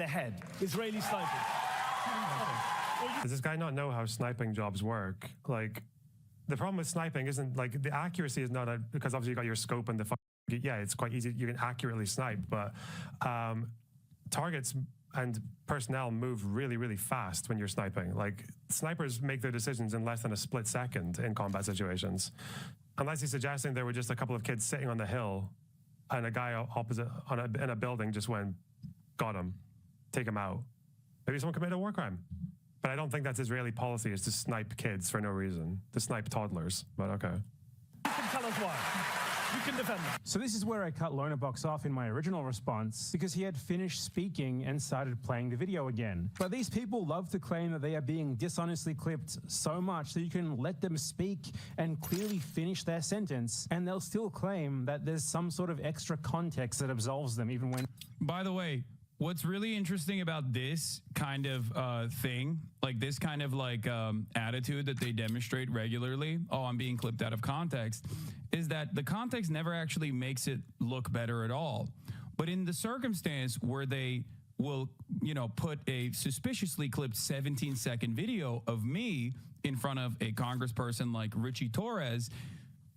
head. Israeli snipers. Does this guy not know how sniping jobs work? Like, the problem with sniping isn't, like, the accuracy is not because obviously you got your scope and the yeah, it's quite easy. You can accurately snipe, but targets and personnel move really, really fast when you're sniping. Like, snipers make their decisions in less than a split second in combat situations. Unless he's suggesting there were just a couple of kids sitting on the hill and a guy opposite in a building just went, got him, take him out. Maybe someone committed a war crime. But I don't think that's Israeli policy, is to snipe kids for no reason, to snipe toddlers, but okay. You can tell us why. You can defend them. So this is where I cut Lonerbox off in my original response, because he had finished speaking and started playing the video again. But these people love to claim that they are being dishonestly clipped so much that you can let them speak and clearly finish their sentence, and they'll still claim that there's some sort of extra context that absolves them even when... By the way, what's really interesting about this kind of thing, like this kind of like attitude that they demonstrate regularly, oh, I'm being clipped out of context, is that the context never actually makes it look better at all. But in the circumstance where they will, you know, put a suspiciously clipped 17-second video of me in front of a congressperson like Richie Torres,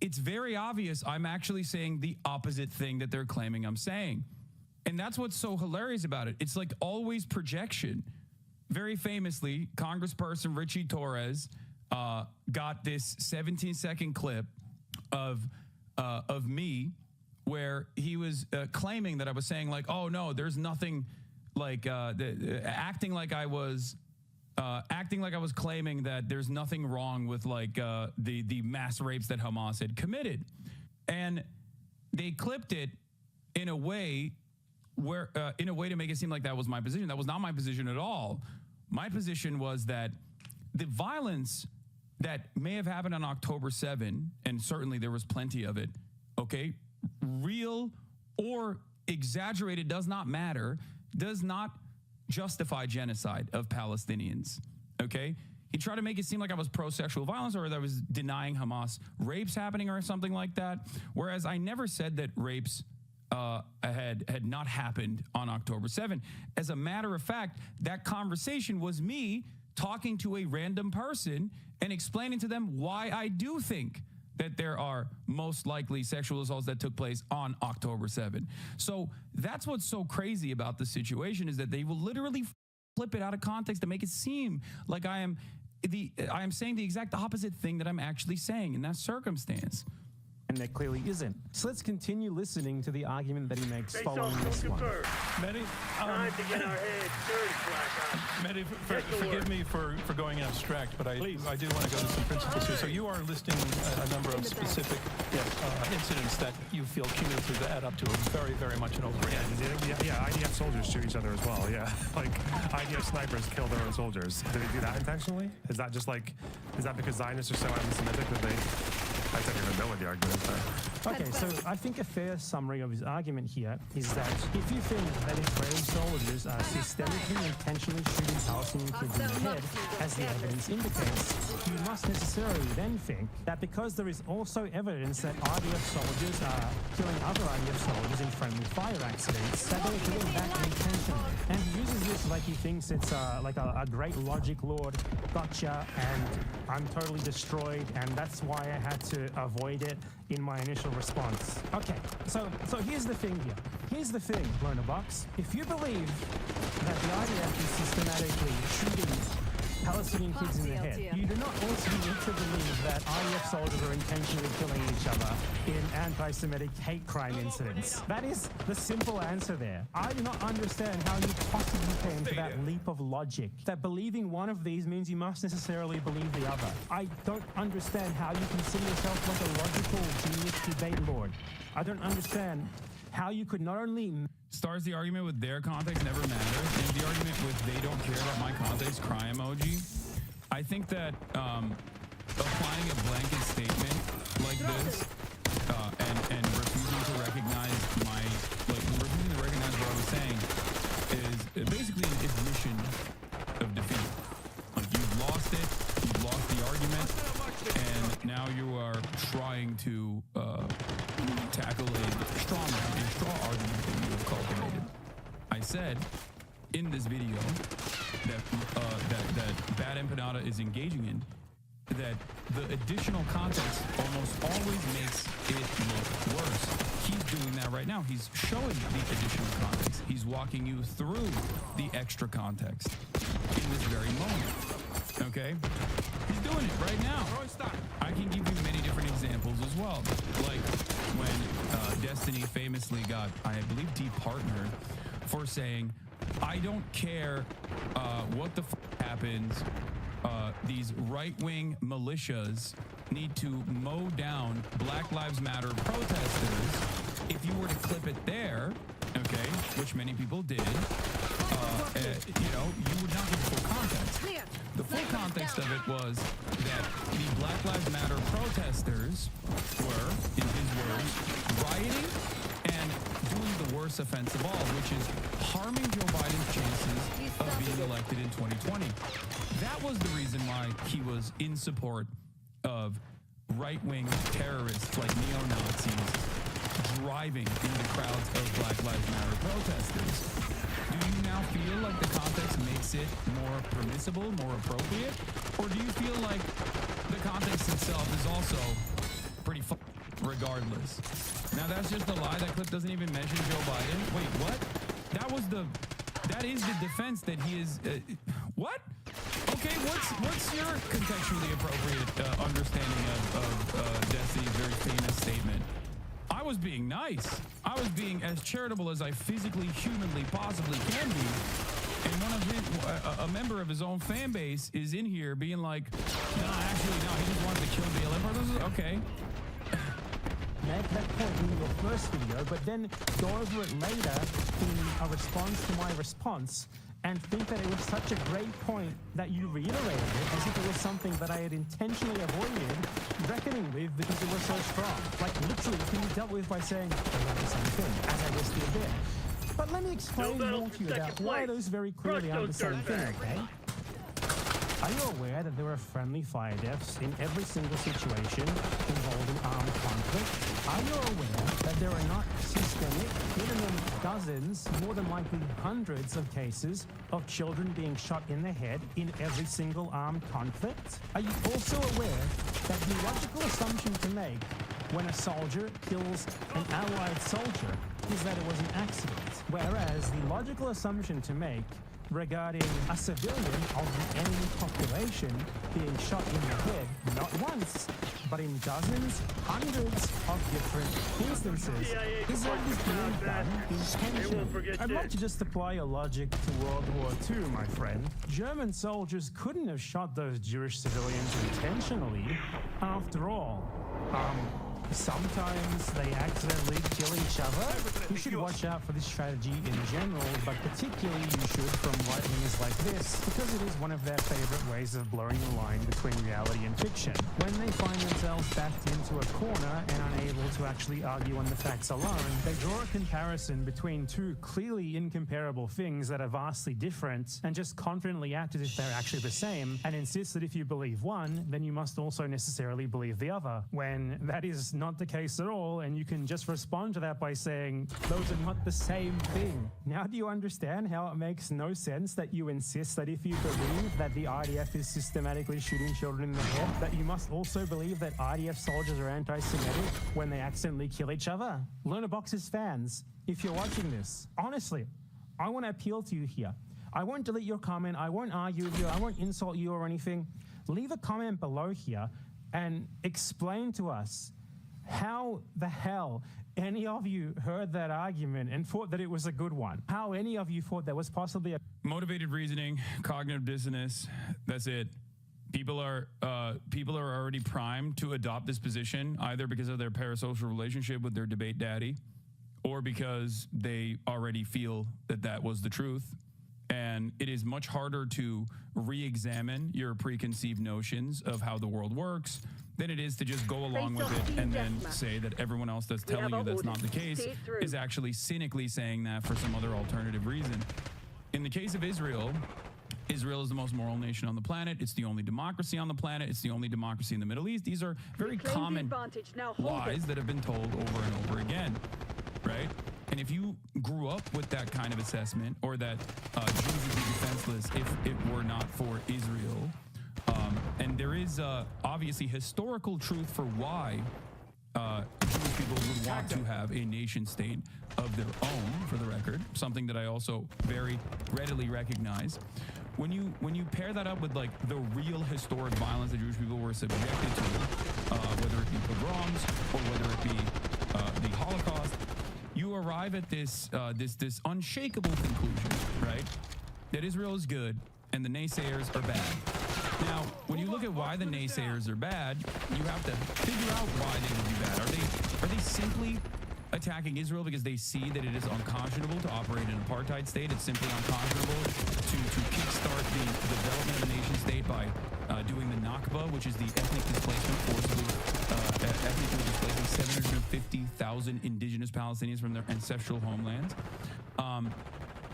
it's very obvious I'm actually saying the opposite thing that they're claiming I'm saying. And that's what's so hilarious about it. It's like always projection. Very famously, Congressperson Richie Torres got this 17-second clip of me where he was claiming that I was saying like, oh no, there's nothing like acting like I was claiming that there's nothing wrong with like the mass rapes that Hamas had committed, and they clipped it in a way where to make it seem like that was my position. That was not my position at all. My position was that the violence that may have happened on October 7, and certainly there was plenty of it, okay, real or exaggerated, does not matter, does not justify genocide of Palestinians, okay? He tried to make it seem like I was pro-sexual violence or that I was denying Hamas rapes happening or something like that, whereas I never said that rapes had not happened on October 7. As a matter of fact, that conversation was me talking to a random person and explaining to them why I do think that there are most likely sexual assaults that took place on October 7. So that's what's so crazy about the situation, is that they will literally flip it out of context to make it seem like I am saying the exact opposite thing that I'm actually saying in that circumstance. And there clearly isn't. So let's continue listening to the argument that he makes following this one. Mehdi, time to get our heads dirty, Black Mehdi, forgive me for going abstract, but I do want to go to some principles here. So you are listing a number of specific incidents that you feel cumulatively add up to very, very much an overreaction. Yeah, IDF soldiers shoot each other as well, yeah. Like, IDF snipers kill their own soldiers. Did they do that intentionally? Is that just like, is that because Zionists are so anti-Semitic that they... I don't even know what the argument is there. Okay, so I think a fair summary of his argument here is that if you think that Israeli soldiers are systemically intentionally shooting Palestinian kids in the head, as the evidence indicates, you must necessarily then think that because there is also evidence that IDF soldiers are killing other IDF soldiers in friendly fire accidents, that they're doing that intentionally. And he uses this like he thinks it's like a great logic lord, gotcha, and I'm totally destroyed, and that's why I had to avoid it in my initial response. Okay, so here's the thing here. Here's the thing, Lonerbox. If you believe that the IDF is systematically shooting Palestinian kids in the head, you do not also need to believe that IDF soldiers are intentionally killing each other in anti-Semitic hate crime incidents. That is the simple answer there. I do not understand how you possibly came to that leap of logic, that believing one of these means you must necessarily believe the other. I don't understand how you consider yourself like a logical genius debate lord. I don't understand how you could not only... Stars the argument with their context never matters, and the argument with they don't care about my context, cry emoji. I think that applying a blanket statement like this and refusing to recognize refusing to recognize what I was saying is basically an admission of defeat. Like, you've lost it, you've lost the argument, and now you are trying to tackle a straw argument that you have cultivated. I said, in this video that Bad Empanada is engaging in, that the additional context almost always makes it look worse. He's doing that right now. He's showing the additional context. He's walking you through the extra context in this very moment. Okay? He's doing it right now. I can give you many different examples as well. Like when Destiny famously got, I believe, departnered for saying, I don't care what the happens. These right-wing militias need to mow down Black Lives Matter protesters. If you were to clip it there, okay, which many people did, you would not get full context. The full context of it was that the Black Lives Matter protesters were, in his words, rioting and doing the worst offense of all, which is harming Joe Biden's chances of being elected in 2020. That was the reason why he was in support of right-wing terrorists like neo-Nazis driving into crowds of Black Lives Matter protesters. Do you now feel like the context makes it more permissible, more appropriate? Or do you feel like the context itself is also pretty regardless? Now that's just a lie. That clip doesn't even mention Joe Biden. Wait, what? That is the defense that he is. What? Okay, what's your contextually appropriate understanding of Destiny's very famous statement? I was being nice. I was being as charitable as I physically, humanly, possibly can be. And a member of his own fan base is in here being like, no, actually, no, he just wanted to kill Bail Emperor. Okay. Make that point in your first video, but then go over it later in a response to my response and think that it was such a great point that you reiterated it as if it was something that I had intentionally avoided reckoning with because it was so strong. Like literally it can be dealt with by saying, they're not the same thing, as I just did there. But let me explain more to you about why those very clearly aren't the same thing, okay? Are you aware that there are friendly fire deaths in every single situation involving armed conflict? Are you aware that there are not systemic, minimum dozens, more than likely hundreds of cases of children being shot in the head in every single armed conflict? Are you also aware that the logical assumption to make when a soldier kills an allied soldier is that it was an accident, whereas the logical assumption to make regarding a civilian of the enemy population being shot in the head, not once, but in dozens, hundreds of different instances, is that it is being done intentionally. I'd like to just apply a logic to World War II, my friend. German soldiers couldn't have shot those Jewish civilians intentionally. After all, sometimes they accidentally kill each other. You should watch out for this strategy in general, but particularly you should from right-wingers like this, because it is one of their favorite ways of blurring the line between reality and fiction. When they find themselves backed into a corner and unable to actually argue on the facts alone, they draw a comparison between two clearly incomparable things that are vastly different and just confidently act as if they're actually the same and insist that if you believe one, then you must also necessarily believe the other, when that is not the case at all, and you can just respond to that by saying, those are not the same thing. Now do you understand how it makes no sense that you insist that if you believe that the IDF is systematically shooting children in the head, that you must also believe that IDF soldiers are anti-Semitic when they accidentally kill each other? Learnerbox's fans, if you're watching this, honestly, I want to appeal to you here. I won't delete your comment, I won't argue with you, I won't insult you or anything. Leave a comment below here and explain to us how the hell any of you heard that argument and thought that it was a good one. How any of you thought there was possibly a... Motivated reasoning, cognitive dissonance, that's it. People are already primed to adopt this position, either because of their parasocial relationship with their debate daddy or because they already feel that that was the truth. And it is much harder to re-examine your preconceived notions of how the world works than it is to just go along with it and then say that everyone else that's telling you that's not the case is actually cynically saying that for some other alternative reason. In the case of Israel, Israel is the most moral nation on the planet. It's the only democracy on the planet. It's the only democracy in the Middle East. These are very common lies that have been told over and over again, right? And if you grew up with that kind of assessment or that if it were not for Israel. And there is obviously historical truth for why Jewish people would want to have a nation state of their own, for the record, something that I also very readily recognize. When you pair that up with like the real historic violence that Jewish people were subjected to, whether it be pogroms or whether it be the Holocaust, you arrive at this this unshakable conclusion, right? That Israel is good and the naysayers are bad. Now, when you look at why the naysayers are bad, you have to figure out why they would be bad. Are they simply attacking Israel because they see that it is unconscionable to operate an apartheid state? It's simply unconscionable to kickstart the development of a nation state by doing the Nakba, which is the ethnic displacement, ethnically displacing 750,000 indigenous Palestinians from their ancestral homelands?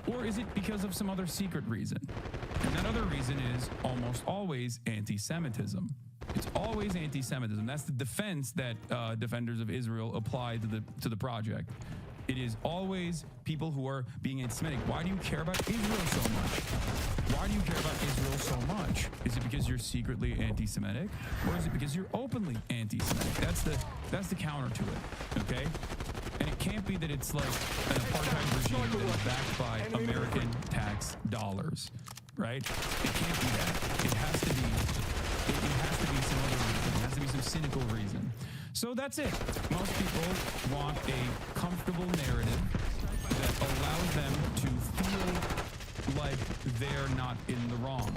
Or is it because of some other secret reason? And that other reason is almost always anti-Semitism. It's always anti-Semitism. That's the defense that defenders of Israel apply to the project. It is always people who are being anti-Semitic. Why do you care about Israel so much? Why do you care about Israel so much? Is it because you're secretly anti-Semitic, or is it because you're openly anti-Semitic? That's the counter to it. Okay. And it can't be that it's like an apartheid regime that is backed by American tax dollars, right? It can't be that. It has to be. It has to be some other reason. It has to be some cynical reason. So that's it. Most people want a comfortable narrative that allows them to feel like they're not in the wrong.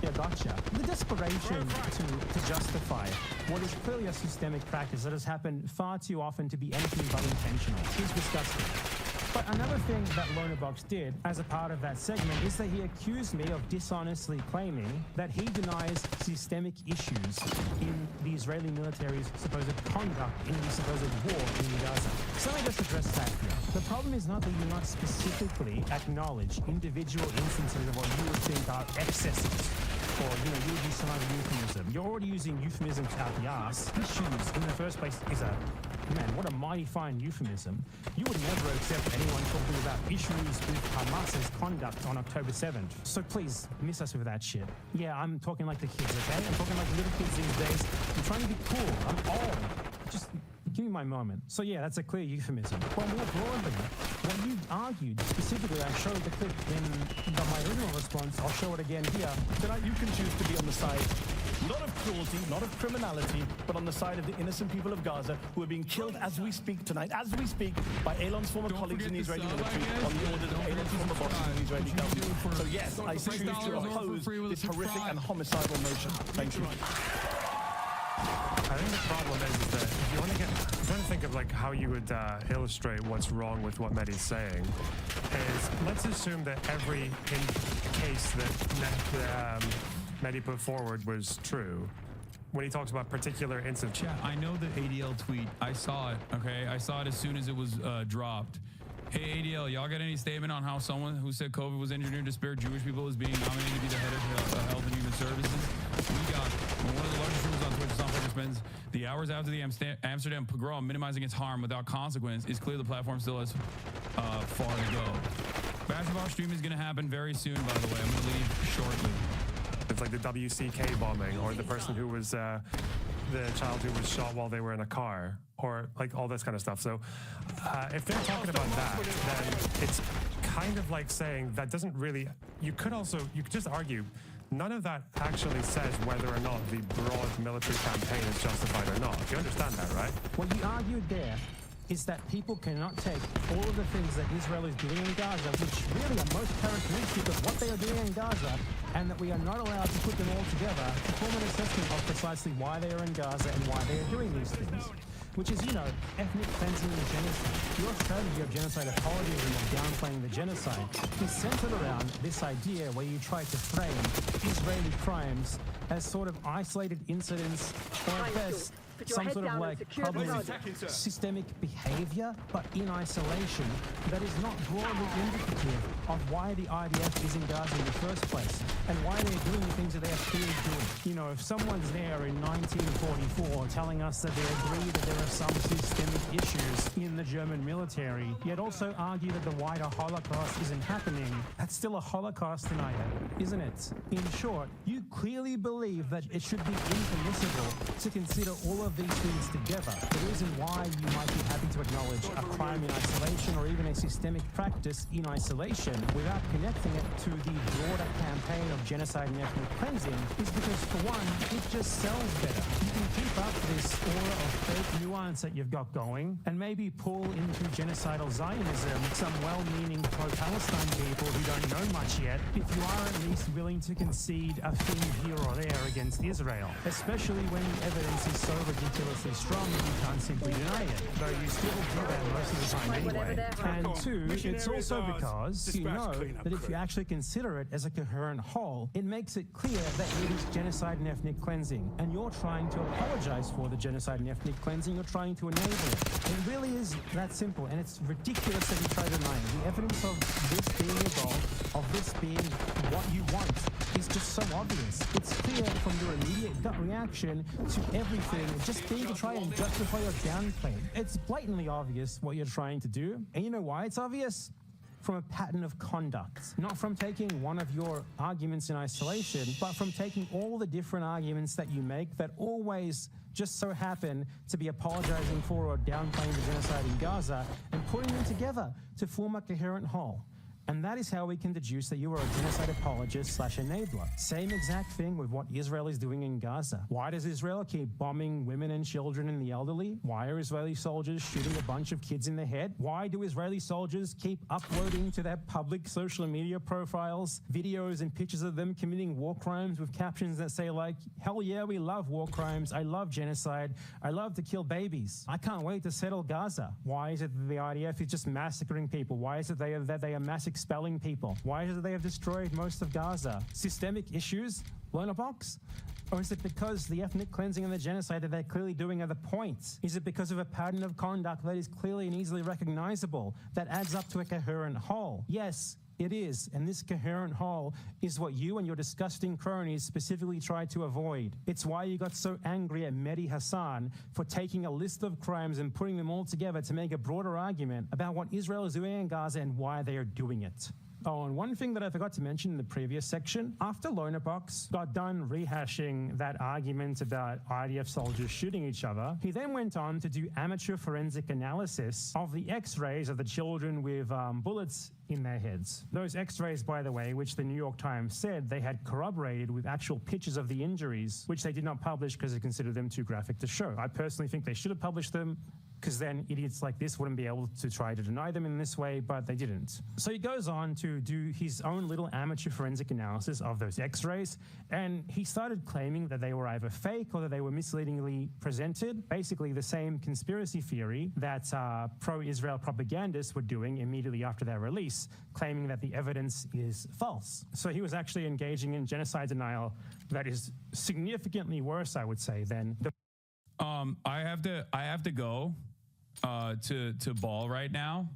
Yeah, gotcha. The desperation to justify what is clearly a systemic practice that has happened far too often to be anything but intentional is disgusting. But another thing that Lonerbox did as a part of that segment is that he accused me of dishonestly claiming that he denies systemic issues in the Israeli military's supposed conduct in the supposed war in Gaza. So let me just address that here. The problem is not that you not specifically acknowledge individual instances of what you would think are excesses, or you would use some other euphemism. You're already using euphemisms out the ass. Issues in the first place is what a mighty fine euphemism. You would never accept anyone talking about issues with Hamas's conduct on October 7th. So please, miss us with that shit. Yeah, I'm talking like the kids, okay? I'm talking like little kids these days. I'm trying to be cool. I'm old. Just give me my moment. So yeah, that's a clear euphemism. Well, more broadly, when you argued specifically, I showed the clip in my original response. I'll show it again here. Tonight you can choose to be on the side, not of cruelty, not of criminality, but on the side of the innocent people of Gaza who are being killed as we speak tonight, as we speak, by Elon's former colleagues in the Israeli military on the orders of Elon's former bosses in the Israeli government. So yes, I choose to oppose this horrific and homicidal motion. Thank you. I think the problem is that if you want to I'm trying to think of like how you would illustrate what's wrong with what Mehdi's saying. Is let's assume that every case that Mehdi put forward was true. When he talks about particular incidents. Yeah, I know the ADL tweet. I saw it. Okay, I saw it as soon as it was dropped. Hey ADL, y'all got any statement on how someone who said COVID was engineered to spare Jewish people is being nominated to be the head of Health and Human Services? We got one of the largest rumors on Twitter. Software spends the hours after the Amsterdam pogrom minimizing its harm without consequence. It's clear the platform still has far to go. Basketball stream is going to happen very soon, by the way. I'm going to leave shortly. It's like the WCK bombing, or the person who was the child who was shot while they were in a car, or like all this kind of stuff. So if they're talking about that, then it's kind of like saying that doesn't really, you could just argue none of that actually says whether or not the broad military campaign is justified or not. You understand that, right? What you argued there is that people cannot take all of the things that Israel is doing in Gaza, which really are most characteristic of what they are doing in Gaza, and that we are not allowed to put them all together to form an assessment of precisely why they are in Gaza and why they are doing these things. Which is, ethnic cleansing and genocide. Your strategy of genocide apologism and downplaying the genocide is centered around this idea where you try to frame Israeli crimes as sort of isolated incidents, or at best, some sort of like probably systemic behavior, but in isolation, that is not broadly indicative of why the IDF is in Gaza in the first place and why they're doing the things that they are clearly doing. You know, if someone's there in 1944 telling us that they agree that there are some systemic issues in the German military, yet also argue that the wider Holocaust isn't happening, that's still a Holocaust denier, isn't it? In short, you clearly believe that it should be impermissible to consider all of these things together. The reason why you might be happy to acknowledge a crime in isolation or even a systemic practice in isolation without connecting it to the broader campaign of genocide and ethnic cleansing is because, for one, it just sells better. You can keep up this aura of fake nuance that you've got going and maybe pull into genocidal Zionism some well-meaning pro-Palestine people who don't know much yet if you are at least willing to concede a thing here or there against Israel, especially when the evidence is so ridiculously strong that you can't simply deny it, though you still do that most of the time anyway. And two, it's also because you know that if you actually consider it as a coherent whole, it makes it clear that it is genocide and ethnic cleansing, and you're trying to apologize for the genocide and ethnic cleansing, you're trying to enable it. It really is that simple, and it's ridiculous that you try to deny it. The evidence of this being your goal, of this being what you want, is just so obvious. It's clear from your immediate gut reaction to everything just being to try and justify your downplay. It's blatantly obvious what you're trying to do, and you know why it's obvious? From a pattern of conduct, not from taking one of your arguments in isolation, but from taking all the different arguments that you make that always just so happen to be apologizing for or downplaying the genocide in Gaza and putting them together to form a coherent whole. And that is how we can deduce that you are a genocide apologist / enabler. Same exact thing with what Israel is doing in Gaza. Why does Israel keep bombing women and children and the elderly? Why are Israeli soldiers shooting a bunch of kids in the head? Why do Israeli soldiers keep uploading to their public social media profiles videos and pictures of them committing war crimes with captions that say like, hell yeah, we love war crimes, I love genocide, I love to kill babies, I can't wait to settle Gaza? Why is it that the IDF is just massacring people? Why is it that they are mass expelling people? Why is it they have destroyed most of Gaza? Systemic issues? Learner box? Or is it because the ethnic cleansing and the genocide that they're clearly doing are the points? Is it because of a pattern of conduct that is clearly and easily recognizable that adds up to a coherent whole? Yes, it is, and this coherent whole is what you and your disgusting cronies specifically tried to avoid. It's why you got so angry at Mehdi Hassan for taking a list of crimes and putting them all together to make a broader argument about what Israel is doing in Gaza and why they are doing it. Oh, and one thing that I forgot to mention in the previous section, after Lonerbox got done rehashing that argument about IDF soldiers shooting each other, he then went on to do amateur forensic analysis of the x-rays of the children with bullets in their heads. Those x-rays, by the way, which the New York Times said they had corroborated with actual pictures of the injuries, which they did not publish because they considered them too graphic to show. I personally think they should have published them, because then idiots like this wouldn't be able to try to deny them in this way, but they didn't. So he goes on to do his own little amateur forensic analysis of those x-rays, and he started claiming that they were either fake or that they were misleadingly presented, basically the same conspiracy theory that pro-Israel propagandists were doing immediately after their release, claiming that the evidence is false. So he was actually engaging in genocide denial that is significantly worse, I would say, than the I have to go to ball right now,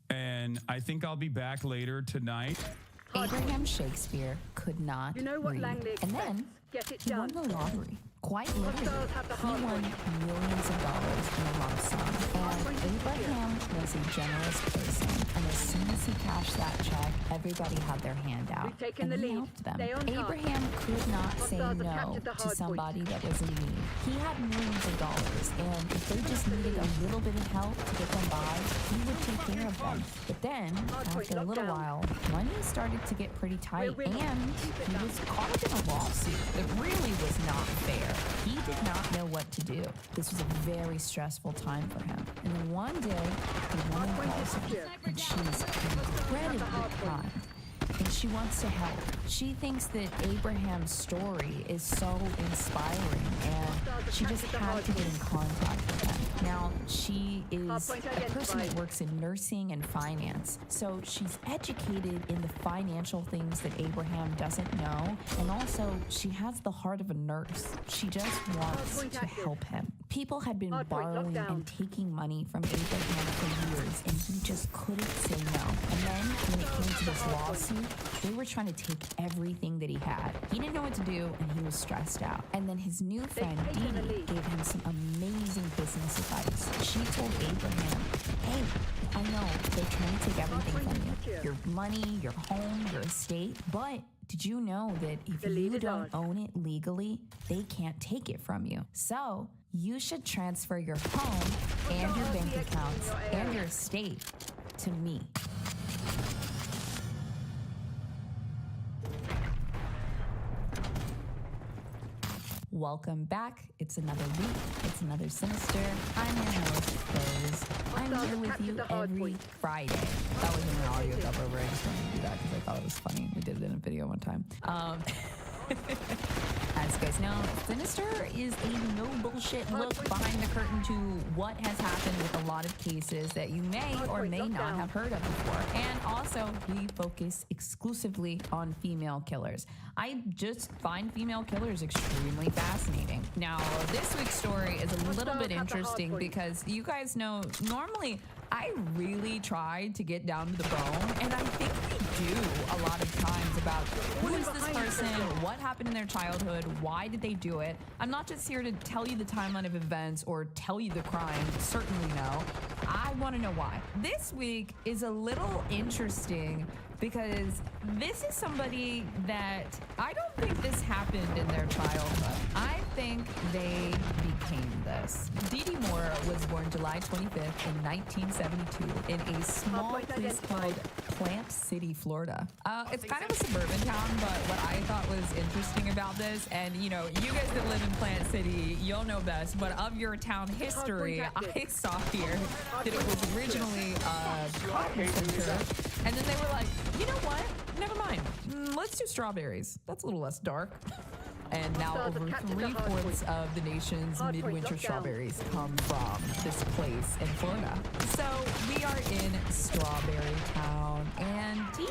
and I think I'll be back later tonight. Abraham Shakespeare could not read, and then he won the lottery. Quite literally, he won millions of dollars in a lump sum. And Abraham was a generous person, and as soon as he cashed that check, everybody had their hand out, and he helped them. Abraham could not say no to somebody that was in need. He had millions of dollars, and if they just needed a little bit of help to get them by, he would take care of them. But then, after a little while, money started to get pretty tight, and he was caught up in a lawsuit that really was not fair. He did not know what to do. This was a very stressful time for him. And then one day, a woman calls him, and she's incredibly kind. And she wants to help. She thinks that Abraham's story is so inspiring, and she just had to get in contact with him. Now, she is a person that works in nursing and finance, so she's educated in the financial things that Abraham doesn't know, and also she has the heart of a nurse. She just wants to help him. People had been borrowing and taking money from Abraham for years, and he just couldn't say no. And then when it came to this lawsuit, they were trying to take everything that he had. He didn't know what to do, and he was stressed out. And then his new friend, Dee Dee, gave him some amazing business advice. She told Abraham, hey, I know they're trying to take everything from you. Your money, your home, your estate, but did you know that if you don't own it legally, they can't take it from you? So you should transfer your home and your bank accounts and your estate to me. Welcome back. It's another week. It's another Sinister. I'm your host, Rose. I'm here with you every Friday. That wasn't an audio dub over. I just wanted to do that because I thought it was funny. We did it in a video one time. As you guys know, Sinister is a no bullshit look behind the curtain to what has happened with a lot of cases that you may or may not have heard of before. And also, we focus exclusively on female killers. I just find female killers extremely fascinating. Now, this week's story is a little bit interesting because you guys know, normally I really try to get down to the bone, and I think we do a lot of times about who is this person, what happened in their childhood, why did they do it. I'm not just here to tell you the timeline of events or tell you the crime, certainly no. I want to know why. This week is a little interesting because this is somebody that I don't think this happened in their childhood. I think they became this. Dee Dee Moore was born July 25th in 1972 in a small place called Plant City, Florida. It's kind of a suburban town, but what I thought was interesting about this, and you know, you guys that live in Plant City, you'll know best, but of your town history, I saw here that it was originally a cotton center, and then they were like, you know what? Never mind. Let's do strawberries. That's a little less dark. And now over 3/4 of the nation's midwinter strawberries come from this place in Florida. So we are in Strawberry Town, and Dee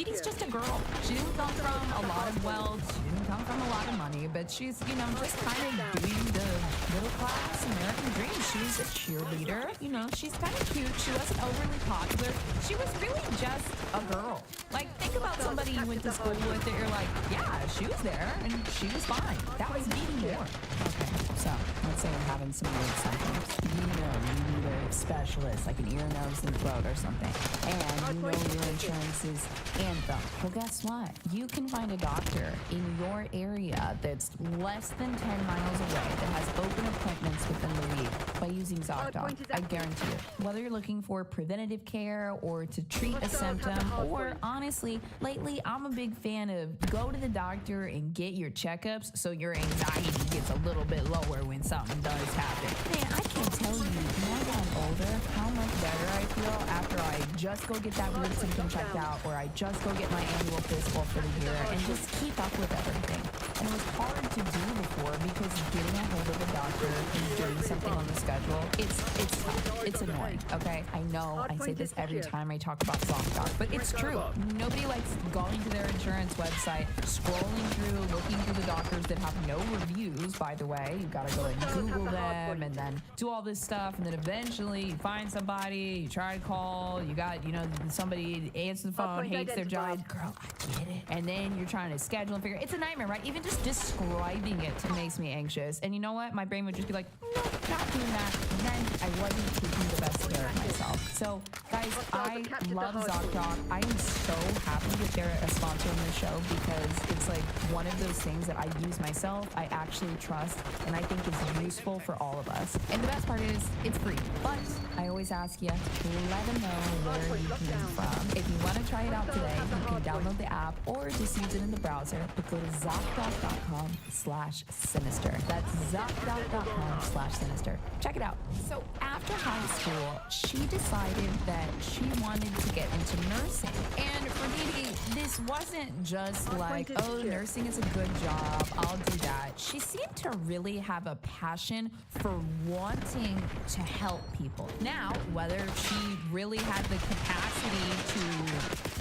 Dee's just a girl. She didn't come from a lot of wealth. She didn't come from a lot of money, but she's, you know, just kind of doing the middle class American dream. She's a cheerleader. You know, she's kind of cute. She wasn't overly popular. She was really just a girl. Like, think about somebody you went to school with that you're like, yeah, she was there, and she was fine. That was Dee Dee Moore. Okay, so let's say I'm having some weird symptoms. You know, you need a specialist, like an ear, nose, and throat or something. And you know your insurance is Anthem. Well, guess what? You can find a doctor in your area that's less than 10 miles away that has open appointments within the week by using ZocDoc. I guarantee you. Whether you're looking for preventative care or to treat a symptom, or honestly, lately I'm a big fan of go to the doctor and get your checkups so your anxiety gets a little bit lower when something does happen. Man, I can't tell you, now that I'm older, how much better I feel after I just go get that weird symptom checked out, or I just go get my annual physical for the year and just keep up with everything. And it was hard to do before because getting a hold of a doctor and doing something on the schedule, it's tough. It's annoying, okay? I know I say this every time I talk about ZocDoc, but it's true. Nobody likes going to their insurance website, scrolling through, looking through the doctors that have no reviews, by the way. You gotta go and Google them and then do all this stuff, and then eventually you find somebody, you try to call, you got, you know, somebody answers the phone, hates their job. Girl, I get it. And then you're trying to schedule and figure, it's a nightmare, right? Even just describing it makes me anxious. And you know what? My brain would just be like, no, not doing that. And then I wasn't taking the best care of myself. So, guys, I love ZocDoc. I am so happy that they're a sponsor on the show because it's like one of those things that I use myself, I actually trust, and I think is useful for all of us. And the best part is, it's free. But I always ask you to let them know where you came from. If you want to try it out today, you can download the app or just use it in the browser, but go to ZocDoc.com/sinister. That's ZocDoc.com/sinister. Check it out. So after high school, she decided that she wanted to get into nursing. And for Dee Dee, this wasn't just like, oh, nursing is a good job, I'll do that. She seemed to really have a passion for wanting to help people. Now, whether she really had the capacity capacity to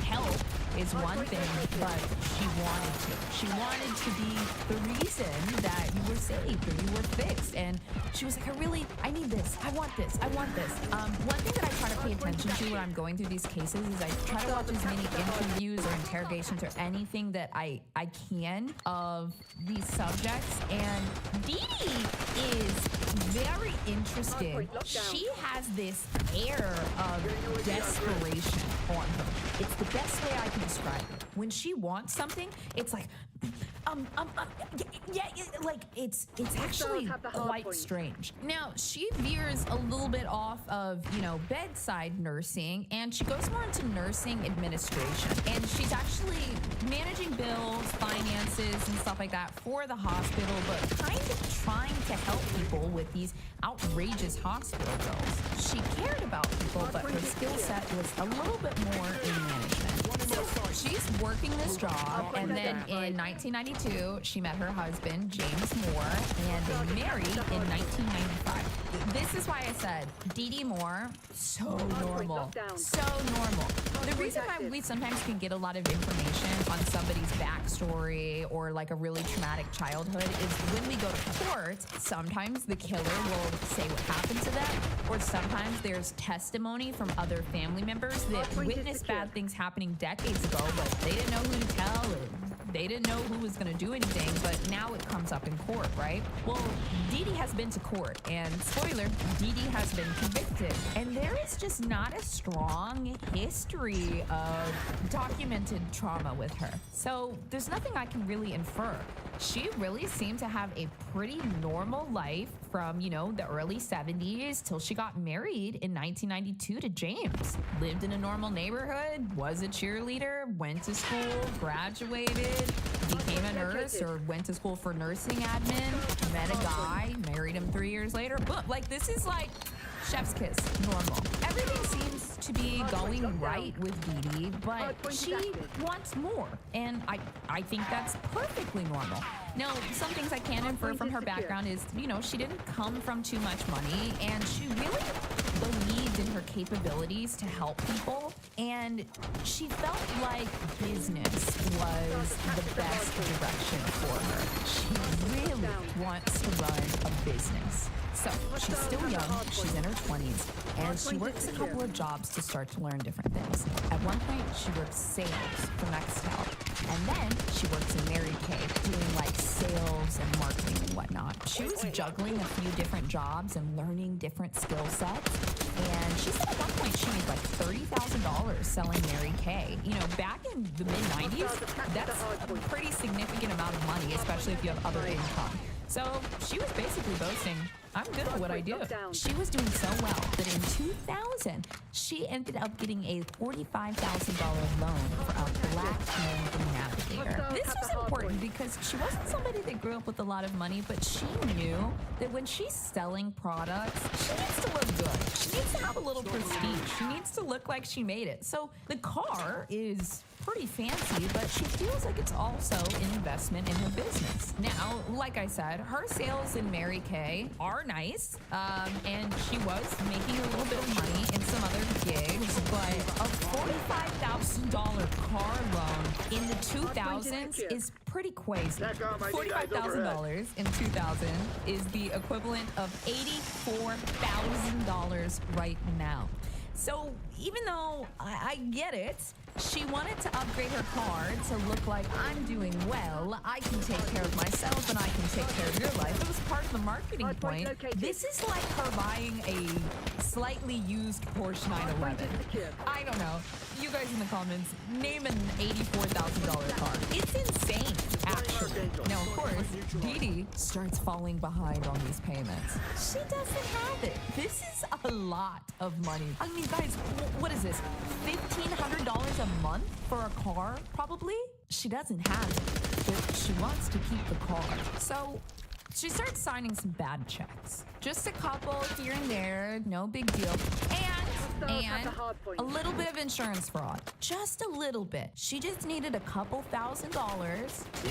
help is one thing, but she wanted to. She wanted to be the reason that you were saved or you were fixed. And she was like, I need this. I want this. I want this. One thing that I try to pay attention to when I'm going through these cases is I try to watch as many interviews or interrogations or anything that I can of these subjects. And Dee Dee is very interesting. She has this air of desperation on her. It's the best way I can describe it. When she wants something, it's like, like it's actually quite strange. Now, she veers a little bit off of, bedside nursing, and she goes more into nursing administration. And she's actually managing bills, finances, and stuff like that for the hospital, but kind of trying to help people with these outrageous hospital bills. She cared about people, but her skill set was a little bit more in management. So she's working this job, and then in 1992, she met her husband, James Moore, and they married in 1995. This is why I said Dee Dee Moore, so normal. So normal. The reason why we sometimes can get a lot of information on somebody's backstory or like a really traumatic childhood is when we go to court, sometimes the killer will say what happened to them, or sometimes there's testimony from other family members that witnessed bad things happening decades ago, but they didn't know who to tell, and they didn't know who was going to do anything, but now it comes up in court, right? Well, Dee Dee has been to court, and spoiler, Dee Dee has been convicted. And there is just not a strong history of documented trauma with her. So there's nothing I can really infer. She really seemed to have a pretty normal life from, the early 70s till she got married in 1992 to James. Lived in a normal neighborhood, was a cheerleader, went to school, graduated, became a nurse or went to school for nursing admin, met a guy, married him 3 years later. But this is like chef's kiss, normal. Everything seems to be going right with Dee Dee, but she wants more. And I think that's perfectly normal. Now, some things I can infer from her background is, she didn't come from too much money, and she really believed in her capabilities to help people, and she felt like business was the best direction for her. She really wants to run a business. So she's still young, she's in her 20s, and she works a couple of jobs to start to learn different things. At one point, she works sales for Nextel, and then she works in Mary Kay, doing like sales and marketing and whatnot. She was juggling a few different jobs and learning different skill sets, and she said at one point she made like $30,000 selling Mary Kay. Back in the mid-90s, that's a pretty significant amount of money, especially if you have other income. So she was basically boasting, I'm good at what I do. She was doing so well that in 2000, she ended up getting a $45,000 loan for a black navigator. This was important because she wasn't somebody that grew up with a lot of money, but she knew that when she's selling products, she needs to look good. She needs to have a little prestige. She needs to look like she made it. So the car is pretty fancy, but she feels like it's also an investment in her business. Now, like I said, her sales in Mary Kay are nice, and she was making a little bit of money in some other gigs, but a $45,000 car loan in the 2000s is pretty crazy. $45,000 in 2000 is the equivalent of $84,000 right now. So even though I get it, she wanted to upgrade her car to look like I'm doing well, I can take care of myself and I can take care of your life. It was part of the marketing point. This is like her buying a slightly used Porsche 911. I don't know. You guys in the comments, name an $84,000 car. It's insane, actually. Now, of course, Dee Dee starts falling behind on these payments. She doesn't have it. This is a lot of money. I mean, guys, what is this? $1,500 a month for a car, probably? She doesn't have it, but she wants to keep the car. So she starts signing some bad checks. Just a couple here and there, no big deal. And a little bit of insurance fraud. Just a little bit. She just needed a couple $1,000s to,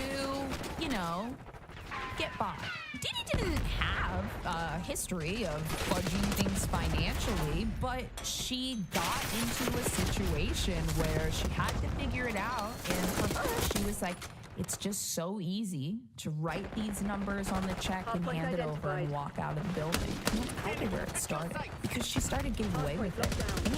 get by. Dee Dee didn't have a history of fudging things financially, but she got into a situation where she had to figure it out. And for her, she was like, it's just so easy to write these numbers on the check and hand it over and walk out of the building. And that's kind of where it started, because she started getting away with it.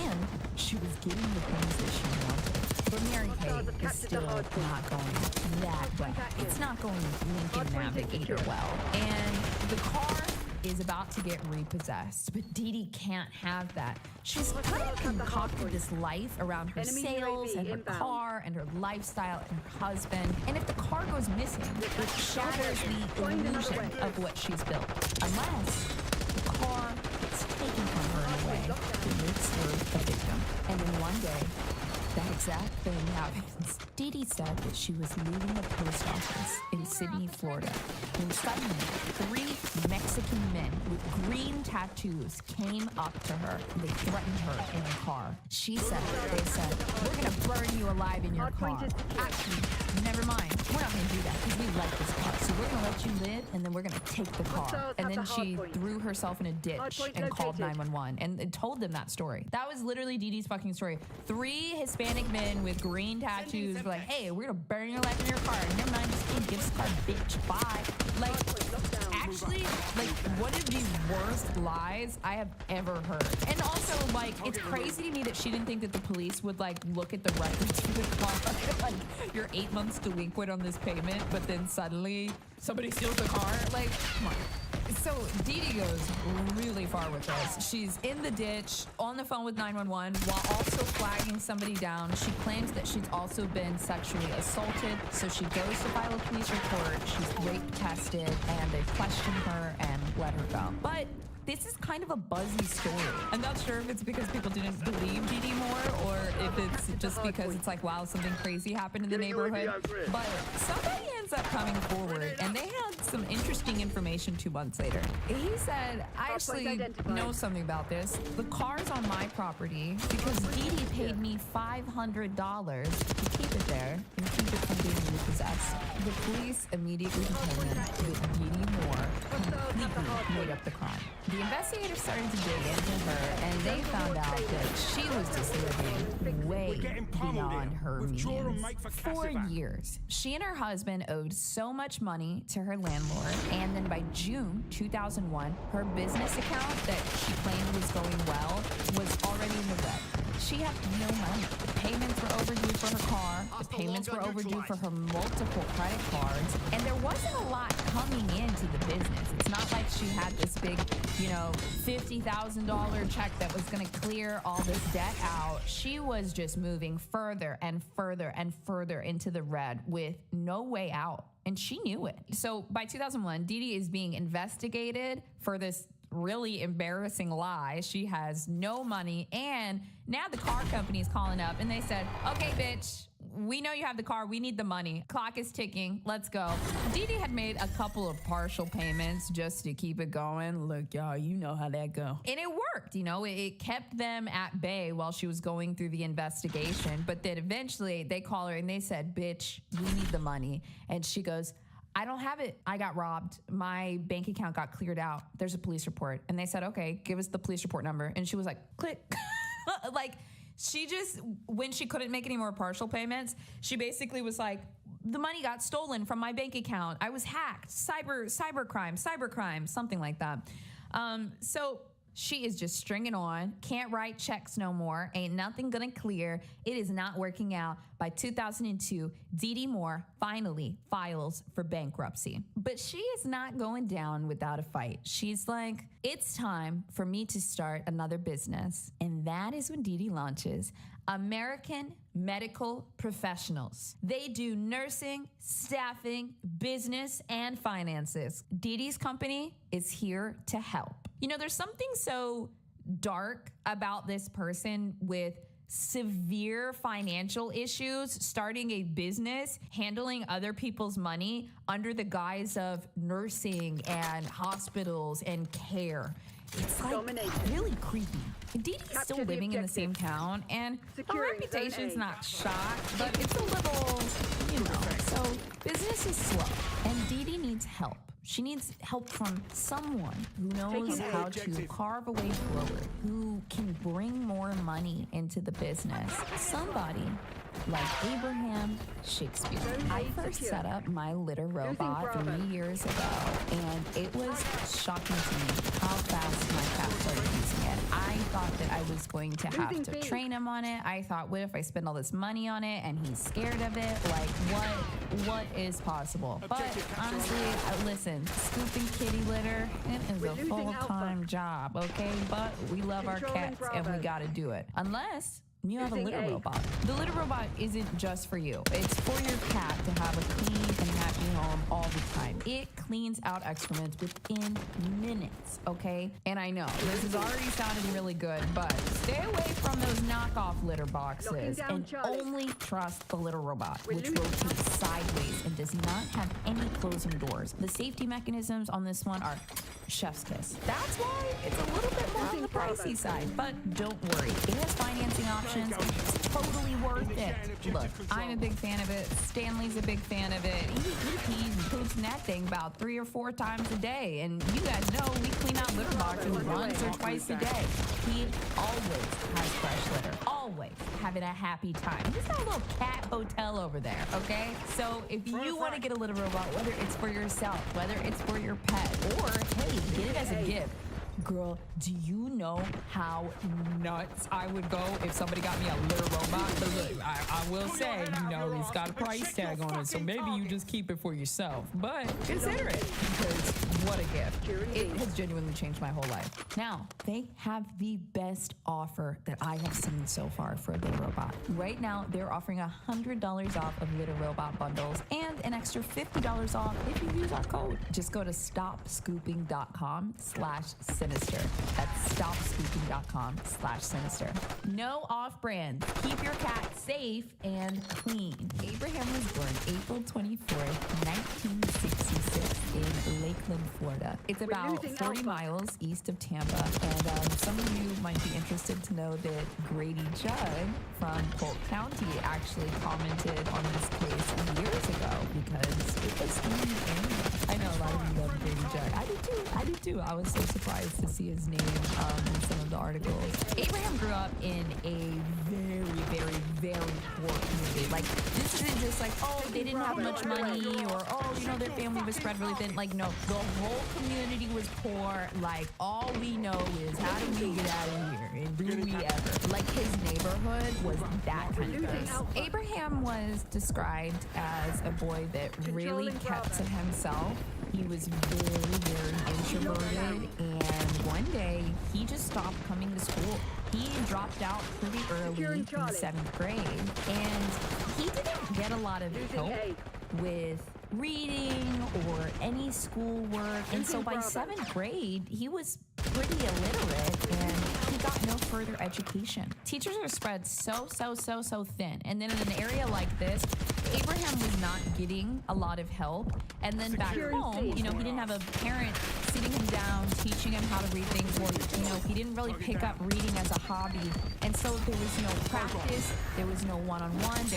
And she was getting the things that she wanted. But Mary Kay is still not going that well. It's not going Lincoln Navigator well. And the car is about to get repossessed, but Dee Dee can't have that. She's kind of concocted this life around her sales and her car and her lifestyle and her husband. And if the car goes missing, it shatters the illusion of what she's built. Unless the car is taken from her in a way that makes her a victim. And then one day, that exact thing happens. Dee Dee said that she was leaving the post office in Sydney, Florida, when suddenly 3 Mexican men with green tattoos came up to her. They threatened her in a car. They said, we're gonna burn you alive in your car. Actually, never mind. We're not gonna do that because we like this car. So we're gonna let you live, and then we're gonna take the car. And then she threw herself in a ditch and called 911 and told them that story. That was literally Dee Dee's fucking story. 3 Hispanic men with green tattoos were like, hey, we're gonna burn your life in your car. Never mind, just kidding, give us a car, bitch. Bye. Like, actually, like, one of the worst lies I have ever heard. And also, like, it's crazy to me that she didn't think that the police would, like, look at the records for the car. Like, you're 8 months delinquent on this payment, but then suddenly somebody steals the car. Like, come on. So Dee Dee goes really far with this. She's in the ditch, on the phone with 911, while also flagging somebody down. She claims that she's also been sexually assaulted, so she goes to file a police report. She's rape tested, and they question her and let her go. But this is kind of a buzzy story. I'm not sure if it's because people didn't believe Dee Dee more, or if it's just because it's like, wow, something crazy happened in the neighborhood. But somebody ends up coming forward, and they had some interesting information 2 months later. He said, I actually know something about this. The car's on my property because Dee Dee paid me $500 to keep it there and keep it from being repossessed. The police immediately determined that Dee Dee Moore completely made up the crime. The investigators started to dig into her, and they found out that she was just living way beyond her means. For years, she and her husband owed so much money to her landlord, and then by June 2001, her business account that she claimed was going well was already in the red. She had no money. The payments were overdue for her car. The payments were overdue for her multiple credit cards. And there wasn't a lot coming into the business. It's not like she had this big, $50,000 check that was going to clear all this debt out. She was just moving further and further and further into the red with no way out. And she knew it. So by 2001, Dee Dee is being investigated for this really embarrassing lie. She has no money, and now the car company is calling up and they said, okay, bitch, we know you have the car. We need the money. Clock is ticking. Let's go. Dee Dee had made a couple of partial payments just to keep it going. Look, y'all, you know how that go. And it worked, it kept them at bay while she was going through the investigation. But then eventually they call her and they said, bitch, we need the money. And she goes, I don't have it. I got robbed. My bank account got cleared out. There's a police report. And they said, okay, give us the police report number. And she was like, click. Like, she just, when she couldn't make any more partial payments, she basically was like, the money got stolen from my bank account. I was hacked. Cybercrime, something like that. So she is just stringing on, can't write checks no more, ain't nothing gonna clear. It is not working out. By 2002, Dee Dee Moore finally files for bankruptcy. But she is not going down without a fight. She's like, it's time for me to start another business. And that is when Dee Dee launches American Medical Professionals. They do nursing, staffing, business, and finances. Dee Dee's company is here to help. There's something so dark about this person with severe financial issues, starting a business, handling other people's money under the guise of nursing and hospitals and care. It's like really creepy. Dee Dee's still living in the same town, and her reputation's not shot, but it's a little, so business is slow. And Dee Dee needs help. She needs help from someone who knows how to carve a way forward, who can bring more money into the business. Somebody like Abraham Shakespeare. I first set up my litter robot 3 years ago, and it was shocking to me how fast my cat started using it. I thought that I was going to have to train him on it. I thought, what if I spend all this money on it and he's scared of it? Like, what is possible? But honestly, listen, scooping kitty litter, it is a full-time job, okay? But we love our cats and we gotta do it. Unless you have a litter robot. The litter robot isn't just for you. It's for your cat to have a clean and happy home all the time. It cleans out excrement within minutes, okay? And I know, this is already sounding really good, but stay away from those knockoff litter boxes and only trust the litter robot, which rotates sideways and does not have any closing doors. The safety mechanisms on this one are chef's kiss. That's why it's a little bit more on the pricey side, but don't worry. It has financing options. It's totally worth it. Look, I'm a big fan of it. Stanley's a big fan of it. He pees and poops in that thing about 3 or 4 times a day. And you guys know we clean out litter boxes once or twice a day. He always has fresh litter. Always having a happy time. He's got a little cat hotel over there, okay? So if you want to get a litter robot, whether it's for yourself, whether it's for your pet, or hey, get it as a gift. Girl, do you know how nuts I would go if somebody got me a litter robot? But look, I will say, you know, it's got a price tag on it, so maybe you just keep it for yourself. But consider it, because what a gift. It has genuinely changed my whole life. Now, they have the best offer that I have seen so far for a litter robot. Right now, they're offering $100 off of litter robot bundles and an extra $50 off if you use our code. Just go to stopscooping.com/sinister. That's stopscooping.com/sinister. No off-brand. Keep your cat safe and clean. Abraham was born April 24th, 1966 in Lakeland, Florida. It's about 40 miles east of Tampa, and some of you might be interested to know that Grady Judd from Polk County actually commented on this case years ago because it was in the area. I know a lot of you love Grady Judd. I do too. I was so surprised to see his name in some of the articles. Abraham grew up in a very, very, very poor community. Like, this isn't just like, oh, they didn't have much money, or, oh, you know, their family was spread really thin. Like, no, the whole community was poor. Like, all we know is, how do we get out of here? And do we ever? Like, his neighborhood was that kind of place. Abraham was described as a boy that really kept to himself. He was very, very introverted, and one day he just stopped coming to school. He dropped out pretty early in 7th grade, and he didn't get a lot of help with reading or any schoolwork, and so by 7th grade he was pretty illiterate and he got no further education. Teachers are spread so thin, and then in an area like this, Abraham was not getting a lot of help. And then back home, you know, he didn't have a parent sitting him down, teaching him how to read things, or, you know, he didn't really pick up reading as a hobby. And so there was no practice, there was no one-on-one,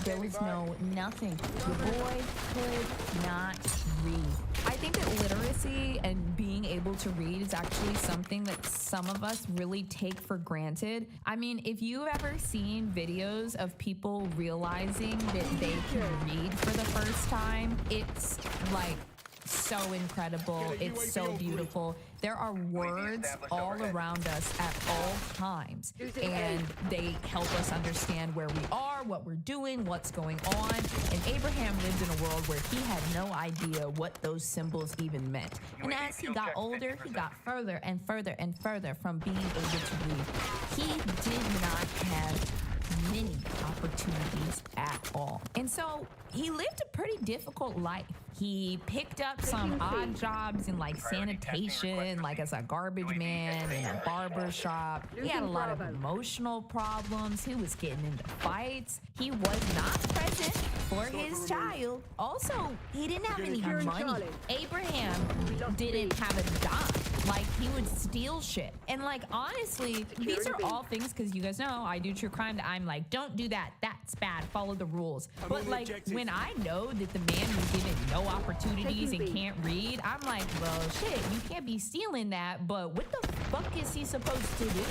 there was no nothing. The boy could not read. I think that literacy and being able to read is actually something that some of us really take for granted. I mean, if you've ever seen videos of people realizing that they can read for the first time, it's like so incredible. It's so beautiful. There are words all around us at all times, and they help us understand where we are, what we're doing, what's going on. And Abraham lived in a world where he had no idea what those symbols even meant. And as he got older, he got further and further and further from being able to read. He did not have many opportunities at all. And so he lived a pretty difficult life. He picked up some odd jobs in like sanitation, like as a garbage man in a barber shop. He had a lot of emotional problems. He was getting into fights. He was not present for his child. Also, he didn't have any money. Abraham didn't have a dime. Like, he would steal shit. And like, honestly, these are all things, because you guys know I do true crime, that I'm like, don't do that. That's bad. Follow the rules. But like, when I know that the man who didn't know opportunities and can't read. I'm like, well, shit, you can't be stealing that, but what the fuck is he supposed to do?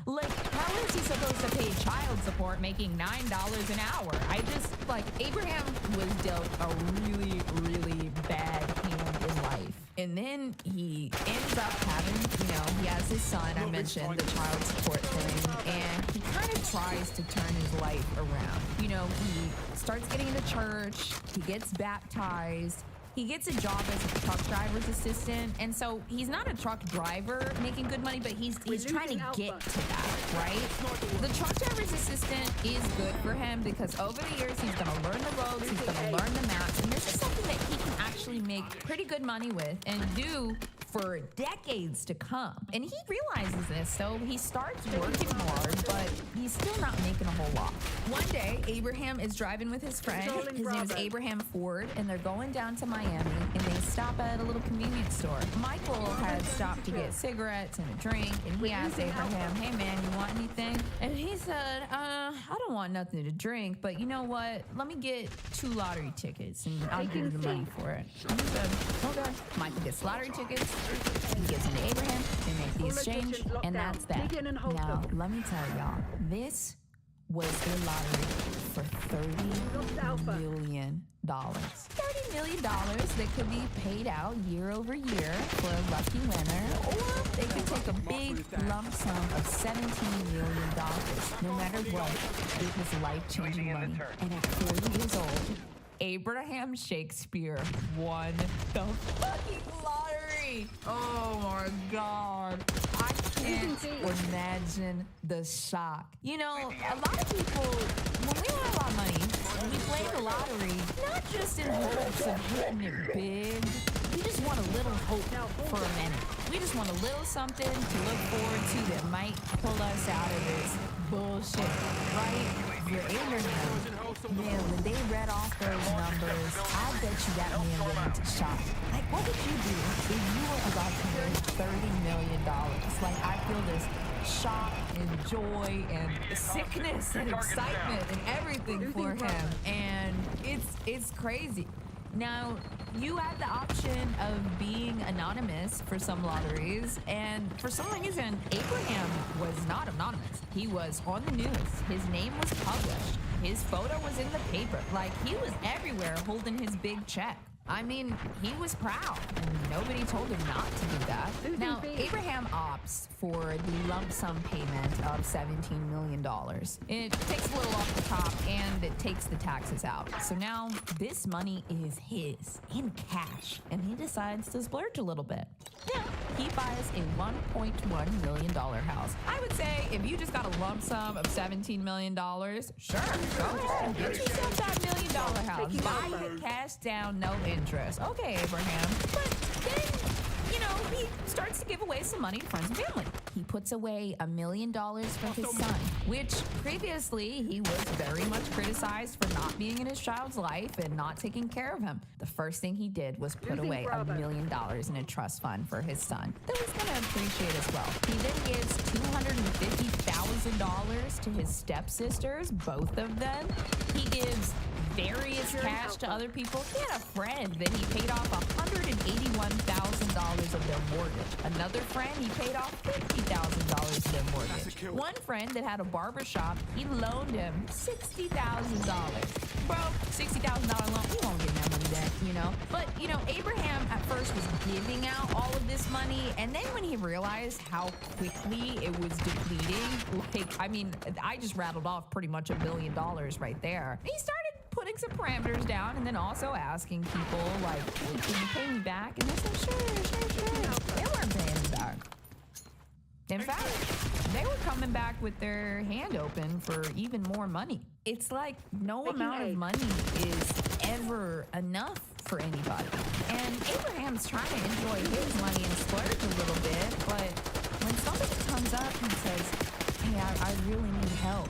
Like, how is he supposed to pay child support making $9 an hour? I just, like, Abraham was dealt a really, really bad hand in life. And then he ends up having, you know, he has his son, I mentioned the child support thing, and he kind of tries to turn his life around. You know, he starts getting into church, he gets baptized, he gets a job as a truck driver's assistant, and so he's not a truck driver making good money, but he's trying to get to that, right? The truck driver's assistant is good for him because over the years he's gonna learn the roads, he's gonna learn the maps, and this is something that he can actually make pretty good money with and do for decades to come. And he realizes this, so he starts working hard, but he's still not making a whole lot. One day, Abraham is driving with his friend. His name is Abraham Ford, and they're going down to Miami, and they stop at a little convenience store. Michael had stopped to get cigarettes and a drink, and he asked Abraham, hey man, you want anything? And he said, I don't want nothing to drink, but you know what? Let me get 2 lottery tickets, and I'll give you the money for it. And he said, okay. Michael gets lottery tickets. He gets into Abraham, they make the exchange, and that's that. Now, let me tell y'all, this was a lottery for $30 million. $30 million that could be paid out year over year for a lucky winner, or they could take a big lump sum of $17 million. No matter what, it was life-changing money. And at 40 years old, Abraham Shakespeare won the fucking lottery. Oh my God. I can't imagine the shock. You know, a lot of people, when we have a lot of money, we play the lottery, not just in hopes of hitting it big. We just want a little hope for a minute. We just want a little something to look forward to that might pull us out of this bullshit, right? For Abraham, man, when they read off those numbers, I bet you that man went into shock. Like, what would you do if you were about to win $30 million? Like, I feel this shock and joy and sickness and excitement and everything for him. And it's crazy. Now, you have the option of being anonymous for some lotteries, and for some reason, Abraham was not anonymous. He was on the news. His name was published. His photo was in the paper. Like, he was everywhere holding his big check. I mean, he was proud, and nobody told him not to do that. Now, Abraham opts for the lump sum payment of $17 million. It takes a little off the top, and it takes the taxes out. So now, this money is his, in cash, and he decides to splurge a little bit. Yeah, he buys a $1.1 million house. I would say, if you just got a lump sum of $17 million, sure, go ahead, get yourself that $1 million house. Buy it cash down, no interest. Okay, Abraham. But then, you know, he starts to give away some money to friends and family. He puts away $1 million for his son, which previously he was very much criticized for not being in his child's life and not taking care of him. The first thing he did was put away $1 million in a trust fund for his son that he's going to appreciate as well. He then gives $250,000 to his stepsisters, both of them. He gives various cash to other people. He had a friend that he paid off $181,000 of their mortgage. Another friend, he paid off $50,000 of their mortgage. One friend that had a barber shop, he loaned him $60,000. Bro, $60,000 loan, he won't get that money back, you know? But, you know, Abraham at first was giving out all of this money, and then when he realized how quickly it was depleting, like, I mean, I just rattled off pretty much $1 million right there. He started putting some parameters down and then also asking people, like, hey, can you pay me back? And they said, sure. They weren't paying him back. In fact, they were coming back with their hand open for even more money. It's like no amount of money is ever enough for anybody. And Abraham's trying to enjoy his money and splurge a little bit, but when somebody comes up and says, hey, I really need help,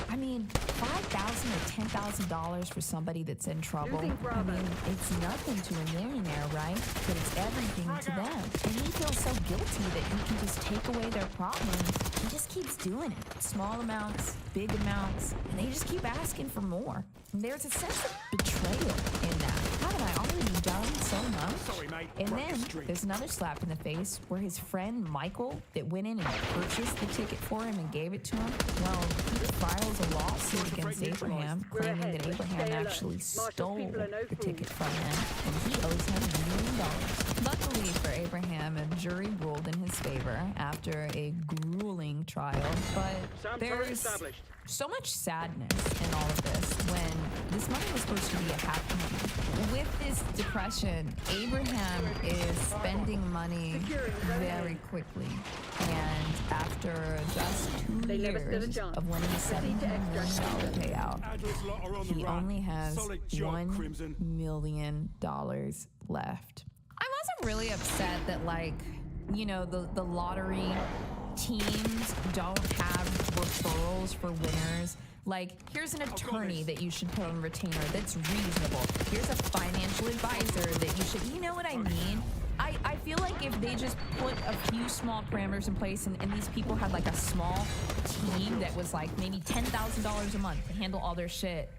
I mean, $5,000 or $10,000 for somebody that's in trouble, I mean, it's nothing to a millionaire, right? But it's everything to them. And he feels so guilty that he can just take away their problems. He just keeps doing it. Small amounts, big amounts, and they just keep asking for more. And there's a sense of betrayal in that. Haven't I always And then there's another slap in the face where his friend Michael that went in and purchased the ticket for him and gave it to him, well, he files a lawsuit against Abraham, claiming that Abraham actually stole the ticket from him, and he owes him $1 million. Luckily for Abraham, a jury ruled in his favor after a grueling trial, but there's so much sadness in all of this when this money was supposed to be a happy money. With this depression, Abraham is spending money very quickly. And after just 2 years of winning a $17 million payout, he only has $1 million left. I wasn't really upset that, like, you know, the lottery teams don't have referrals for winners. Like, here's an attorney that you should put on retainer that's reasonable. Here's a financial advisor that you should, you know what I mean? I feel like if they just put a few small parameters in place and these people had like a small team that was like maybe $10,000 a month to handle all their shit.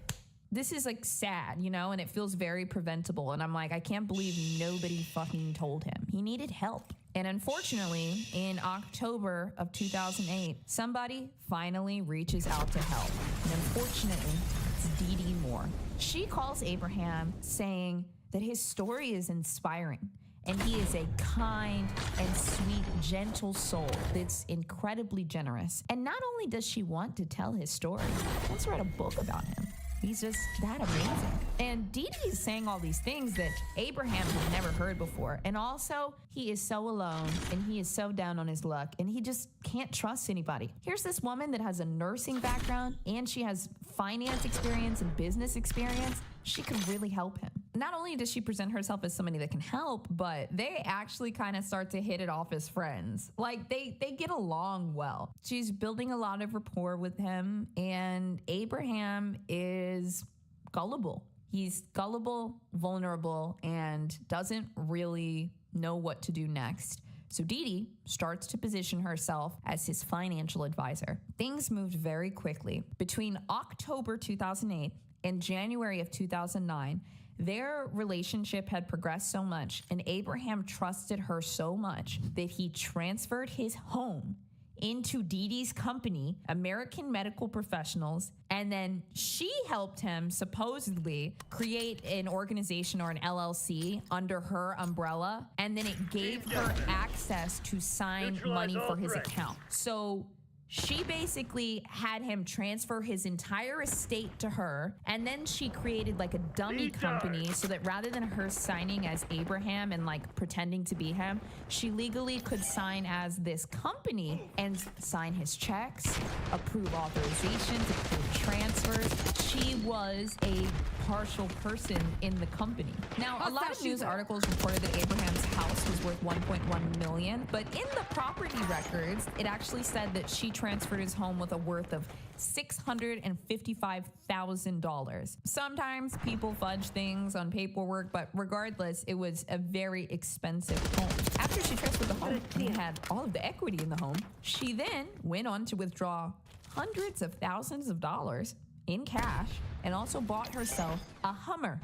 This is like sad, you know, and it feels very preventable. And I'm like, I can't believe nobody fucking told him. He needed help. And unfortunately, in October of 2008, somebody finally reaches out to help. And unfortunately, it's Dee Dee Moore. She calls Abraham saying that his story is inspiring. And he is a kind and sweet, gentle soul that's incredibly generous. And not only does she want to tell his story, she wants to write a book about him. He's just that amazing. And Dee Dee is saying all these things that Abraham had never heard before. And also, he is so alone and he is so down on his luck and he just can't trust anybody. Here's this woman that has a nursing background and she has finance experience and business experience. She could really help him. Not only does she present herself as somebody that can help, but they actually kind of start to hit it off as friends. Like, they get along well. She's building a lot of rapport with him, and Abraham is gullible. He's gullible, vulnerable, and doesn't really know what to do next. So Dee Dee starts to position herself as his financial advisor. Things moved very quickly. Between October 2008 and January of 2009, their relationship had progressed so much, and Abraham trusted her so much that he transferred his home into Dee Dee's company, American Medical Professionals, and then she helped him supposedly create an organization or an LLC under her umbrella, and then it gave her access to sign money for his account. So she basically had him transfer his entire estate to her, and then she created like a dummy company so that rather than her signing as Abraham and like pretending to be him, she legally could sign as this company and sign his checks, approve authorizations, approve transfers. She was a partial person in the company. Now, a lot of news articles reported that Abraham's house was worth $1.1 million, but in the property records, it actually said that she transferred his home with a worth of $655,000. Sometimes people fudge things on paperwork, but regardless, it was a very expensive home. After she transferred the home and had all of the equity in the home, she then went on to withdraw hundreds of thousands of dollars in cash and also bought herself a Hummer,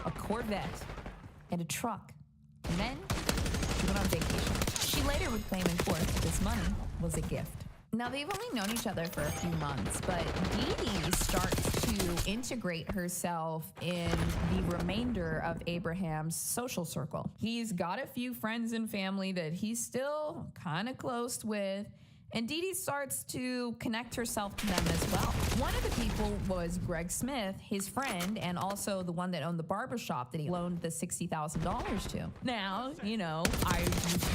a Corvette, and a truck. And then she went on vacation. She later would claim in court that this money was a gift. Now, they've only known each other for a few months, but Dee Dee starts to integrate herself in the remainder of Abraham's social circle. He's got a few friends and family that he's still kind of close with, and Dee Dee starts to connect herself to them as well. One of the people was Greg Smith, his friend, and also the one that owned the barbershop that he loaned the $60,000 to. Now, you know, I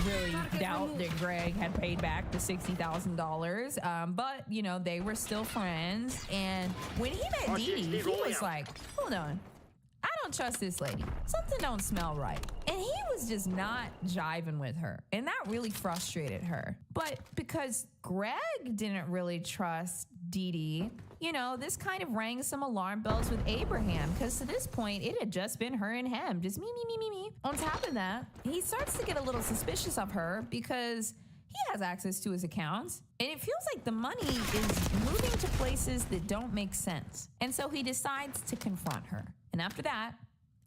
really doubt that Greg had paid back the $60,000, but, you know, they were still friends. And when he met Dee Dee, he was like, hold on. I don't trust this lady. Something don't smell right. And he was just not jiving with her. And that really frustrated her. But because Greg didn't really trust Dee Dee, you know, this kind of rang some alarm bells with Abraham, because to this point, it had just been her and him. Just me. On top of that, he starts to get a little suspicious of her because he has access to his accounts, and it feels like the money is moving to places that don't make sense. And so he decides to confront her. And after that,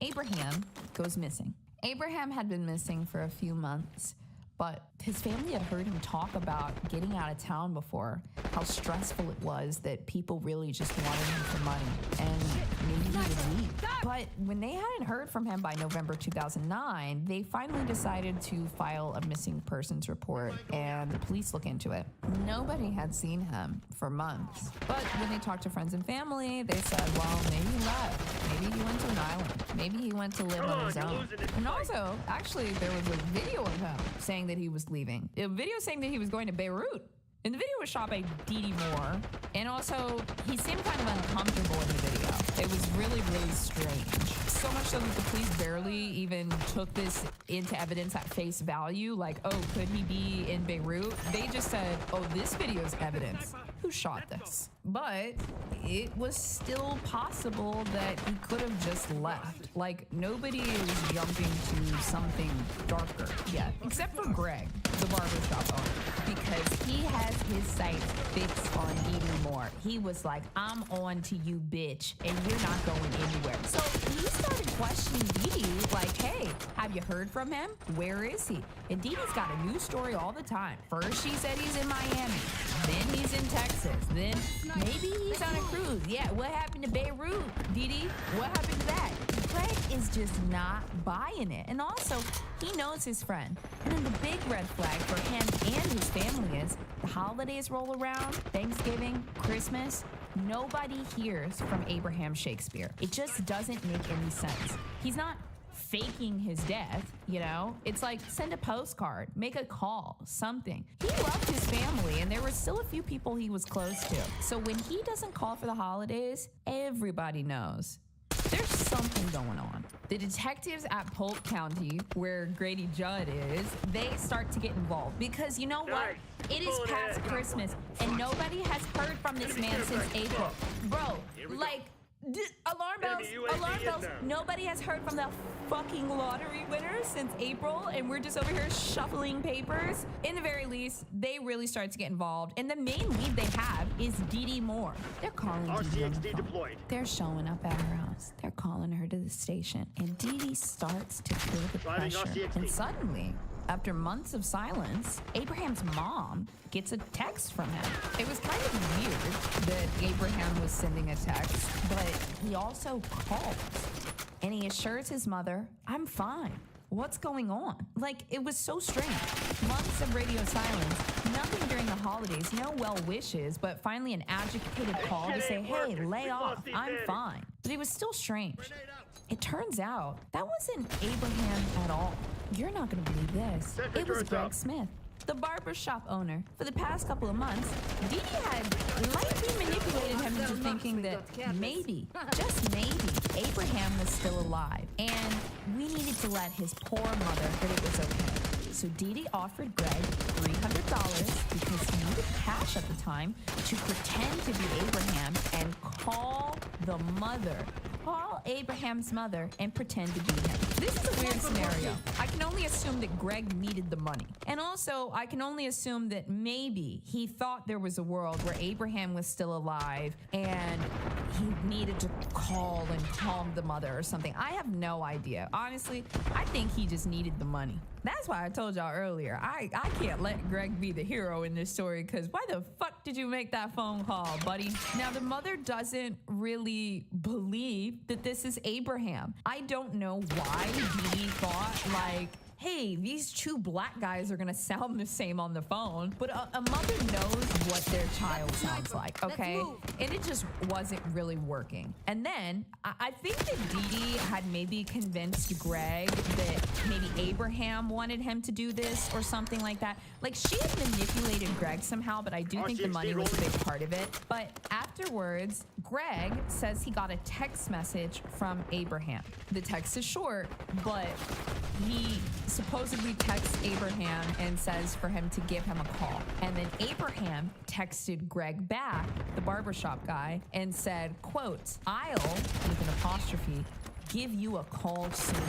Abraham goes missing. Abraham had been missing for a few months, but his family had heard him talk about getting out of town before, how stressful it was that people really just wanted him for money, and maybe he would leave. But when they hadn't heard from him by November 2009, they finally decided to file a missing persons report, and the police look into it. Nobody had seen him for months. But when they talked to friends and family, they said, well, maybe he left. Maybe he went to an island. Maybe he went to live on his own. And also, actually, there was a video of him saying that he was leaving. A video saying that he was going to Beirut. And the video was shot by Dee Moore. And also, he seemed kind of uncomfortable in the video. It was really, really strange. So much so that the police barely even took this into evidence at face value. Like, oh, could he be in Beirut? They just said, oh, this video is evidence. Who shot this? But it was still possible that he could have just left. Like, nobody is jumping to something darker yet, except for Greg, the barbershop owner, because he has his sights fixed on Dee Moore. He was like, I'm on to you, bitch, and you're not going anywhere. So he started questioning Dee, like, hey, have you heard from him? Where is he? And Dee Dee's got a new story all the time. First, she said he's in Miami. Then he's in Texas. Then maybe he's on a cruise. Yeah, what happened to Beirut, Dee Dee? What happened to that? Greg is just not buying it. And also, he knows his friend. And then the big red flag for him and his family is the holidays roll around, Thanksgiving, Christmas. Nobody hears from Abraham Shakespeare. It just doesn't make any sense. He's not faking his death, you know? It's like, send a postcard, make a call, something. He loved his family, and there were still a few people he was close to. So when he doesn't call for the holidays, everybody knows there's something going on. The detectives at Polk County, where Grady Judd is, they start to get involved because you know what? It is past Christmas, and nobody has heard from this man since April. Bro, like, alarm bells. Nobody has heard from the fucking lottery winners since April, and we're just over here shuffling papers. In the very least, they really start to get involved, and the main lead they have is Dee Moore. They're calling Dee Dee on the phone. They're showing up at her house. They're calling her to the station, and Dee starts to feel the pressure. And suddenly, after months of silence, Abraham's mom gets a text from him. It was kind of weird that Abraham was sending a text, but he also calls. And he assures his mother, I'm fine. What's going on? Like, it was so strange. Months of radio silence, nothing during the holidays, no well wishes, but finally an agitated call to say, hey, lay off, I'm fine. But it was still strange. It turns out that wasn't Abraham at all. You're not gonna believe this. It was Greg Smith, the barbershop owner. For the past couple of months, Dee Dee had lightly manipulated him into thinking that maybe, just maybe, Abraham was still alive. And we needed to let his poor mother that it was okay. So Dee Dee offered Greg $300 because he needed cash at the time to pretend to be Abraham and call the mother. Call Abraham's mother and pretend to be him. This is a weird scenario. I can only assume that Greg needed the money. And also, I can only assume that maybe he thought there was a world where Abraham was still alive and he needed to call and calm the mother or something. I have no idea. Honestly, I think he just needed the money. That's why I told y'all earlier, I can't let Greg be the hero in this story, because why the fuck did you make that phone call, buddy? Now, the mother doesn't really believe that this is Abraham. I don't know why Dee thought, like, hey, these two black guys are gonna sound the same on the phone, but a mother knows what their child sounds like, okay? And it just wasn't really working. And then I think that Dee Dee had maybe convinced Greg that maybe Abraham wanted him to do this or something like that. Like, she had manipulated Greg somehow, but I do think the money was a big part of it. But afterwards, Greg says he got a text message from Abraham. The text is short, but he supposedly texts Abraham and says for him to give him a call. And then Abraham texted Greg back, the barbershop guy, and said, quote, I'll, with an apostrophe, give you a call soon,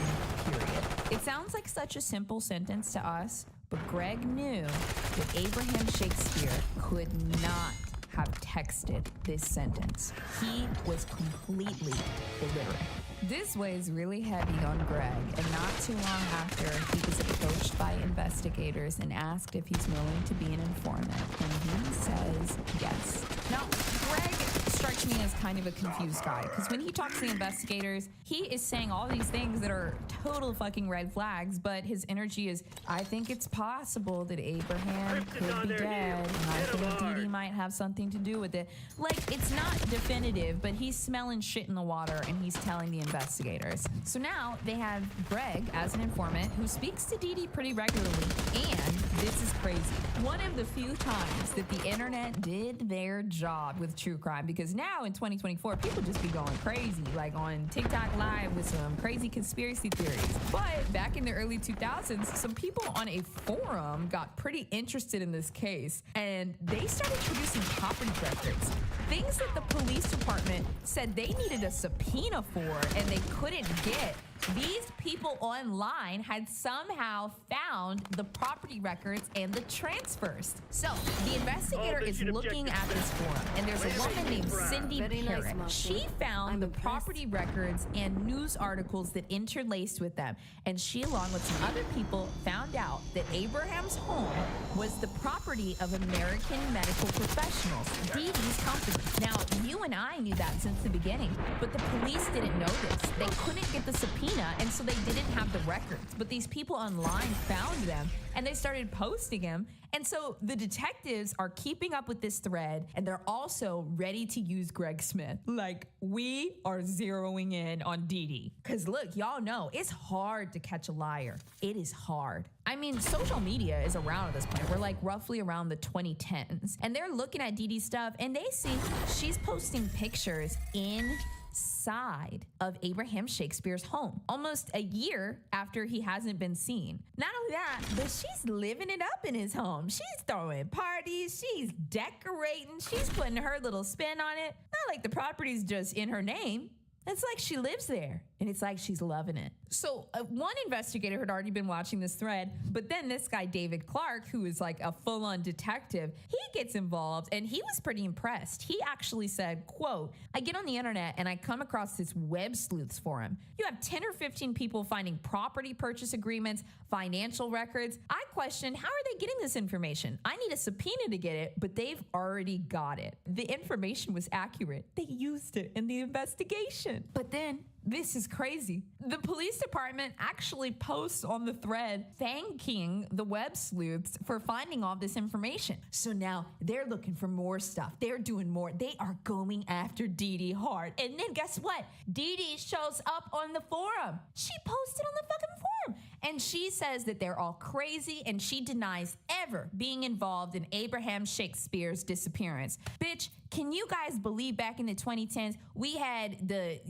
period. It sounds like such a simple sentence to us, but Greg knew that Abraham Shakespeare could not have texted this sentence. He was completely illiterate. This weighs really heavy on Greg, and not too long after, he was approached by investigators and asked if he's willing to be an informant, and he says yes. Now, Greg strikes me as kind of a confused guy, because when he talks to the investigators, he is saying all these things that are total fucking red flags, but his energy is, I think it's possible that Abraham could be dead, and I think Dee Dee might have something to do with it. Like, it's not definitive, but he's smelling shit in the water, and he's telling the investigators. So now they have Greg as an informant who speaks to Dee Dee pretty regularly, and this is crazy. One of the few times that the internet did their job with true crime, because now in 2024, people just be going crazy, like on TikTok Live with some crazy conspiracy theories. But back in the early 2000s, some people on a forum got pretty interested in this case, and they started producing property records. Things that the police department said they needed a subpoena for and they couldn't get. These people online had somehow found the property records and the transfers. So the investigator is looking at this forum, and there's a woman named Cindy Parrott. She found the property records and news articles that interlaced with them, and she, along with some other people, found out that Abraham's home was the property of American medical professionals, Dee Dee's company. Now, you and I knew that since the beginning, but the police didn't know this. They couldn't get the subpoena, and so they didn't have the records. But these people online found them, and they started posting them. And so the detectives are keeping up with this thread, and they're also ready to use Greg Smith. Like, we are zeroing in on Dee Dee. Because look, y'all know, it's hard to catch a liar. It is hard. I mean, social media is around at this point. We're like roughly around the 2010s. And they're looking at Dee Dee's stuff, and they see she's posting pictures inside of Abraham Shakespeare's home, almost a year after he hasn't been seen. Not only that, but she's living it up in his home. She's throwing parties, she's decorating, she's putting her little spin on it. Not like the property's just in her name. It's like she lives there, and it's like she's loving it. So one investigator had already been watching this thread, but then this guy, David Clark, who is like a full-on detective, he gets involved, and he was pretty impressed. He actually said, quote, I get on the internet, and I come across this web sleuths forum. You have 10 or 15 people finding property purchase agreements, financial records. I questioned, how are they getting this information? I need a subpoena to get it, but they've already got it. The information was accurate. They used it in the investigation. But then, this is crazy. The police department actually posts on the thread thanking the web sleuths for finding all this information. So now they're looking for more stuff. They're doing more. They are going after Dee Dee hard. And then guess what? Dee Dee shows up on the forum. She posted on the fucking forum. And she says that they're all crazy, and she denies ever being involved in Abraham Shakespeare's disappearance. Bitch, can you guys believe back in the 2010s, we had the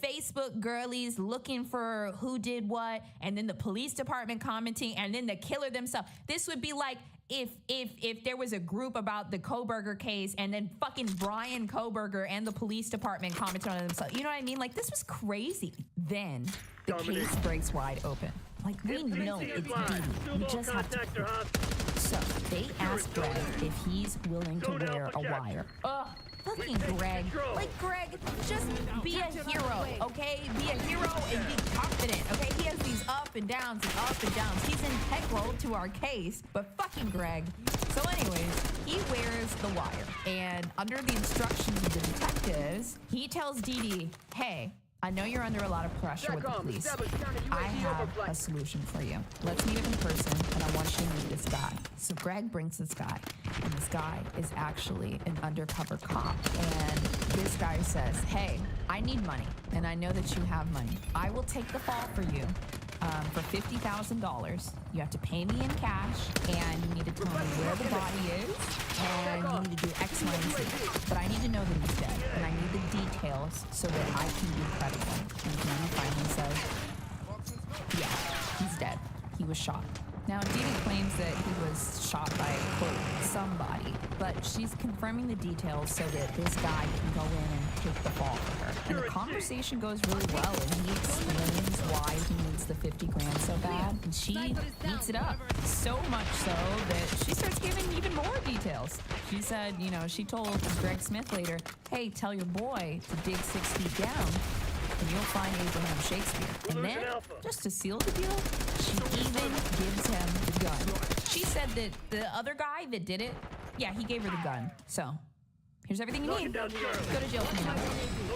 Facebook girlies looking for who did what, and then the police department commenting, and then the killer themselves. This would be like if there was a group about the Kohberger case, and then fucking Brian Kohberger and the police department commented on it themselves. You know what I mean? Like, this was crazy. Then the case breaks wide open. Like, we know it's Dee Dee. We just have to. So they ask Greg if he's willing to wear a wire. Ugh. Fucking Greg. Like, Greg, just be a hero, okay? Be a hero and be confident, okay? He has these up and downs and up and downs. He's integral to our case, but fucking Greg. So anyways, he wears the wire, and under the instructions of the detectives, he tells Dee Dee, hey, I know you're under a lot of pressure with the police. I have a solution for you. Let's meet up in person, and I want you to meet this guy. So Greg brings this guy, and this guy is actually an undercover cop. And this guy says, hey, I need money, and I know that you have money. I will take the fall for you. For $50,000, you have to pay me in cash, and you need to tell me where the body is, and you need to do X, Y, and Z. But I need to know that he's dead, and I need the details so that I can be credible. And he finally says, yeah, he's dead. He was shot. Now, Dee Dee claims that he was shot by, quote, somebody, but she's confirming the details so that this guy can go in and take the fall for her. And the conversation goes really well, and he explains why he needs the 50 grand so bad, and she eats it up. So much so that she starts giving even more details. She said, you know, she told Greg Smith later, hey, tell your boy to dig 6 feet down, and you'll find Abraham Shakespeare. And then, just to seal the deal, she even gives him the gun. She said that the other guy that did it, yeah, he gave her the gun. So, here's everything you need. Go to jail for now.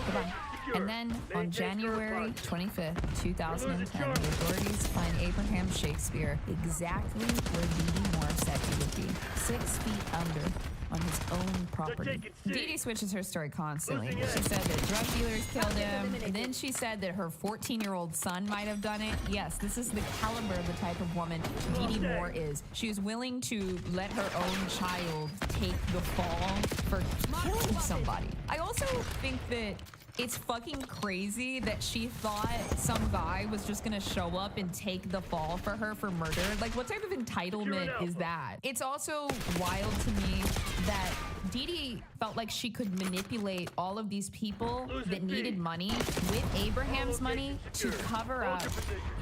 Goodbye. And then, on January 25th, 2010, the authorities find Abraham Shakespeare exactly where Dee Dee Moore said he would be, 6 feet under on his own property. Dee Dee switches her story constantly. She said that drug dealers killed him, and then she said that her 14-year-old son might have done it. Yes, this is the caliber of the type of woman Dee Dee Moore is. She is willing to let her own child take the fall for killing somebody. I also think that it's fucking crazy that she thought some guy was just gonna show up and take the fall for her for murder. Like, what type of entitlement is that? It's also wild to me that Dee Dee felt like she could manipulate all of these people that needed money with Abraham's money to cover up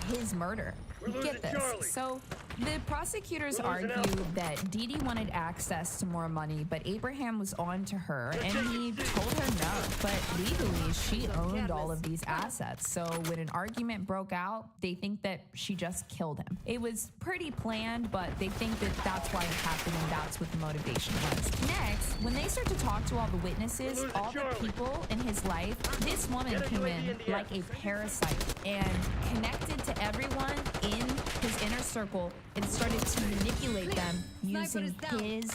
his murder. Get this. So the prosecutors argue that Dee Dee wanted access to more money, but Abraham was on to her, and he told her no. But legally, she owned all of these assets. So when an argument broke out, they think that she just killed him. It was pretty planned, but they think that that's why it happened, and that's what the motivation was. Next, when they start to talk to all the witnesses, all the people in his life, this woman came in like a parasite and connected to everyone in his inner circle and started to manipulate them using his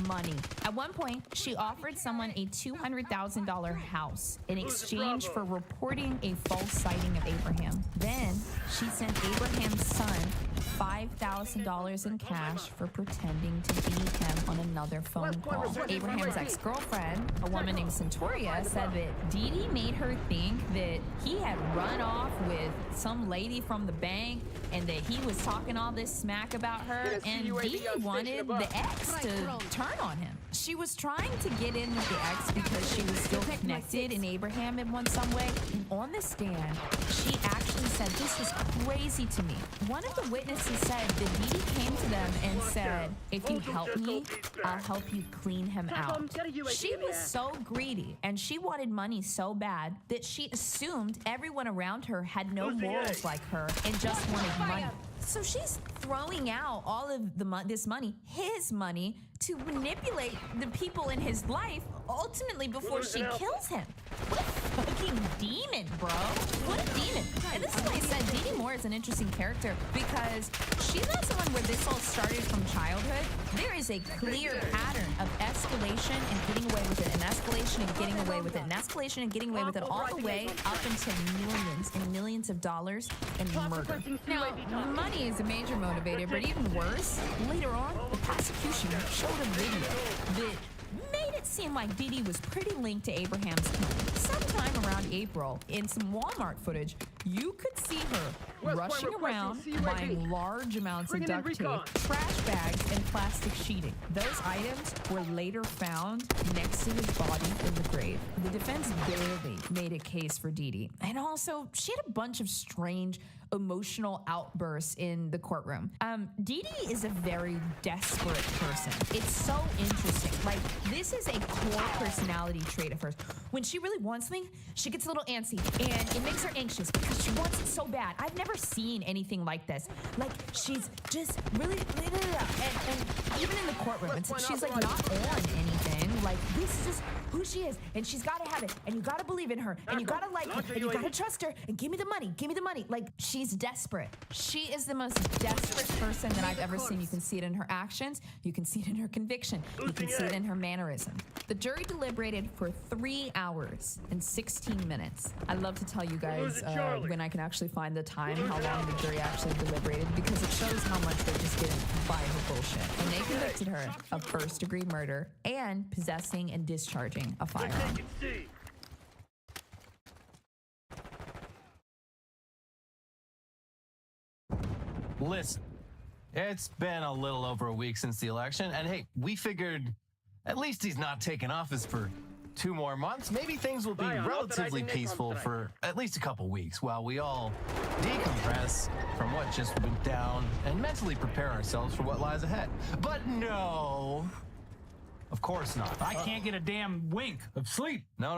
money. At one point, she offered someone a $200,000 house in exchange for reporting a false sighting of Abraham. Then, she sent Abraham's son $5,000 in cash for pretending to be him on another phone call. Abraham's ex-girlfriend, a woman named Centuria, said that Dee Dee made her think that he had run off with some lady from the bank and that he was talking all this smack about her, and Dee Dee wanted the ex to turn on him. She was trying to get in with the ex because she was still connected in Abraham in some way. And on the stand, she actually said, this is crazy to me. One of the witnesses said that Dee Dee came to them and said, if you help me, I'll help you clean him out. She was so greedy and she wanted money so bad that she assumed everyone around her had no morals like her and just wanted money. So she's throwing out all of this money, his money, to manipulate the people in his life, ultimately before she kills him. What a fucking demon, bro. What a demon. And this is why I said Dee Dee Moore is an interesting character, because she's not someone where this all started from childhood. There is a clear pattern of escalation and getting away with it, and escalation and getting away with it, and escalation and getting away with it, all the way up into millions and millions of dollars and murder. Now, money is a major motivator, but even worse, later on, the prosecution showed a video that made it seem like Dee Dee was pretty linked to Abraham's killing. Sometime around April, in some Walmart footage, you could see her rushing around, buying large amounts of duct tape, trash bags, and plastic sheeting. Those items were later found next to his body in the grave. The defense barely made a case for Dee Dee. And also, she had a bunch of strange emotional outbursts in the courtroom. Dee Dee is a very desperate person. It's so interesting. Like, this is a core personality trait of hers. When she really wants something, she gets a little antsy, and it makes her anxious because she wants it so bad. I've never seen anything like this. Like, she's just really, and even in the courtroom, she's like not on anything. Like, this is just who she is, and she's got to have it, and you got to believe in her, and you got to like her, and you got to trust her, and give me the money, give me the money. Like, she's desperate. She is the most desperate person that I've ever seen. You can see it in her actions, you can see it in her conviction, you can see it in her mannerism. The jury deliberated for 3 hours and 16 minutes. I'd love to tell you guys when I can actually find the time, how long the jury actually deliberated, because it shows how much they just didn't buy her bullshit. And they convicted her of first-degree murder and possessing and discharging a firearm. Listen, It's been a little over a week since the election, and hey, we figured at least he's not taking office for 2 more months. Maybe things will be relatively peaceful for at least a couple weeks while we all decompress from what just went down and mentally prepare ourselves for what lies ahead. But no, of course not. I can't get a damn wink of sleep. No.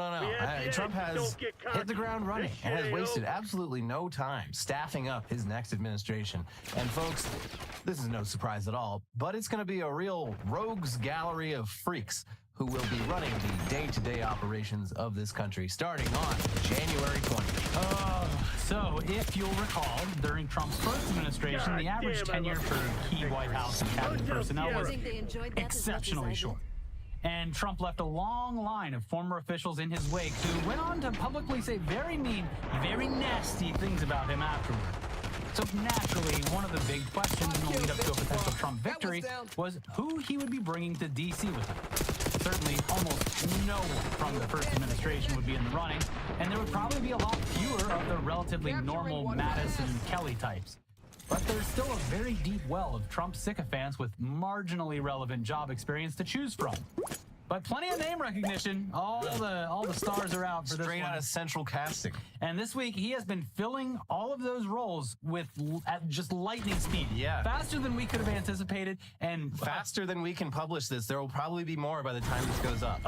Trump has hit the ground running and has wasted absolutely no time staffing up his next administration. And folks, this is no surprise at all, but it's going to be a real rogues gallery of freaks who will be running the day-to-day operations of this country starting on January 20th. So, if you'll recall, during Trump's first administration, the average tenure for key White House and cabinet personnel was exceptionally short. And Trump left a long line of former officials in his wake who went on to publicly say very mean, very nasty things about him afterward. So naturally, one of the big questions in the lead up to a potential Trump victory was who he would be bringing to D.C. with him. Certainly, almost no one from the first administration would be in the running, and there would probably be a lot fewer of the relatively normal Mattis and Kelly types. But there's still a very deep well of Trump sycophants with marginally relevant job experience to choose from. But plenty of name recognition. All the stars are out for this one. Straight out of central casting. And this week, he has been filling all of those roles at just lightning speed. Yeah. Faster than we could have anticipated. And faster than we can publish this. There will probably be more by the time this goes up.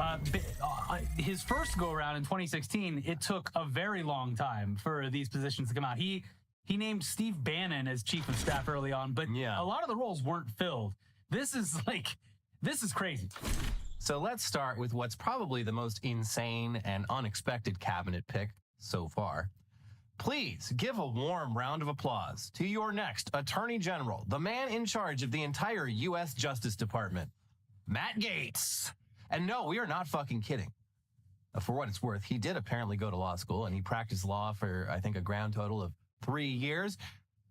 His first go-around in 2016, it took a very long time for these positions to come out. He named Steve Bannon as chief of staff early on, but a lot of the roles weren't filled. This is crazy. So let's start with what's probably the most insane and unexpected cabinet pick so far. Please give a warm round of applause to your next Attorney General, the man in charge of the entire U.S. Justice Department, Matt Gaetz. And no, we are not fucking kidding. For what it's worth, he did apparently go to law school, and he practiced law for, I think, a grand total of 3 years.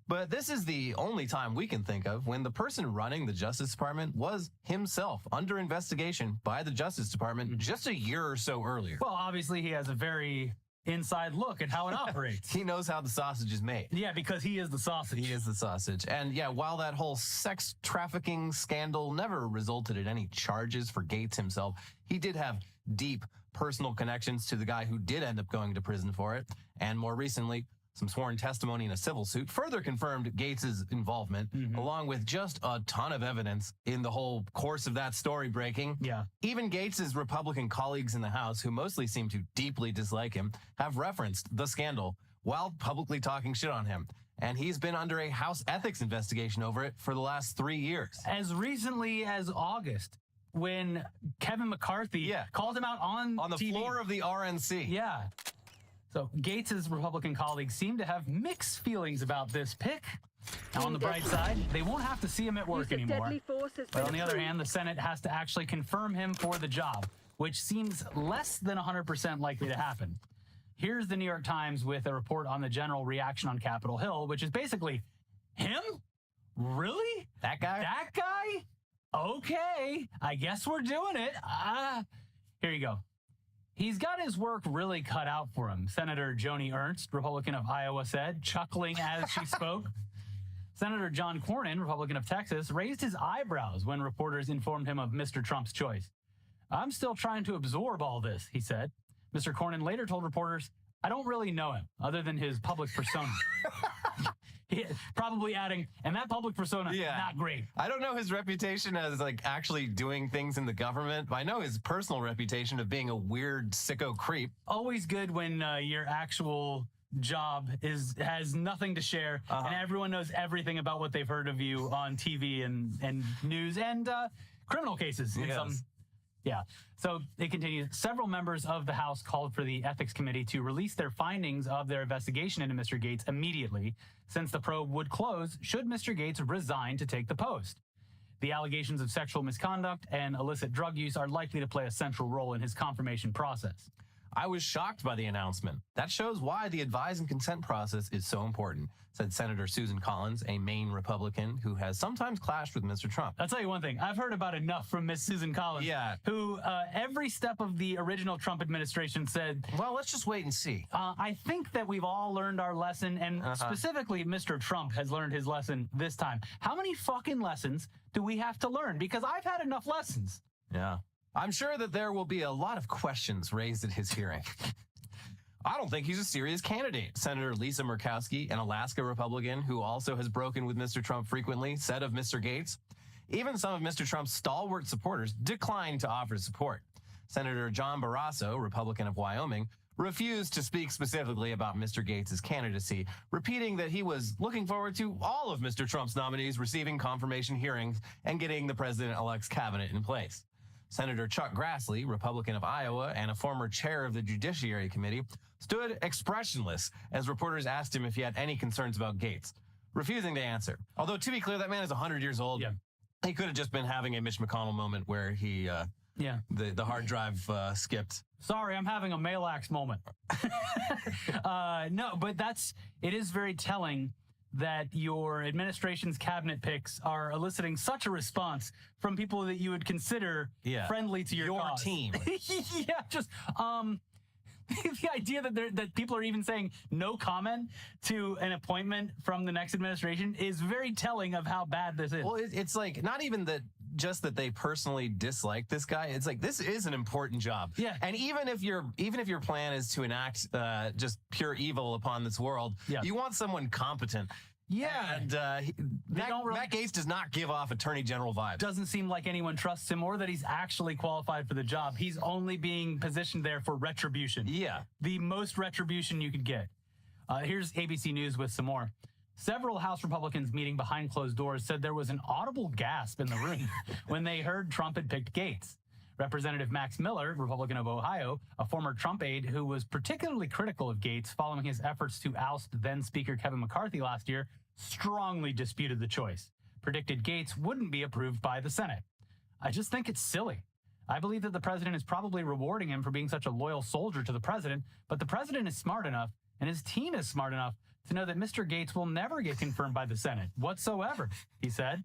But this is the only time we can think of when the person running the Justice Department was himself under investigation by the Justice Department just a year or so earlier. Well, obviously, he has a very inside look at how it operates. He knows how the sausage is made. Yeah, because he is the sausage. He is the sausage. And yeah, while that whole sex trafficking scandal never resulted in any charges for Gaetz himself, he did have deep personal connections to the guy who did end up going to prison for it. And more recently, some sworn testimony in a civil suit further confirmed Gaetz's involvement, along with just a ton of evidence in the whole course of that story breaking. Yeah. Even Gaetz's Republican colleagues in the House, who mostly seem to deeply dislike him, have referenced the scandal while publicly talking shit on him. And he's been under a House ethics investigation over it for the last 3 years. As recently as August, when Kevin McCarthy called him out on the TV. Floor of the RNC. Yeah. So Gaetz's Republican colleagues seem to have mixed feelings about this pick. Now, on the bright side, they won't have to see him at work anymore. But on the other hand, the Senate has to actually confirm him for the job, which seems less than 100% likely to happen. Here's the New York Times with a report on the general reaction on Capitol Hill, which is basically, him? Really? That guy? That guy? Okay, I guess we're doing it. Here you go. He's got his work really cut out for him, Senator Joni Ernst, Republican of Iowa, said, chuckling as she spoke. Senator John Cornyn, Republican of Texas, raised his eyebrows when reporters informed him of Mr. Trump's choice. I'm still trying to absorb all this, he said. Mr. Cornyn later told reporters, I don't really know him, other than his public persona. Probably adding, and that public persona, not great. I don't know his reputation as actually doing things in the government, but I know his personal reputation of being a weird sicko creep. Always good when your actual job has nothing to share, and everyone knows everything about what they've heard of you on TV and news and criminal cases. Yeah. So it continues. Several members of the House called for the Ethics Committee to release their findings of their investigation into Mr. Gaetz immediately, since the probe would close should Mr. Gaetz resign to take the post. The allegations of sexual misconduct and illicit drug use are likely to play a central role in his confirmation process. I was shocked by the announcement. That shows why the advise and consent process is so important, said Senator Susan Collins, a Maine Republican who has sometimes clashed with Mr. Trump. I'll tell you one thing. I've heard about enough from Miss Susan Collins, who every step of the original Trump administration said, well, let's just wait and see. I think that we've all learned our lesson, and specifically Mr. Trump has learned his lesson this time. How many fucking lessons do we have to learn? Because I've had enough lessons. Yeah. I'm sure that there will be a lot of questions raised at his hearing. I don't think he's a serious candidate, Senator Lisa Murkowski, an Alaska Republican who also has broken with Mr. Trump frequently, said of Mr. Gates. Even some of Mr. Trump's stalwart supporters declined to offer support. Senator John Barrasso, Republican of Wyoming, refused to speak specifically about Mr. Gates' candidacy, repeating that he was looking forward to all of Mr. Trump's nominees receiving confirmation hearings and getting the president-elect's cabinet in place. Senator Chuck Grassley, Republican of Iowa and a former chair of the Judiciary Committee, stood expressionless as reporters asked him if he had any concerns about Gates, refusing to answer. Although, to be clear, that man is 100 years old. Yeah. He could have just been having a Mitch McConnell moment where he, the hard drive skipped. Sorry, I'm having a Malax moment. No, but it is very telling that your administration's cabinet picks are eliciting such a response from people that you would consider friendly to your cause. Team. Yeah, just the idea that people are even saying no comment to an appointment from the next administration is very telling of how bad this is. Well, it's like not even just that they personally dislike this guy. It's like this is an important job. Yeah. And even if your plan is to enact just pure evil upon this world, you want someone competent. Yeah. And Matt Gaetz does not give off Attorney General vibes. Doesn't seem like anyone trusts him or that he's actually qualified for the job. He's only being positioned there for retribution. Yeah. The most retribution you could get. Here's ABC News with some more. Several House Republicans meeting behind closed doors said there was an audible gasp in the room when they heard Trump had picked Gaetz. Representative Max Miller, Republican of Ohio, a former Trump aide who was particularly critical of Gaetz following his efforts to oust then-Speaker Kevin McCarthy last year, strongly disputed the choice, predicted Gaetz wouldn't be approved by the Senate. I just think it's silly. I believe that the president is probably rewarding him for being such a loyal soldier to the president, but the president is smart enough, and his team is smart enough to know that Mr. Gaetz will never get confirmed by the Senate whatsoever, he said.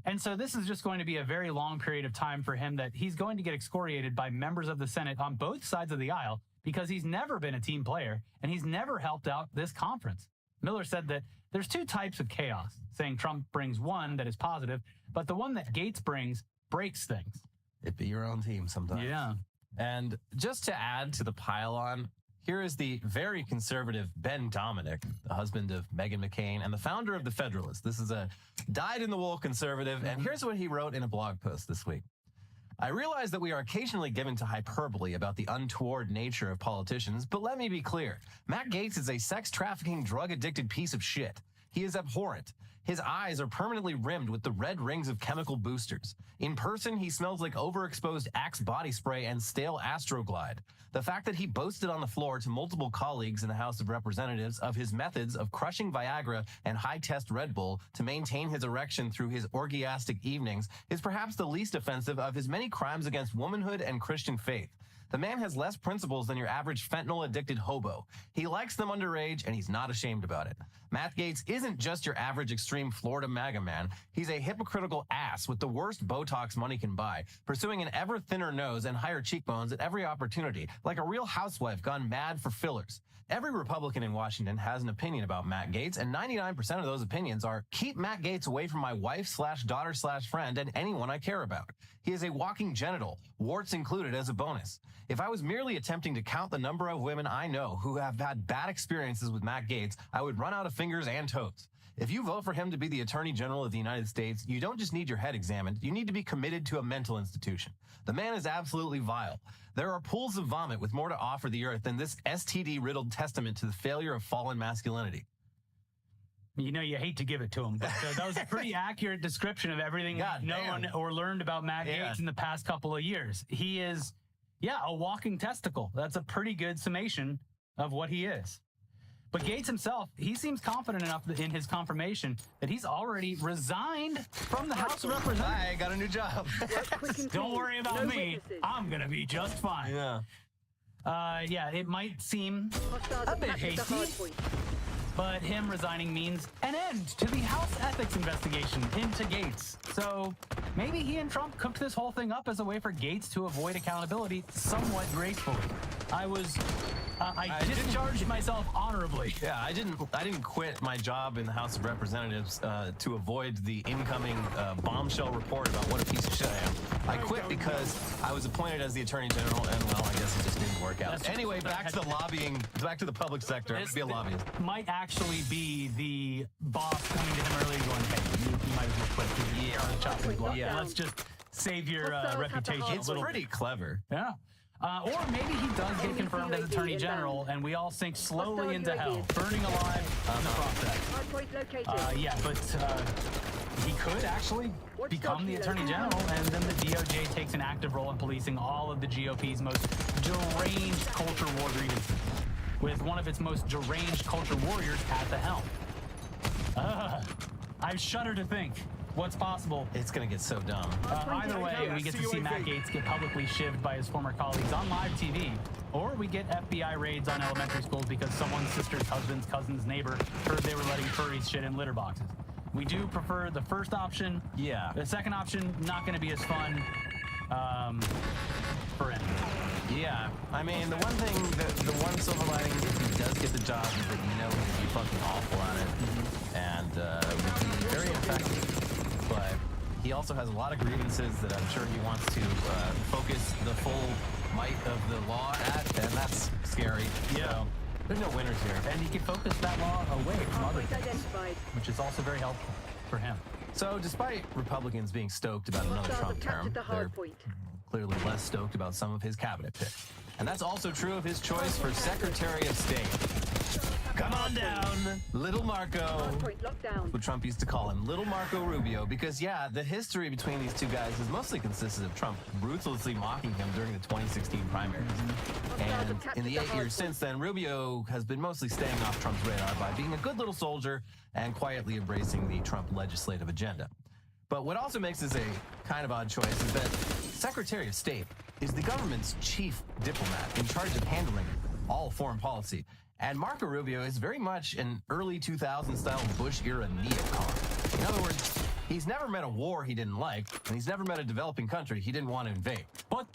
And so this is just going to be a very long period of time for him that he's going to get excoriated by members of the Senate on both sides of the aisle because he's never been a team player and he's never helped out this conference. Miller said that there's two types of chaos, saying Trump brings one that is positive, but the one that Gaetz brings breaks things. It'd be your own team sometimes. Yeah. And just to add to the pile-on, here is the very conservative Ben Dominic, the husband of Meghan McCain and the founder of The Federalist. This is a dyed-in-the-wool conservative, and here's what he wrote in a blog post this week. I realize that we are occasionally given to hyperbole about the untoward nature of politicians, but let me be clear. Matt Gaetz is a sex-trafficking, drug-addicted piece of shit. He is abhorrent. His eyes are permanently rimmed with the red rings of chemical boosters. In person, he smells like overexposed Axe body spray and stale Astroglide. The fact that he boasted on the floor to multiple colleagues in the House of Representatives of his methods of crushing Viagra and high-test Red Bull to maintain his erection through his orgiastic evenings is perhaps the least offensive of his many crimes against womanhood and Christian faith. The man has less principles than your average fentanyl-addicted hobo. He likes them underage, and he's not ashamed about it. Matt Gaetz isn't just your average extreme Florida MAGA man. He's a hypocritical ass with the worst Botox money can buy, pursuing an ever thinner nose and higher cheekbones at every opportunity, like a real housewife gone mad for fillers. Every Republican in Washington has an opinion about Matt Gaetz, and 99% of those opinions are, keep Matt Gaetz away from my wife/daughter/friend and anyone I care about. He is a walking genital, warts included as a bonus. If I was merely attempting to count the number of women I know who have had bad experiences with Matt Gaetz, I would run out of fingers and toes. If you vote for him to be the Attorney General of the United States, you don't just need your head examined, you need to be committed to a mental institution. The man is absolutely vile. There are pools of vomit with more to offer the earth than this STD-riddled testament to the failure of fallen masculinity. You know, you hate to give it to him, but that was a pretty accurate description of everything we've known or learned about Matt Gaetz in the past couple of years. He is, a walking testicle. That's a pretty good summation of what he is. But Gaetz himself, he seems confident enough in his confirmation that he's already resigned from the House of Representatives. I got a new job. Don't worry about me. I'm going to be just fine. Yeah. Yeah, it might seem a bit hasty, but him resigning means an end to the House ethics investigation into Gates. So maybe he and Trump cooked this whole thing up as a way for Gates to avoid accountability somewhat gracefully. I discharged myself honorably. Yeah, I didn't quit my job in the House of Representatives to avoid the incoming bombshell report about what a piece of shit I am. I quit because I was appointed as the Attorney General, and well, I guess it just didn't work out. Anyway, back to the lobbying, back to the public sector. Be a lobbyist. Might actually be the boss coming to him early and going, hey, you might as well quit. You're on the chopping block. Yeah. Let's just save your reputation It's a little pretty bit. clever. Yeah. Or maybe he does get confirmed as Attorney General, and we all sink slowly into hell, burning alive in the process. Yeah, but he could actually become the Attorney General, and then the DOJ takes an active role in policing all of the GOP's most deranged culture war grievances, with one of its most deranged culture warriors at the helm. I shudder to think what's possible. It's going to get so dumb. Either way, we get to see Matt Gaetz get publicly shivved by his former colleagues on live TV, or we get FBI raids on elementary schools because someone's sister's husband's cousin's neighbor heard they were letting furries shit in litter boxes. We do prefer the first option. Yeah. The second option, not going to be as fun for him. Yeah. I mean, the one thing, the one silver lining, if he does get the job, is that you know he'll be fucking awful at it. And will be very effective. But he also has a lot of grievances that I'm sure he wants to focus the full might of the law at, and that's scary. Yeah. So, there's no winners here. And he can focus that law away from other things, which is also very helpful for him. So despite Republicans being stoked about another Trump term, they're clearly less stoked about some of his cabinet picks. And that's also true of his choice for Secretary of State. Come on down, Little Marco. What Trump used to call him, Little Marco Rubio, because yeah, the history between these two guys has mostly consisted of Trump ruthlessly mocking him during the 2016 primaries. And in the 8 years since then, Rubio has been mostly staying off Trump's radar by being a good little soldier and quietly embracing the Trump legislative agenda. But what also makes this a kind of odd choice is that Secretary of State is the government's chief diplomat in charge of handling all foreign policy. And Marco Rubio is very much an early 2000s style Bush-era neocon. In other words, he's never met a war he didn't like, and he's never met a developing country he didn't want to invade. But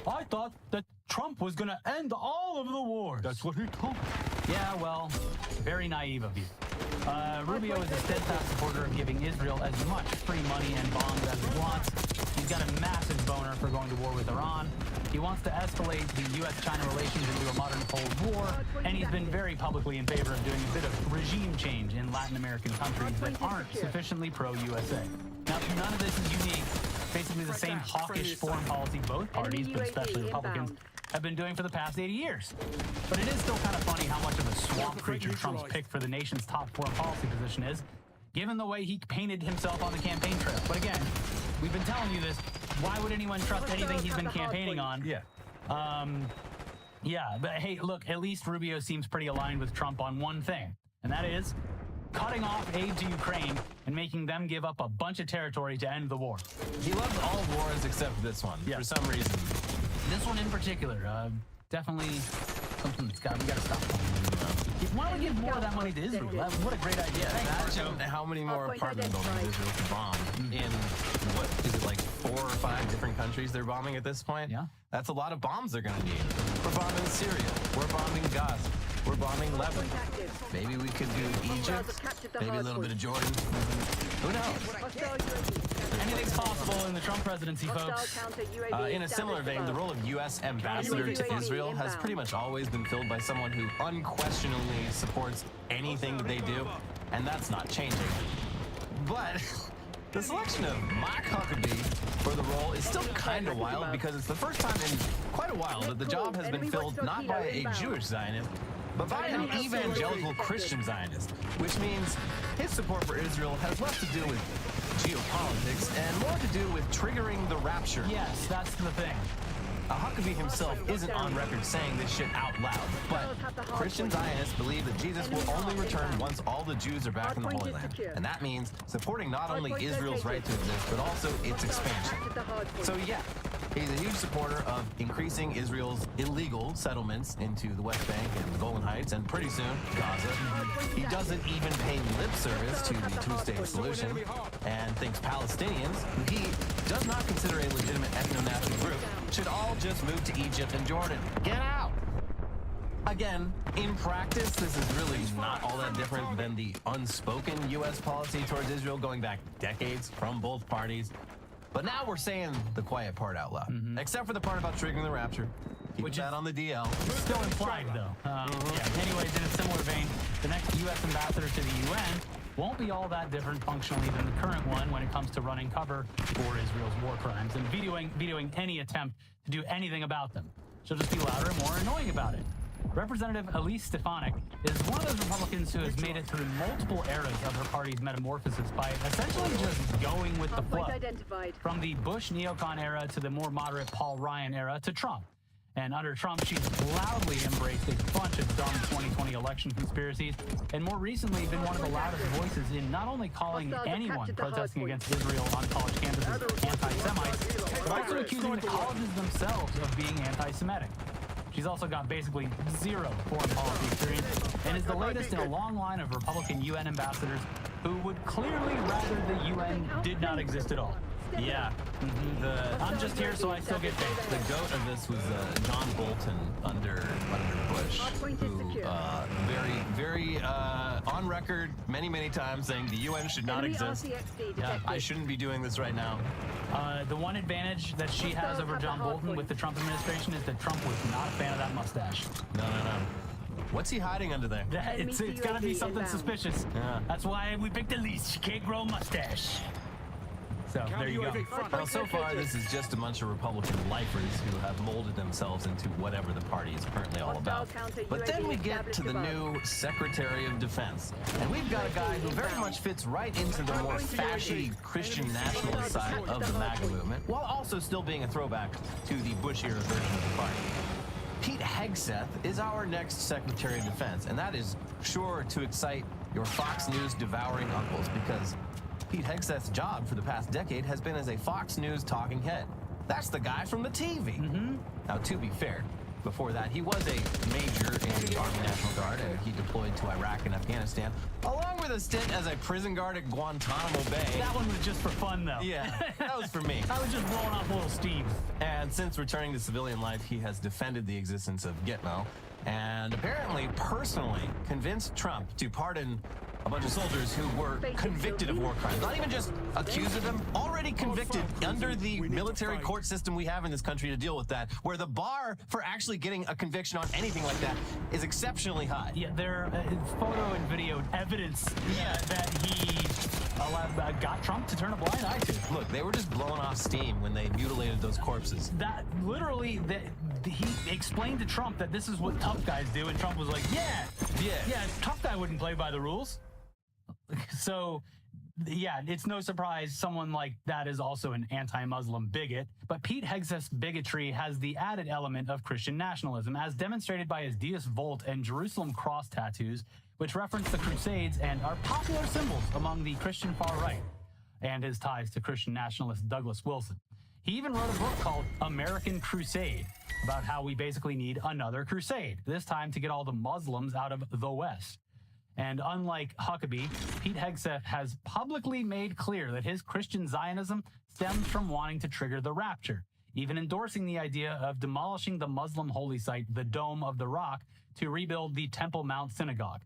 I thought that Trump was going to end all of the wars. That's what he told me. Yeah, well, very naive of you. Rubio is a steadfast supporter of giving Israel as much free money and bombs as it wants. He's got a massive boner for going to war with Iran. He wants to escalate the U.S.-China relations into a modern Cold War, and he's been very publicly in favor of doing a bit of regime change in Latin American countries that aren't sufficiently pro-USA. Now, none of this is unique. Basically the same hawkish foreign policy both parties, but especially Republicans, have been doing for the past 80 years. But it is still kind of funny how much of a swamp creature Trump's pick for the nation's top foreign policy position is, given the way he painted himself on the campaign trail. But again, we've been telling you this. Why would anyone trust anything he's been campaigning on? Yeah. Yeah, but hey, look, at least Rubio seems pretty aligned with Trump on one thing, and that is cutting off aid to Ukraine and making them give up a bunch of territory to end the war. He loves all wars except this one, for some reason. This one in particular, definitely something we got to stop. Why don't we give more of that money to Israel? What a great idea. Imagine how many more apartment buildings Israel can bomb in, what, is it like 4 or 5 different countries they're bombing at this point? Yeah. That's a lot of bombs they're going to need. We're bombing Syria. We're bombing Gaza. We're bombing Lebanon. Maybe we could do Egypt. Maybe a little bit of Jordan. Who knows? Anything's possible in the Trump presidency, folks. In a similar vein, the role of U.S. ambassador to Israel has pretty much always been filled by someone who unquestionably supports anything they do, and that's not changing. But the selection of Mark Huckabee for the role is still kind of wild because it's the first time in quite a while that the job has been filled not by a Jewish Zionist, but by an evangelical Christian Zionist, which means his support for Israel has less to do with geopolitics and more to do with triggering the rapture. Yes, that's the thing. Huckabee himself isn't on record saying this shit out loud, but Christian Zionists believe that Jesus will only return once all the Jews are back in the Holy Land. And that means supporting not only Israel's right to exist, but also its expansion. So yeah, He's a huge supporter of increasing Israel's illegal settlements into the West Bank and the Golan Heights, and pretty soon, Gaza. He doesn't even pay lip service to the two-state solution and thinks Palestinians, who he does not consider a legitimate ethno-national group, should all just move to Egypt and Jordan. Get out! Again, in practice, this is really not all that different than the unspoken U.S. policy towards Israel going back decades from both parties. But now we're saying the quiet part out loud, except for the part about triggering the rapture. Keep that on the DL. Still implied, though. Yeah. Anyways, in a similar vein, the next U.S. ambassador to the UN won't be all that different functionally than the current one when it comes to running cover for Israel's war crimes and vetoing any attempt to do anything about them. She'll just be louder and more annoying about it. Representative Elise Stefanik is one of those Republicans who has made it through multiple eras of her party's metamorphosis by essentially just going with the flow. From the Bush neocon era to the more moderate Paul Ryan era to Trump. And under Trump, she's loudly embraced a bunch of dumb 2020 election conspiracies, and more recently been one of the loudest voices in not only calling anyone protesting against Israel on college campuses anti-Semites, but also accusing the colleges themselves of being anti-Semitic. She's also got basically zero foreign policy experience and is the latest in a long line of Republican UN ambassadors who would clearly rather the UN did not exist at all. Yeah. I'm just here so I still get paid. The goat of this was John Bolton under Bush, who very on record many times saying the UN should not exist. Yeah, I shouldn't be doing this right now. The one advantage that she has over John Bolton with the Trump administration is that Trump was not a fan of that mustache. No. What's he hiding under there? It's got to be something suspicious. Yeah. That's why we picked Elise. She can't grow a mustache. So there you go. Well, so far, this is just a bunch of Republican lifers who have molded themselves into whatever the party is currently all about. But then we get to the new Secretary of Defense. And we've got a guy who very much fits right into the more fashy Christian nationalist side of the MAGA movement, while also still being a throwback to the Bush-era version of the party. Pete Hegseth is our next Secretary of Defense, and that is sure to excite your Fox News devouring uncles, because Pete Hegseth's job for the past decade has been as a Fox News talking head. That's the guy from the TV. Now, to be fair, before that, he was a major in the Army National Guard, and he deployed to Iraq and Afghanistan, along with a stint as a prison guard at Guantanamo Bay. That one was just for fun, though. Yeah, that was for me. I was just blowing off a little steam. And since returning to civilian life, he has defended the existence of Gitmo, and apparently personally convinced Trump to pardon a bunch of soldiers who were convicted of war crimes. Not even just accused of them, already convicted under the military court system we have in this country to deal with that, where the bar for actually getting a conviction on anything like that is exceptionally high. Yeah, there is photo and video evidence that he got Trump to turn a blind eye to. Look, they were just blowing off steam when they mutilated those corpses. That literally, he explained to Trump that this is what tough guys do, and Trump was like, yeah, tough guy wouldn't play by the rules. So, yeah, it's no surprise someone like that is also an anti-Muslim bigot. But Pete Hegseth's bigotry has the added element of Christian nationalism, as demonstrated by his Deus Vult and Jerusalem cross tattoos, which reference the Crusades and are popular symbols among the Christian far right, and his ties to Christian nationalist Douglas Wilson. He even wrote a book called American Crusade, about how we basically need another crusade, this time to get all the Muslims out of the West. And unlike Huckabee, Pete Hegseth has publicly made clear that his Christian Zionism stems from wanting to trigger the rapture, even endorsing the idea of demolishing the Muslim holy site, the Dome of the Rock, to rebuild the Temple Mount Synagogue.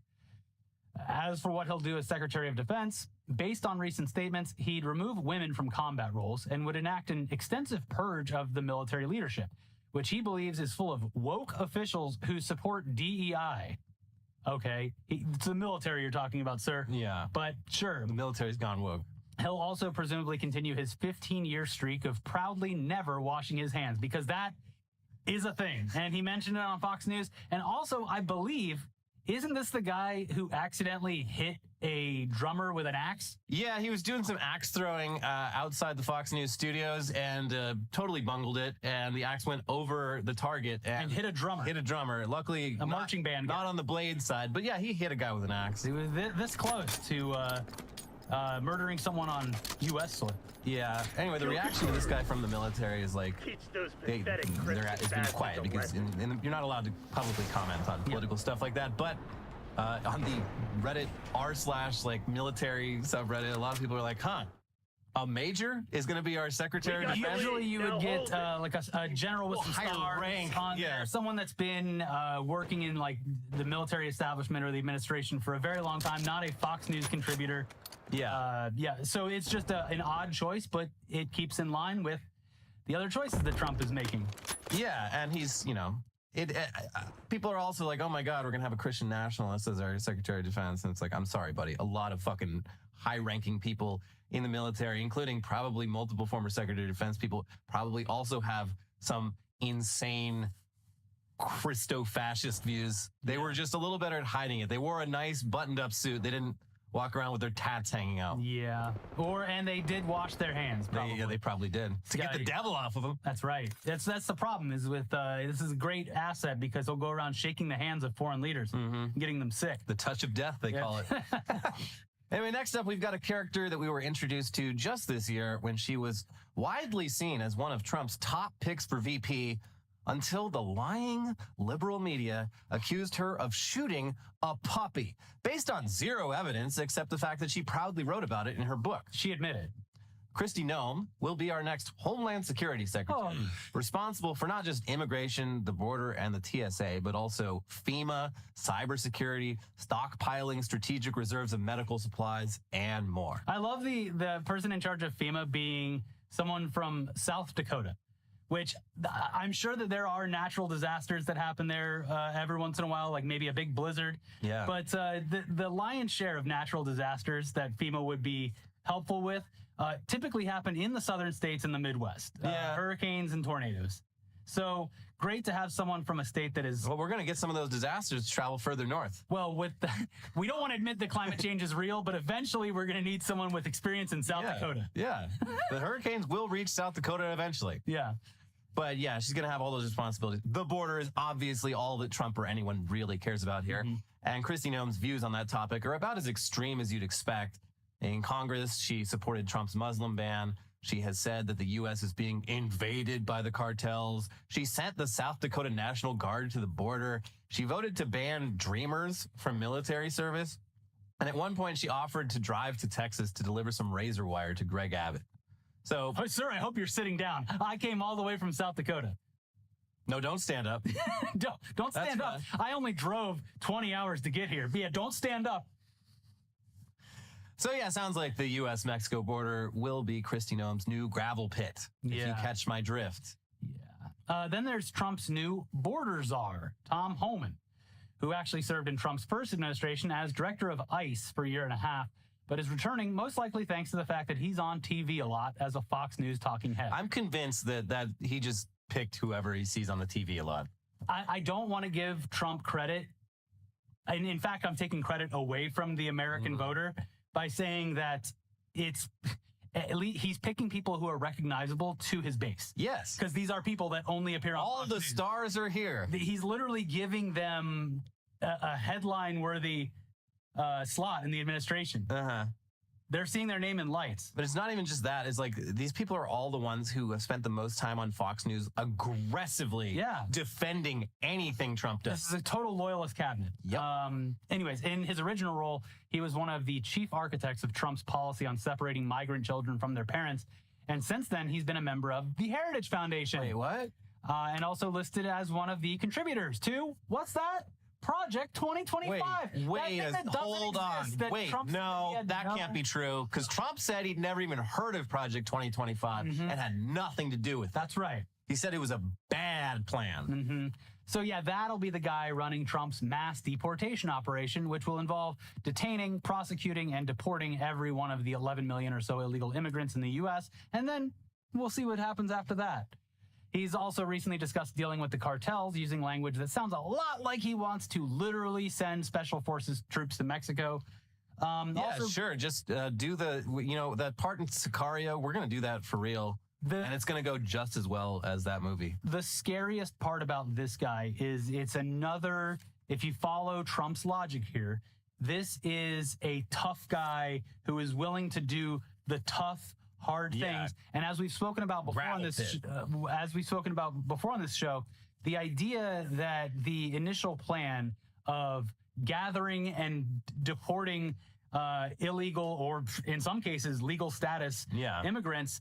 As for what he'll do as Secretary of Defense, based on recent statements, he'd remove women from combat roles and would enact an extensive purge of the military leadership, which he believes is full of woke officials who support DEI. Okay, it's the military you're talking about, sir. Yeah. But sure. The military's gone woke. He'll also presumably continue his 15-year streak of proudly never washing his hands, because that is a thing. And he mentioned it on Fox News. And also, I believe, isn't this the guy who accidentally hit a drummer with an axe? Yeah, he was doing some axe throwing outside the Fox News studios and totally bungled it. And the axe went over the target and hit a drummer. Luckily, a marching band guy. Not on the blade side, but yeah, he hit a guy with an axe. He was this close to murdering someone on U.S. soil. Yeah. Anyway, the reaction to this guy from the military is like, it's been quiet because you're not allowed to publicly comment on political stuff like that. But on the Reddit r/military subreddit, a lot of people are like, huh, a major is going to be our Secretary of Defense? Usually you would get like a general with some stars rank on there, someone that's been working in like the military establishment or the administration for a very long time, not a Fox News contributor. Yeah. So it's just an odd choice, but it keeps in line with the other choices that Trump is making. Yeah, and he's, people are also like, oh my God, we're going to have a Christian nationalist as our Secretary of Defense. And it's like, I'm sorry, buddy. A lot of fucking high-ranking people in the military, including probably multiple former Secretary of Defense people, probably also have some insane Christo-fascist views. They were just a little better at hiding it. They wore a nice buttoned-up suit. They didn't walk around with their tats hanging out. Yeah. And they did wash their hands, probably. They probably did. To get the devil off of them. That's right. That's the problem is with, this is a great asset because they'll go around shaking the hands of foreign leaders, getting them sick. The touch of death, they call it. Anyway, next up, we've got a character that we were introduced to just this year when she was widely seen as one of Trump's top picks for VP until the lying liberal media accused her of shooting a puppy based on zero evidence except the fact that she proudly wrote about it in her book. She admitted. Kristi Noem will be our next Homeland Security Secretary, responsible for not just immigration, the border, and the TSA, but also FEMA, cybersecurity, stockpiling strategic reserves of medical supplies, and more. I love the person in charge of FEMA being someone from South Dakota, which I'm sure that there are natural disasters that happen there every once in a while, like maybe a big blizzard. Yeah. But the lion's share of natural disasters that FEMA would be helpful with typically happen in the southern states and the Midwest. Hurricanes and tornadoes. So great to have someone from a state that is... Well, we're going to get some of those disasters to travel further north. Well, we don't want to admit that climate change is real, but eventually we're going to need someone with experience in South Dakota. Yeah. The hurricanes will reach South Dakota eventually. Yeah. But yeah, she's going to have all those responsibilities. The border is obviously all that Trump or anyone really cares about here. And Kristi Noem's views on that topic are about as extreme as you'd expect. In Congress, she supported Trump's Muslim ban. She has said that the U.S. is being invaded by the cartels. She sent the South Dakota National Guard to the border. She voted to ban Dreamers from military service. And at one point, she offered to drive to Texas to deliver some razor wire to Greg Abbott. So, sir, I hope you're sitting down. I came all the way from South Dakota. No, don't stand up. Don't stand up. I only drove 20 hours to get here. But yeah, don't stand up. So yeah, sounds like the U.S.-Mexico border will be Kristi Noem's new gravel pit, if you catch my drift. Yeah. Then there's Trump's new border czar, Tom Homan, who actually served in Trump's first administration as director of ICE for a year and a half, but is returning most likely thanks to the fact that he's on TV a lot as a Fox News talking head. I'm convinced that he just picked whoever he sees on the TV a lot. I don't want to give Trump credit. And in fact, I'm taking credit away from the American voter by saying that it's at least he's picking people who are recognizable to his base. Yes. Because these are people that only appear on all of the stars are here. He's literally giving them a headline-worthy slot in the administration. They're seeing their name in lights. But it's not even just that. It's like these people are all the ones who have spent the most time on Fox News aggressively defending anything Trump does. This is a total loyalist cabinet. Yep. Anyways, in his original role, he was one of the chief architects of Trump's policy on separating migrant children from their parents. And since then, he's been a member of the Heritage Foundation. Wait, what? And also listed as one of the contributors to, what's that? Project 2025. Wait, hold on. Wait, no, that can't be true. Because Trump said he'd never even heard of Project 2025 and had nothing to do with it. That's right. He said it was a bad plan. So yeah, that'll be the guy running Trump's mass deportation operation, which will involve detaining, prosecuting, and deporting every one of the 11 million or so illegal immigrants in the U.S. And then we'll see what happens after that. He's also recently discussed dealing with the cartels using language that sounds a lot like he wants to literally send special forces troops to Mexico. Also, sure. Just do that part in Sicario. We're going to do that for real. And it's going to go just as well as that movie. The scariest part about this guy is it's another, if you follow Trump's logic here, this is a tough guy who is willing to do the tough, hard things. And as we've spoken about before on this, show, the idea that the initial plan of gathering and deporting illegal, or in some cases legal status immigrants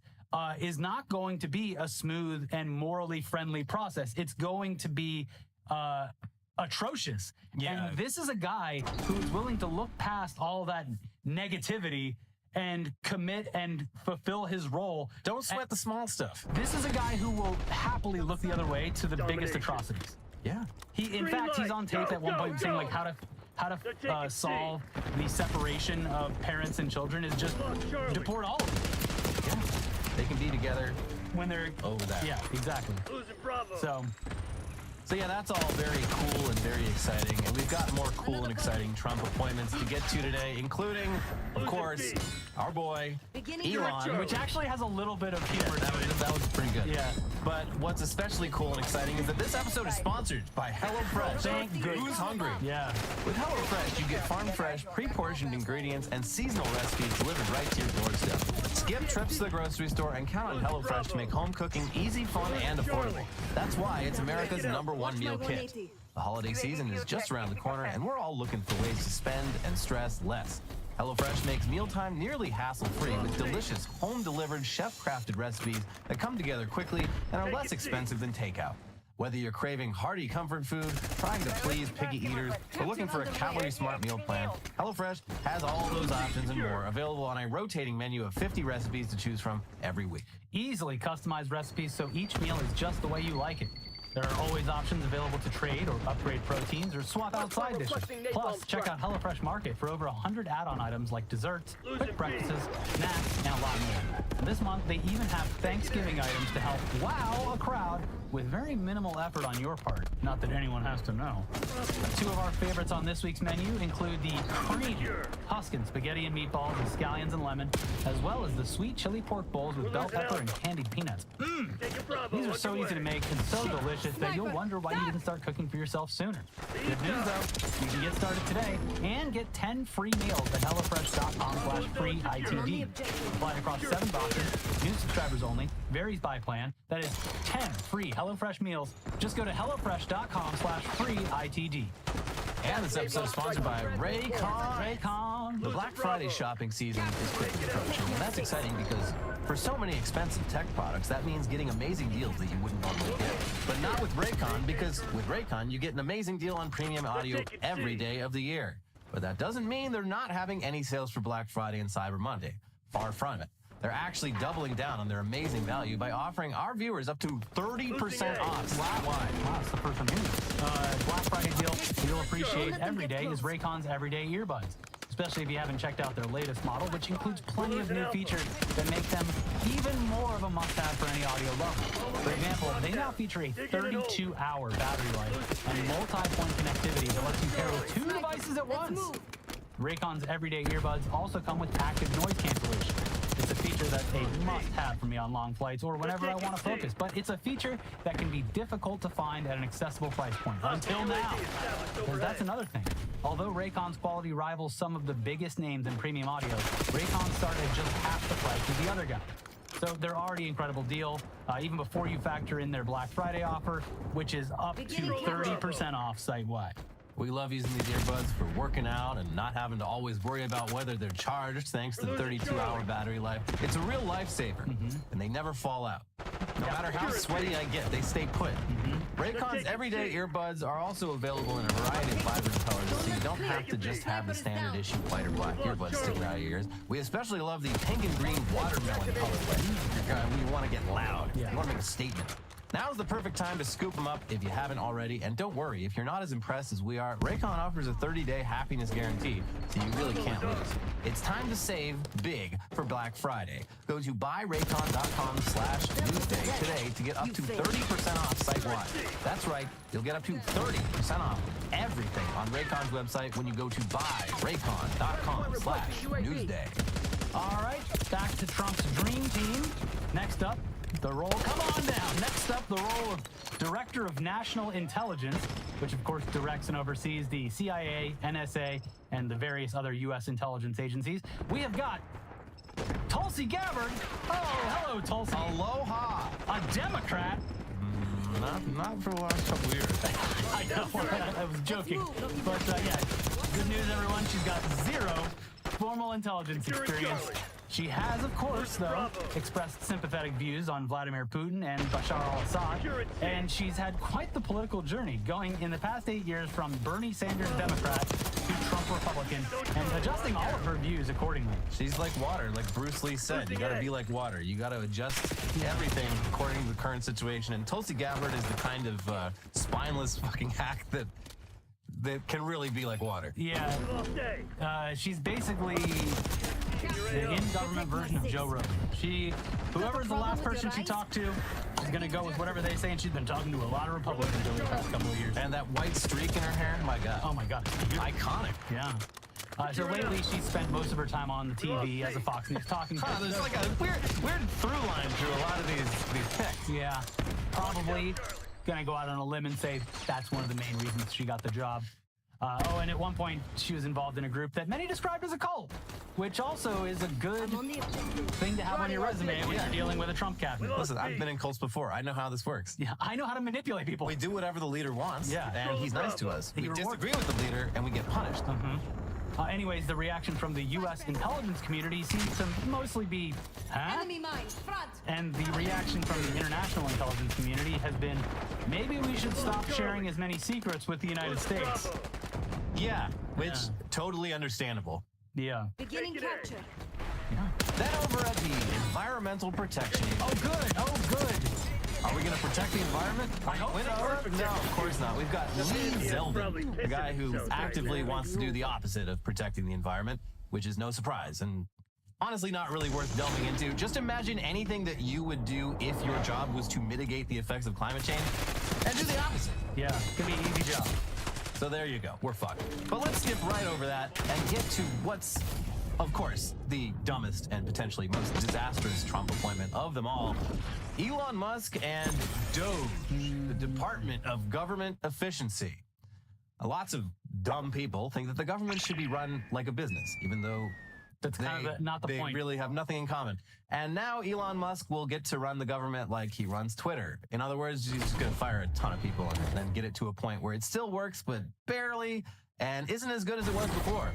is not going to be a smooth and morally friendly process. It's going to be atrocious. And this is a guy who's willing to look past all that negativity and commit and fulfill his role. Don't sweat the small stuff. This is a guy who will happily look the other way to the biggest atrocities. Yeah. In fact, he's on tape at one point saying like how to solve the separation of parents and children is just deport all of them. Yeah. They can be together when they're over that. Yeah, exactly. So yeah, that's all very cool and very exciting. And we've got more cool and exciting Trump appointments to get to today, including, of course, our boy, Elon. Which actually has a little bit of humor. That was pretty good. Yeah. But what's especially cool and exciting is that this episode is sponsored by HelloFresh. Thank goodness. Who's hungry? Yeah. With HelloFresh, you get farm-fresh, pre-portioned ingredients and seasonal recipes delivered right to your doorstep. Skip trips to the grocery store and count on HelloFresh to make home cooking easy, fun, and affordable. That's why it's America's #1 meal kit. The holiday season is just around the corner, and we're all looking for ways to spend and stress less. HelloFresh makes mealtime nearly hassle-free with delicious, home-delivered, chef-crafted recipes that come together quickly and are less expensive than takeout. Whether you're craving hearty comfort food, trying to please picky eaters, or looking for a calorie-smart meal plan, HelloFresh has all those options and more available on a rotating menu of 50 recipes to choose from every week. Easily customized recipes so each meal is just the way you like it. There are always options available to trade or upgrade proteins or swap out side dishes. Plus, check out HelloFresh Market for over 100 add-on items like desserts, quick breakfasts, snacks, and a lot more. And this month, they even have Thanksgiving items to help wow a crowd with very minimal effort on your part. Not that anyone has to know. Two of our favorites on this week's menu include the creamy Tuscan spaghetti and meatballs with scallions and lemon, as well as the sweet chili pork bowls with bell pepper and candied peanuts. These are so easy to make and so delicious that you'll wonder why you didn't start cooking for yourself sooner. Good news though, you can get started today and get 10 free meals at HelloFresh.com/free ITD. Applied across 7 boxes, new subscribers only, varies by plan. That is 10 free HelloFresh meals. Just go to HelloFresh.com/free ITD. And this episode is sponsored by Raycon. Raycon. The Black Friday shopping season is quickly approaching, and that's exciting because for so many expensive tech products, that means getting amazing deals that you wouldn't normally get. But not with Raycon, because with Raycon, you get an amazing deal on premium audio every day of the year. But that doesn't mean they're not having any sales for Black Friday and Cyber Monday. Far from it. They're actually doubling down on their amazing value by offering our viewers up to 30% off flat-wide. Wow, that's the first time hearing this. Black Friday deal you'll appreciate every day is Raycon's Everyday Earbuds. Especially if you haven't checked out their latest model, which includes plenty of new features that make them even more of a must-have for any audio lover. For example, they now feature a 32-hour battery life and multi-point connectivity that lets you pair with 2 devices at once. Raycon's Everyday Earbuds also come with active noise cancellation. It's a feature that's a must-have for me on long flights or whenever I want to focus, but it's a feature that can be difficult to find at an accessible price point, until now. Because that's another thing. Although Raycon's quality rivals some of the biggest names in premium audio, Raycon started at just half the price as the other guy. So they're already an incredible deal, even before you factor in their Black Friday offer, which is up to 30% off site-wide. We love using these earbuds for working out and not having to always worry about whether they're charged thanks to the 32-hour battery life. It's a real lifesaver, and they never fall out. No matter how sweaty I get, they stay put. Raycon's Everyday Earbuds are also available in a variety of vibrant colors, so you don't have to just have the standard issue white or black earbuds sticking out of your ears. We especially love the pink and green watermelon colorway. When you want to get loud, you want to make a statement. Now's the perfect time to scoop them up if you haven't already. And don't worry, if you're not as impressed as we are, Raycon offers a 30-day happiness guarantee, so you really can't lose. It's time to save big for Black Friday. Go to buyraycon.com/newsday today to get up to 30% off site-wide. That's right, you'll get up to 30% off everything on Raycon's website when you go to buyraycon.com/newsday. All right, back to Trump's dream team. Next up, the role, come on down. Next up, the role of Director of National Intelligence, which of course directs and oversees the CIA, NSA, and the various other U.S. intelligence agencies. We have got Tulsi Tulsi Gabbard. Oh, hello, Tulsi. Aloha. A Democrat. Not for the last couple years. I know. I was joking. But yeah, good news, everyone. She's got 0 formal intelligence experience. She has, of course, though, expressed sympathetic views on Vladimir Putin and Bashar al-Assad, and she's had quite the political journey, going in the past 8 years from Bernie Sanders Democrat to Trump Republican, and adjusting all of her views accordingly. She's like water, like Bruce Lee said. You gotta be like water. You gotta adjust everything according to the current situation. And Tulsi Gabbard is the kind of spineless fucking hack that can really be like water. Yeah. She's basically the in-government version of Joe Rogan. Whoever's the last person she talked to, is going to go with whatever they say, and she's been talking to a lot of Republicans over the past couple of years. And that white streak in her hair, my God. Oh my God. Iconic. Yeah. So lately, she's spent most of her time on the TV as a Fox News talking head. There's like a weird through line through a lot of these picks. Yeah. Probably going to go out on a limb and say that's one of the main reasons she got the job. And at one point, she was involved in a group that many described as a cult, which also is a good thing to have on your resume when you're dealing with a Trump cabinet. Listen, I've been in cults before. I know how this works. Yeah, I know how to manipulate people. We do whatever the leader wants, and he's nice to us. We He rewards disagree with the leader, and we get punished. Anyways, the reaction from the U.S. intelligence community seems to mostly be, huh? Enemy mine, front. And the reaction from the international intelligence community has been, maybe we should stop sharing as many secrets with the United States. Yeah, which totally understandable. Yeah. Beginning capture. Then over at the Environmental Protection Agency. Oh, good. Oh, good. Are we going to protect the environment? I hope so. No, of course not. We've got Lee Zeldin, a guy who actively wants to do the opposite of protecting the environment, which is no surprise and honestly not really worth delving into. Just imagine anything that you would do if your job was to mitigate the effects of climate change and do the opposite. Yeah, could be an easy job. So there you go. We're fucked. But let's skip right over that and get to what's, of course, the dumbest and potentially most disastrous Trump appointment of them all. Elon Musk and DOGE, the Department of Government Efficiency. Lots of dumb people think that the government should be run like a business, even though That's kind of not the they point. really have nothing in common. And now Elon Musk will get to run the government like he runs Twitter. In other words, he's just going to fire a ton of people and then get it to a point where it still works, but barely, and isn't as good as it was before.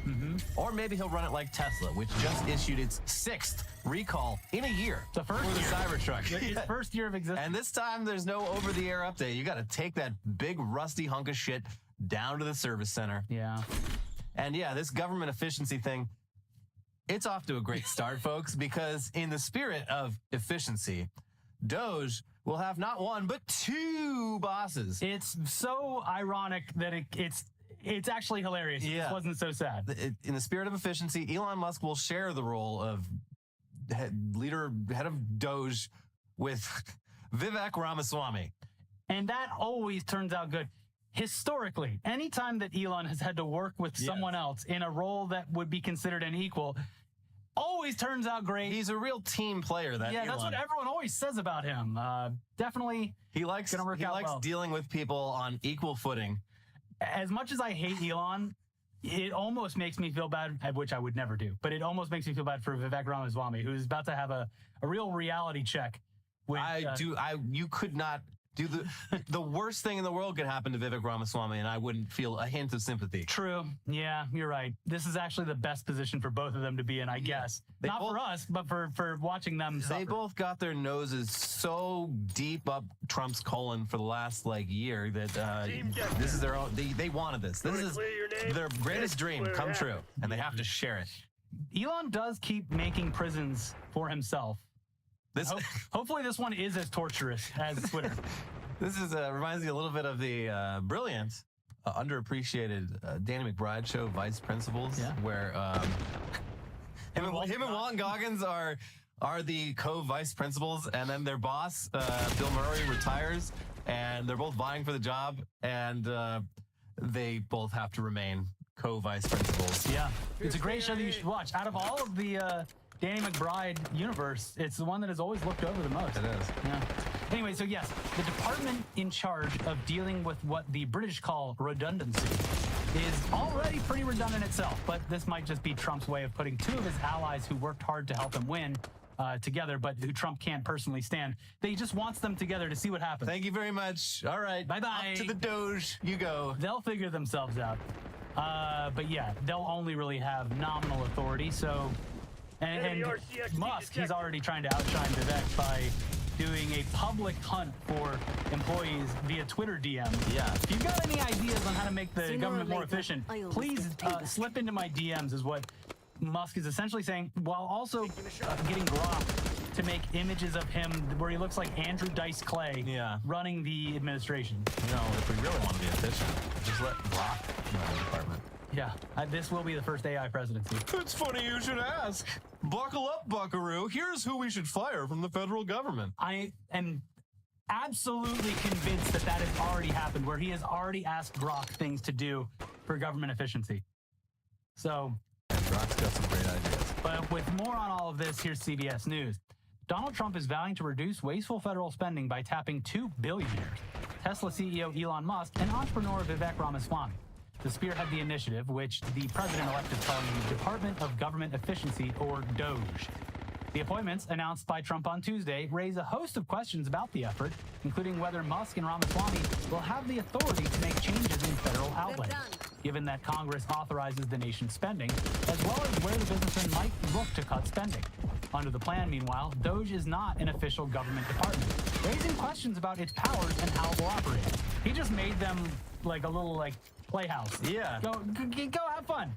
Or maybe he'll run it like Tesla, which just issued its 6th recall in a year. The first for the year. Cybertruck. Its first year of existence. And this time, there's no over-the-air update. You got to take that big rusty hunk of shit down to the service center. Yeah. And yeah, this government efficiency thing, it's off to a great start, folks, because in the spirit of efficiency, Doge will have not one, but 2 bosses. It's so ironic that it's actually hilarious. It just wasn't so sad. In the spirit of efficiency, Elon Musk will share the role of head of Doge with Vivek Ramaswamy. And that always turns out good. Historically, anytime that Elon has had to work with someone else in a role that would be considered an equal, always turns out great. He's a real team player, that Elon. That's what everyone always says about him. Definitely he likes well. dealing with people on equal footing. As much as I hate Elon, it almost makes me feel bad, which I would never do, but it almost makes me feel bad for Vivek Ramaswamy, who's about to have a real reality check. With, you could not do the worst thing in the world could happen to Vivek Ramaswamy, and I wouldn't feel a hint of sympathy. True. Yeah, you're right. This is actually the best position for both of them to be in, I guess. Not for us, but for watching them suffer. They both got their noses so deep up Trump's colon for the last year that this is their own. They wanted this. This is their greatest dream come true, and they have to share it. Elon does keep making prisons for himself. Hopefully this one is as torturous as Twitter. This is reminds me a little bit of the brilliant, underappreciated Danny McBride show, Vice Principals, where him and Walton Goggins are the co-vice principals, and then their boss, Bill Murray, retires, and they're both vying for the job, and they both have to remain co-vice principals. Yeah, it's a great show that you should watch. Out of all of the Danny McBride universe, it's the one that is always looked over the most. It is. Yeah. Anyway, so yes, the department in charge of dealing with what the British call redundancy is already pretty redundant itself, but this might just be Trump's way of putting 2 of his allies who worked hard to help him win together, but who Trump can't personally stand. They just wants them together to see what happens. Thank you very much. All right. Bye-bye. Up to the Doge. You go. They'll figure themselves out. But yeah, they'll only really have nominal authority. So, and Musk, he's already trying to outshine Vivek by doing a public hunt for employees via Twitter DM. Yeah. If you've got any ideas on how to make the government more efficient, please slip into my DMs is what Musk is essentially saying, while also getting Grok to make images of him where he looks like Andrew Dice Clay running the administration. You know, if we really want to be efficient, just let Grok run the department. Yeah, this will be the first AI presidency. It's funny you should ask. Buckle up, buckaroo. Here's who we should fire from the federal government. I am absolutely convinced that that has already happened, where he has already asked Grok things to do for government efficiency. So... And Grok's got some great ideas. But with more on all of this, here's CBS News. Donald Trump is vowing to reduce wasteful federal spending by tapping 2 billionaires. Tesla CEO Elon Musk and entrepreneur Vivek Ramaswamy to spearhead the initiative, which the president-elect is calling the Department of Government Efficiency, or DOGE. The appointments, announced by Trump on Tuesday, raise a host of questions about the effort, including whether Musk and Ramaswamy will have the authority to make changes in federal outlays, given that Congress authorizes the nation's spending, as well as where the businessmen might look to cut spending. Under the plan, meanwhile, DOGE is not an official government department, raising questions about its powers and how it will operate. He just made them like a little playhouse. Yeah. Go have fun.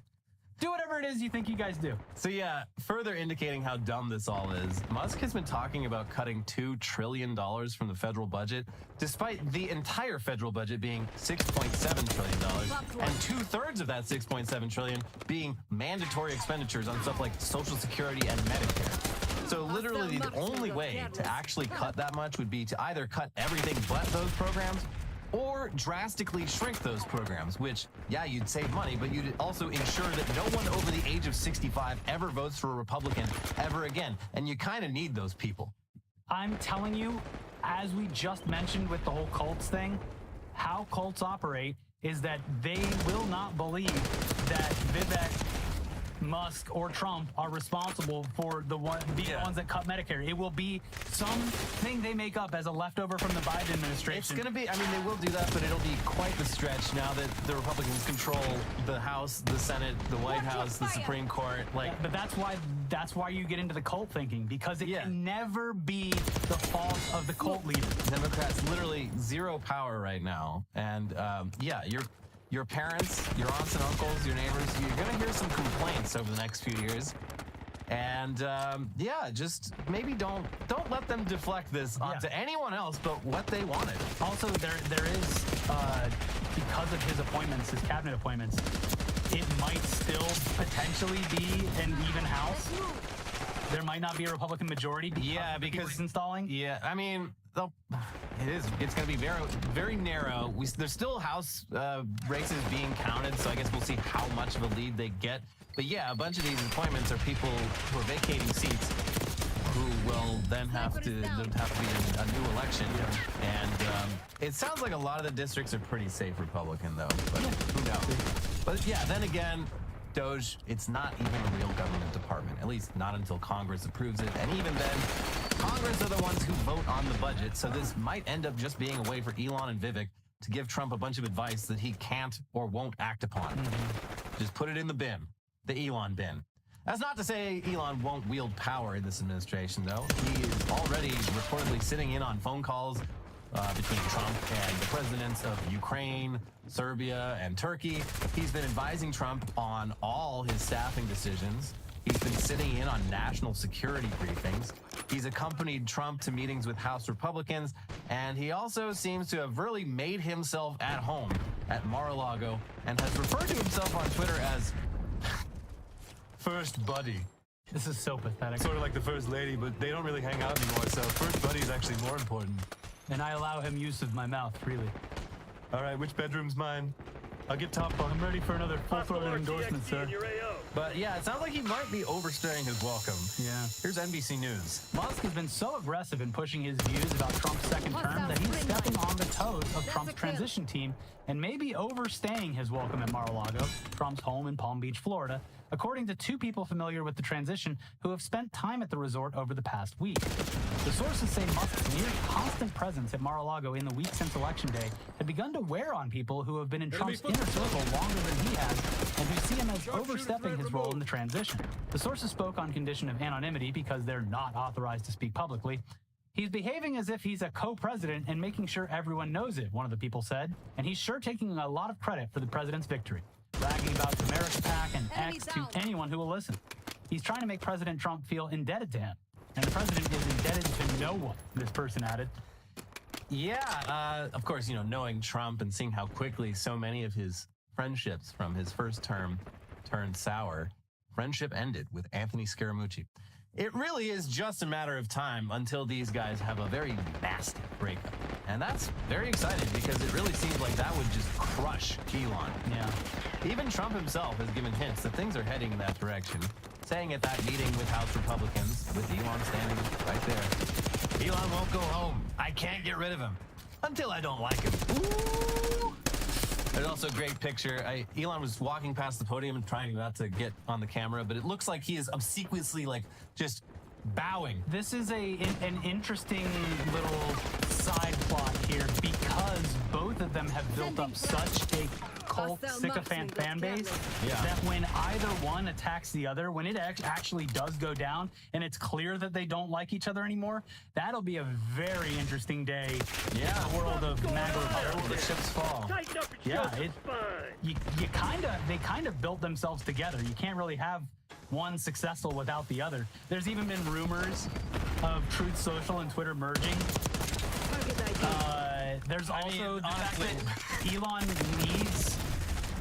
Do whatever it is you think you guys do. So yeah, further indicating how dumb this all is, Musk has been talking about cutting $2 trillion from the federal budget, despite the entire federal budget being $6.7 trillion, and 2/3 of that $6.7 trillion being mandatory expenditures on stuff like Social Security and Medicare. So literally the only way to actually cut that much would be to either cut everything but those programs, or drastically shrink those programs, which, yeah, you'd save money, but you'd also ensure that no one over the age of 65 ever votes for a Republican ever again. And you kind of need those people. I'm telling you, as we just mentioned with the whole cults thing, how cults operate is that they will not believe that Vivek, Musk, or Trump are responsible for the ones that cut Medicare. It will be something they make up as a leftover from the Biden administration. It's going to be, I mean, they will do that, but it'll be quite the stretch now that the Republicans control the House, the Senate, the White House, the Supreme Court. But that's why you get into the cult thinking, because it can never be the fault of the cult leader. Democrats literally zero power right now. And your parents, your aunts and uncles, your neighbors, you're going to hear some complaints over the next few years. And just maybe don't let them deflect this onto anyone else but what they wanted. Also, there is, because of his appointments, his cabinet appointments, it might still potentially be an even House. There might not be a Republican majority because it's installing. Yeah, I mean, it's going to be very, very narrow. There's still House races being counted, so I guess we'll see how much of a lead they get. But yeah, a bunch of these appointments are people who are vacating seats who will then have to be a new election. And it sounds like a lot of the districts are pretty safe Republican, though. But who knows? But yeah, then again, DOGE, it's not even a real government department, at least not until Congress approves it. And even then, Congress are the ones who vote on the budget. So this might end up just being a way for Elon and Vivek to give Trump a bunch of advice that he can't or won't act upon. Just put it in the bin, the Elon bin. That's not to say Elon won't wield power in this administration, though. He is already reportedly sitting in on phone calls between Trump and the presidents of Ukraine, Serbia, and Turkey. He's been advising Trump on all his staffing decisions. He's been sitting in on national security briefings. He's accompanied Trump to meetings with House Republicans, and he also seems to have really made himself at home at Mar-a-Lago and has referred to himself on Twitter as First Buddy. This is so pathetic. Sort of like the First Lady, but they don't really hang out anymore, so First Buddy is actually more important. And I allow him use of my mouth freely. All right, which bedroom's mine? I'll get top bunk. I'm ready for another full-throated endorsement, sir. in your AO. But yeah, it sounds like he might be overstaying his welcome. Yeah. Here's NBC News. Musk has been so aggressive in pushing his views about Trump's second term that he's stepping on the toes of Trump's transition team and maybe overstaying his welcome at Mar-a-Lago, Trump's home in Palm Beach, Florida, according to two people familiar with the transition who have spent time at the resort over the past week. The sources say Musk's near constant presence at Mar-a-Lago in the week since Election Day had begun to wear on people who have been in Trump's inner circle longer than he has and who see him as overstepping his role in the transition. The sources spoke on condition of anonymity because they're not authorized to speak publicly. He's behaving as if he's a co-president and making sure everyone knows it, one of the people said, and he's sure taking a lot of credit for the president's victory, bragging about America PAC and X to anyone who will listen. He's trying to make President Trump feel indebted to him, and the president is indebted to no one, this person added. Yeah, of course, knowing Trump and seeing how quickly so many of his friendships from his first term turned sour, friendship ended with Anthony Scaramucci. It really is just a matter of time until these guys have a very nasty breakup. And that's very exciting because it really seems like that would just crush Elon. Yeah. Even Trump himself has given hints that things are heading in that direction, saying at that meeting with House Republicans, with Elon standing right there, Elon won't go home. I can't get rid of him until I don't like him. Ooh. There's also a great picture. Elon was walking past the podium and trying not to get on the camera, but it looks like he is obsequiously just bowing. This is an interesting little side plot here because both of them have built up such a cult sycophant fan base that when either one attacks the other, when it actually does go down and it's clear that they don't like each other anymore, that'll be a very interesting day in the world of MAGA Republicans. The chips fall. Yeah, they kind of built themselves together. You can't really have one successful without the other. There's even been rumors of Truth Social and Twitter merging. There's also the fact that Elon needs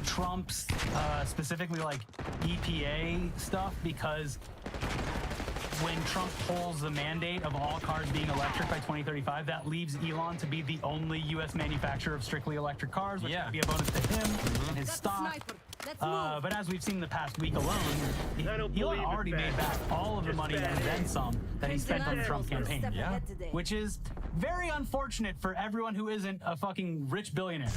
Trump's specifically EPA stuff because when Trump pulls the mandate of all cars being electric by 2035, that leaves Elon to be the only U.S. manufacturer of strictly electric cars, which would be a bonus to him and his stock. But as we've seen the past week alone, Elon already made back all of the money and then some that he spent on the Trump campaign. Yeah. Which is very unfortunate for everyone who isn't a fucking rich billionaire.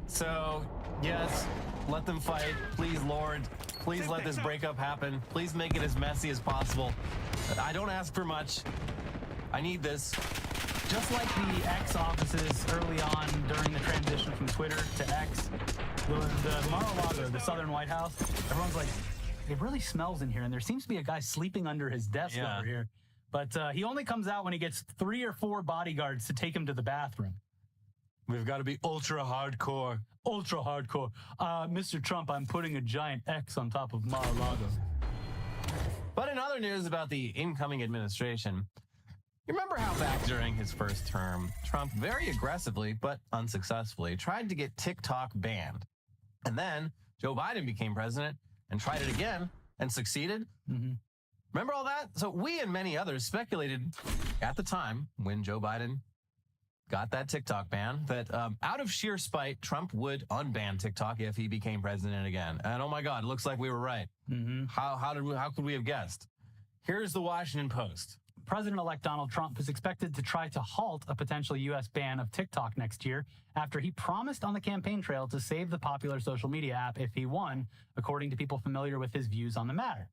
So, yes, let them fight. Please, Lord. Please let this breakup happen. Please make it as messy as possible. I don't ask for much. I need this. Just like the X offices early on during the transition from Twitter to X, the Mar-a-Lago, the Southern White House, everyone's like, it really smells in here, and there seems to be a guy sleeping under his desk over here. But he only comes out when he gets 3 or 4 bodyguards to take him to the bathroom. We've got to be ultra hardcore. Ultra hardcore. Mr. Trump, I'm putting a giant X on top of Mar-a-Lago. But in other news about the incoming administration, you remember how back during his first term, Trump very aggressively but unsuccessfully tried to get TikTok banned. And then Joe Biden became president and tried it again and succeeded. Mm-hmm. Remember all that? So we and many others speculated at the time when Joe Biden got that TikTok ban that out of sheer spite, Trump would unban TikTok if he became president again. And oh my God, it looks like we were right. Mm-hmm. How could we have guessed? Here's the Washington Post. President-elect Donald Trump is expected to try to halt a potential U.S. ban of TikTok next year after he promised on the campaign trail to save the popular social media app if he won, according to people familiar with his views on the matter.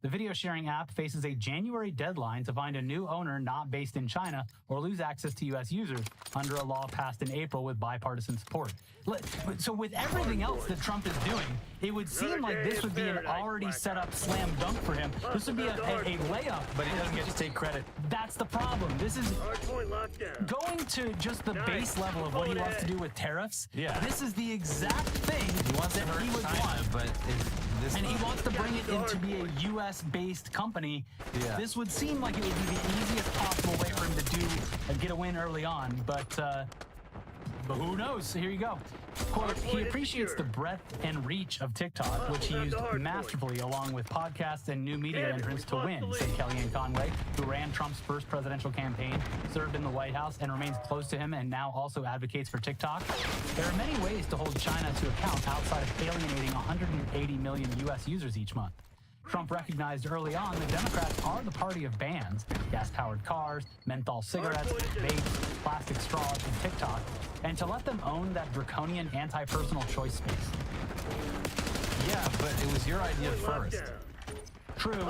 The video-sharing app faces a January deadline to find a new owner not based in China or lose access to U.S. users under a law passed in April with bipartisan support. So with everything else that Trump is doing, it would seem like this would be an already set-up slam dunk for him. This would be a layup. But he doesn't get to take credit. That's the problem. This is going to just the base level of what he wants to do with tariffs. Yeah. This is the exact thing he wants that he would want. But and he wants to bring it in to be a U.S.-based company. Yeah. This would seem like it would be the easiest possible way for him to get a win early on. But but who knows? Here you go. Quote, he appreciates the breadth and reach of TikTok, which he used masterfully along with podcasts and new media entrants to win, said Kellyanne Conway, who ran Trump's first presidential campaign, served in the White House, and remains close to him, and now also advocates for TikTok. There are many ways to hold China to account outside of alienating 180 million U.S. users each month. Trump recognized early on the Democrats are the party of bans, gas-powered cars, menthol cigarettes, vapes, plastic straws, and TikTok, and to let them own that draconian anti-personal choice space. Yeah, but it was your idea first. True.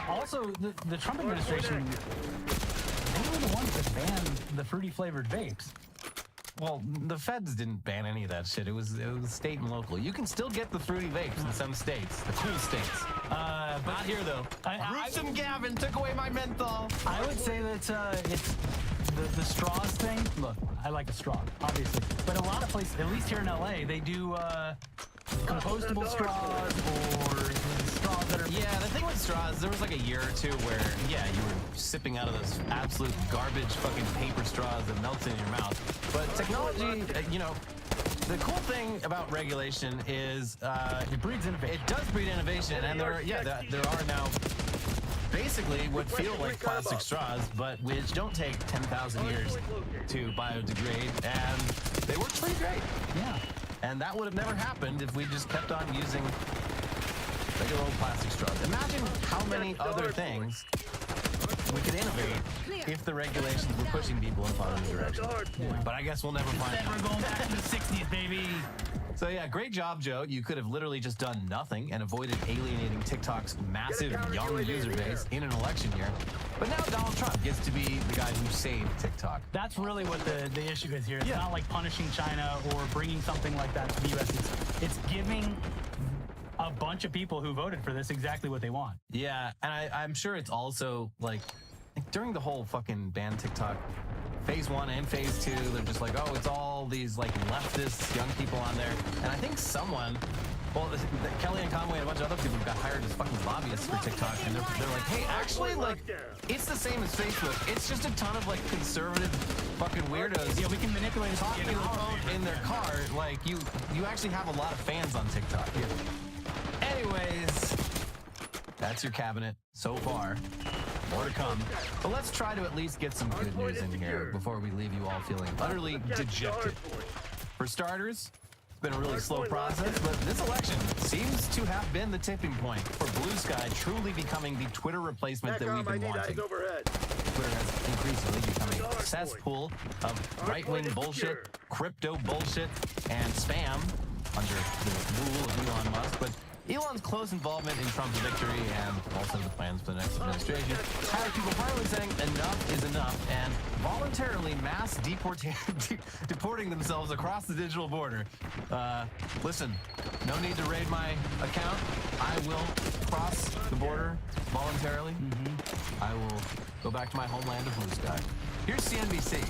Also, the Trump administration, they were the ones that banned the fruity-flavored vapes. Well, the feds didn't ban any of that shit. It was state and local. You can still get the fruity vapes in some states, the cool states. But not here, though. Gruesome Gavin took away my menthol. I would say that it's the straws thing. Look, I like a straw, obviously. But a lot of places, at least here in LA, they do compostable straws or straws that are... Yeah, the thing with straws, there was like a year or two where, yeah, you were sipping out of those absolute garbage fucking paper straws that melts in your mouth. But technology, you know, the cool thing about regulation is it breeds innovation. It does breed innovation, and there are now basically what feel like plastic straws, but which don't take 10,000 years to biodegrade, and they work pretty great. Yeah. And that would have never happened if we just kept on using regular old plastic straws. Imagine how many other things we could innovate if the regulations were pushing people in a positive direction. Yeah. But I guess we'll never find out. We're going back to the 60s, baby. So yeah, great job, Joe. You could have literally just done nothing and avoided alienating TikTok's massive young user base in an election year. But now Donald Trump gets to be the guy who saved TikTok. That's really what the issue is here. It's not like punishing China or bringing something like that to the U.S. It's giving a bunch of people who voted for this exactly what they want. Yeah, and I'm sure it's also like during the whole fucking ban TikTok phase 1 and phase 2, they're just like, oh, it's all these like leftist young people on there. And I think someone, well, Kellyanne Conway and a bunch of other people got hired as fucking lobbyists for TikTok, and they're like, hey, actually, like, it's the same as Facebook. It's just a ton of like conservative fucking weirdos. Yeah, we can manipulate talking on the phone in their car. Like, you actually have a lot of fans on TikTok. Yeah. Anyways, that's your cabinet so far. More to come. But let's try to at least get some good news in here before we leave you all feeling utterly dejected. For starters, it's been a really slow process, but this election seems to have been the tipping point for Blue Sky truly becoming the Twitter replacement that we've been wanting. Twitter has increasingly become a cesspool of right-wing bullshit, crypto bullshit, and spam under the rule of Elon Musk. But Elon's close involvement in Trump's victory and also the plans for the next administration have people finally saying enough is enough and voluntarily mass deporting themselves across the digital border. Listen, no need to raid my account. I will cross the border voluntarily. I will go back to my homeland of Blue Sky. Here's CNBC.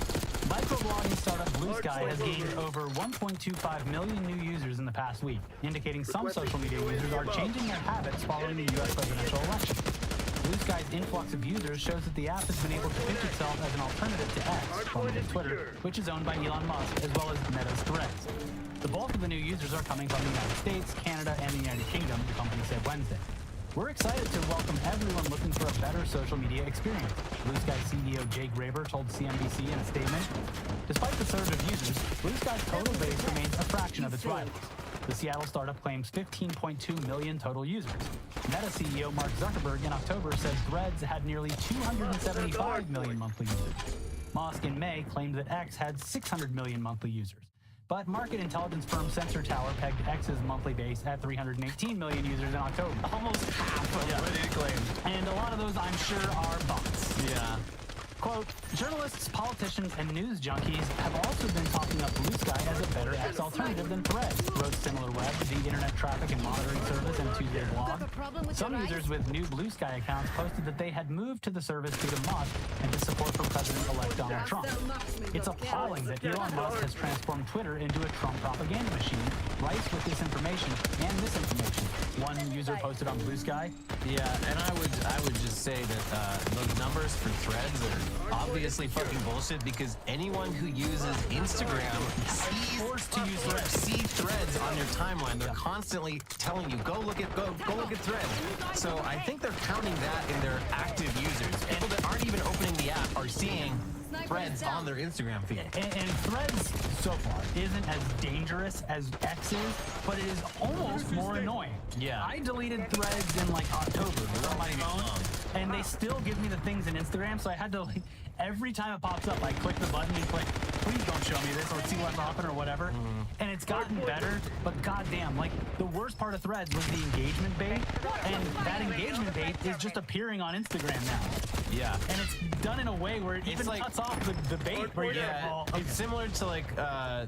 Microblogging startup Blue Sky has gained over 1.25 million new users in the past week, indicating some social media users are changing their habits following the U.S. presidential election. Blue Sky's influx of users shows that the app has been able to pitch itself as an alternative to X, formerly Twitter, which is owned by Elon Musk, as well as Meta's Threads. The bulk of the new users are coming from the United States, Canada, and the United Kingdom, the company said Wednesday. We're excited to welcome everyone looking for a better social media experience, Blue Sky CEO Jake Graber told CNBC in a statement. Despite the surge of users, Blue Sky's total base remains a fraction of its rivals. The Seattle startup claims 15.2 million total users. Meta CEO Mark Zuckerberg in October said Threads had nearly 275 million monthly users. Musk in May claimed that X had 600 million monthly users. But market intelligence firm Sensor Tower pegged X's monthly base at 318 million users in October. Almost half of what it claimed. And a lot of those, I'm sure, are bots. Yeah. Quote, journalists, politicians, and news junkies have also been talking up Blue Sky as a better X alternative than Threads, wrote SimilarWeb, the internet traffic and monitoring service, in a Tuesday blog. Some users with new Blue Sky accounts posted that they had moved to the service due to Musk and his support for President-elect Donald Trump. It's appalling that Elon Musk has transformed Twitter into a Trump propaganda machine, rife with disinformation and misinformation. One user posted on Blue Sky. Yeah, and I would just say say that those numbers for threads are obviously fucking bullshit because anyone who uses Instagram sees threads on your timeline. They're constantly telling you, go look at threads. So I think they're counting that in their active users. People that aren't even opening the app are seeing threads on their Instagram feed. And threads so far isn't as dangerous as X is, but it is almost more annoying. Yeah. I deleted threads in like October on my phone, and they still give me the things in Instagram, so I had to like every time it pops up, I click the button and click, please don't show me this or see what's often or whatever. And it's gotten better, but goddamn, like the worst part of threads was the engagement bait, and that engagement bait is just appearing on Instagram now. Yeah. And it's done in a way where it even like, cuts off the bait. Where it's similar to like the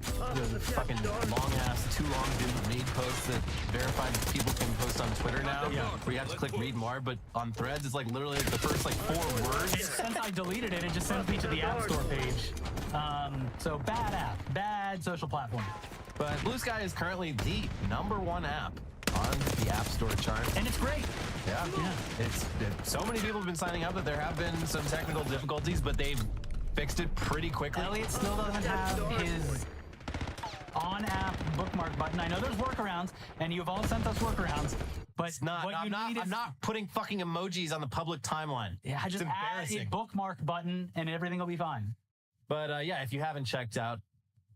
fucking long-ass, too long didn't read posts that verified people can post on Twitter now, where you have to click read more, but on threads, it's like literally the first like 4 words. Since I deleted it, it just sends me to the App Store page. So bad app, bad social platform. But Blue Sky is currently the #1 app on the App Store chart. And it's great. Yeah. It's so many people have been signing up that there have been some technical difficulties, but they've fixed it pretty quickly. Elliot still doesn't have his on-app bookmark button. I know there's workarounds, and you've all sent us workarounds, but it's not. I'm not putting fucking emojis on the public timeline. Yeah, it's just add a bookmark button, and everything will be fine. But yeah, if you haven't checked out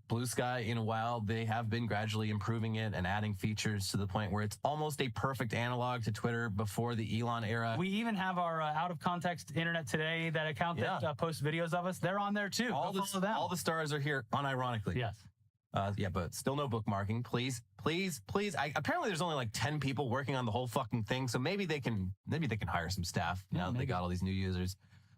Blue Sky in a while, they have been gradually improving it and adding features to the point where it's almost a perfect analog to Twitter before the Elon era. We even have our Out of Context Internet Today, that account that posts videos of us. They're on there too. All the stars are here, unironically. Yes. Yeah, but still no bookmarking. Please. Apparently there's only like 10 people working on the whole fucking thing, so maybe they can hire some staff now that they got all these new users.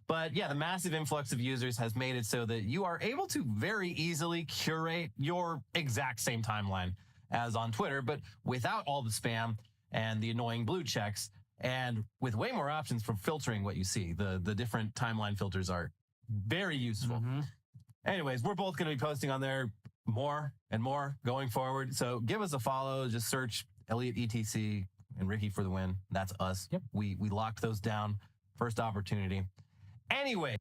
But yeah, the massive influx of users has made it so that you are able to very easily curate your exact same timeline as on Twitter, but without all the spam and the annoying blue checks, and with way more options for filtering what you see. The different timeline filters are very useful. Anyways, we're both going to be posting on there more and more going forward. So give us a follow. Just search Elliot ETC and Ricky for the win. That's us. Yep. We locked those down. First opportunity. Anyway.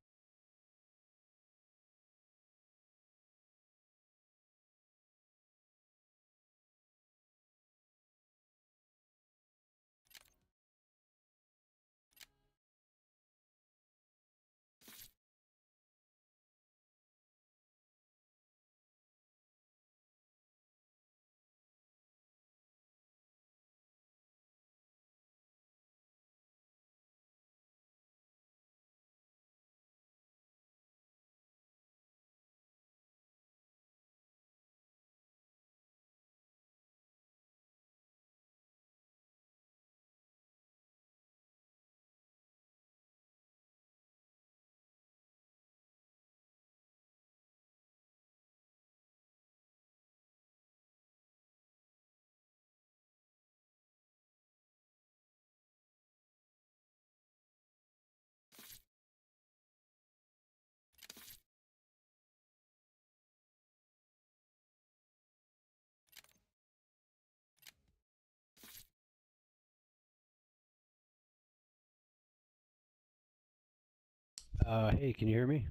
Hey, can you hear me?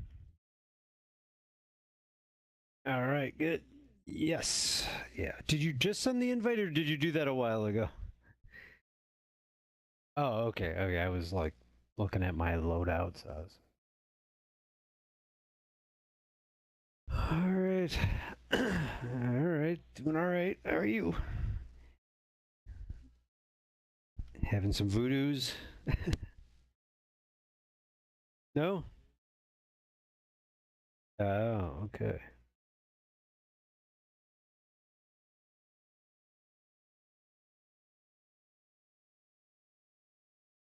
All right, good. Yes. Yeah. Did you just send the invite or did you do that a while ago? Oh, okay. Okay. I was like looking at my loadouts. All right. All right. Doing all right. How are you? Having some voodoos? No? Oh, okay.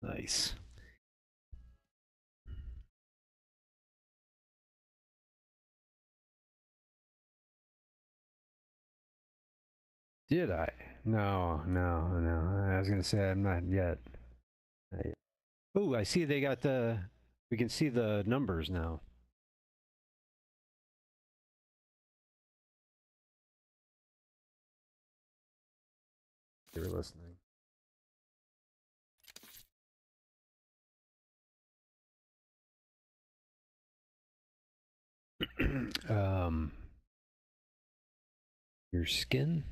Nice. Did I? No. I was gonna say I'm not yet. Oh, I see they got the. We can see the numbers now. You're listening. Your skin?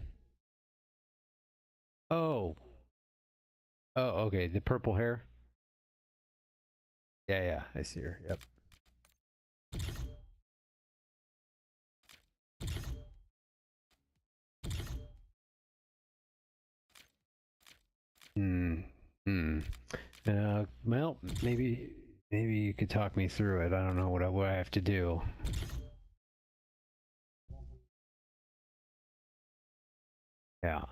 Oh. Oh, okay. The purple hair? Yeah, yeah. I see her. Yep. Well, maybe you could talk me through it. I don't know what I have to do. Yeah.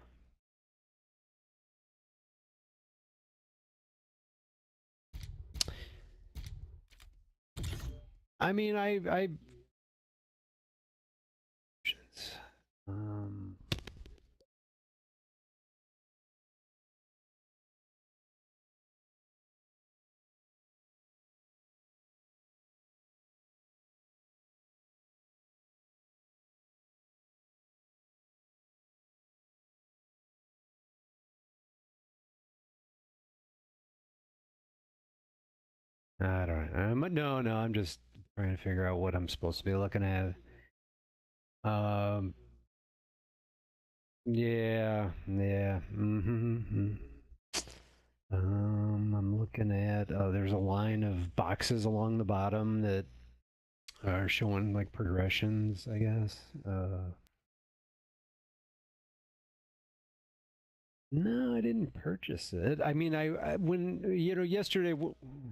I mean, I don't know. No, I'm just trying to figure out what I'm supposed to be looking at. Yeah. I'm looking at, there's a line of boxes along the bottom that are showing like progressions, I guess. No, I didn't purchase it. I mean, I when, yesterday,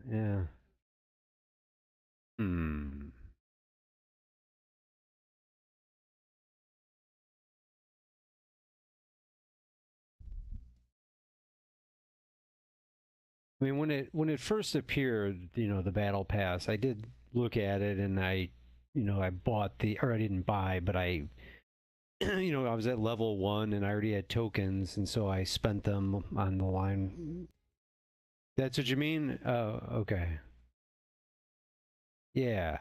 yeah. I mean, when it first appeared, the battle pass, I did look at it and I bought or I didn't buy, but I, I was at level 1 and I already had tokens, and so I spent them on the line. That's what you mean? Oh, okay. Yeah.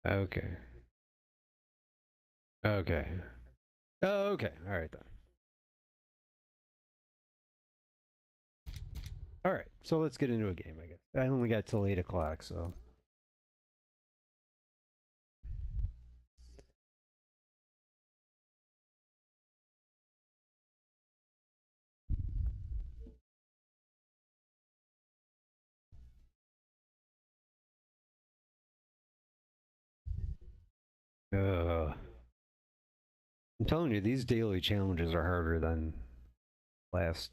Okay. Okay. Oh, okay. All right then. All right, so let's get into a game, I guess. I only got till 8 o'clock, so. I'm telling you, these daily challenges are harder than last.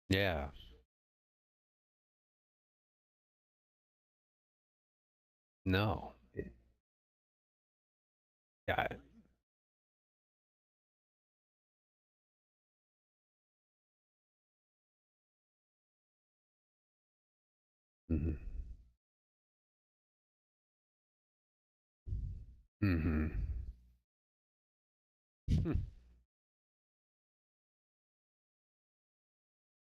Yeah. No. Yeah. Mm-hmm. Mm-hmm.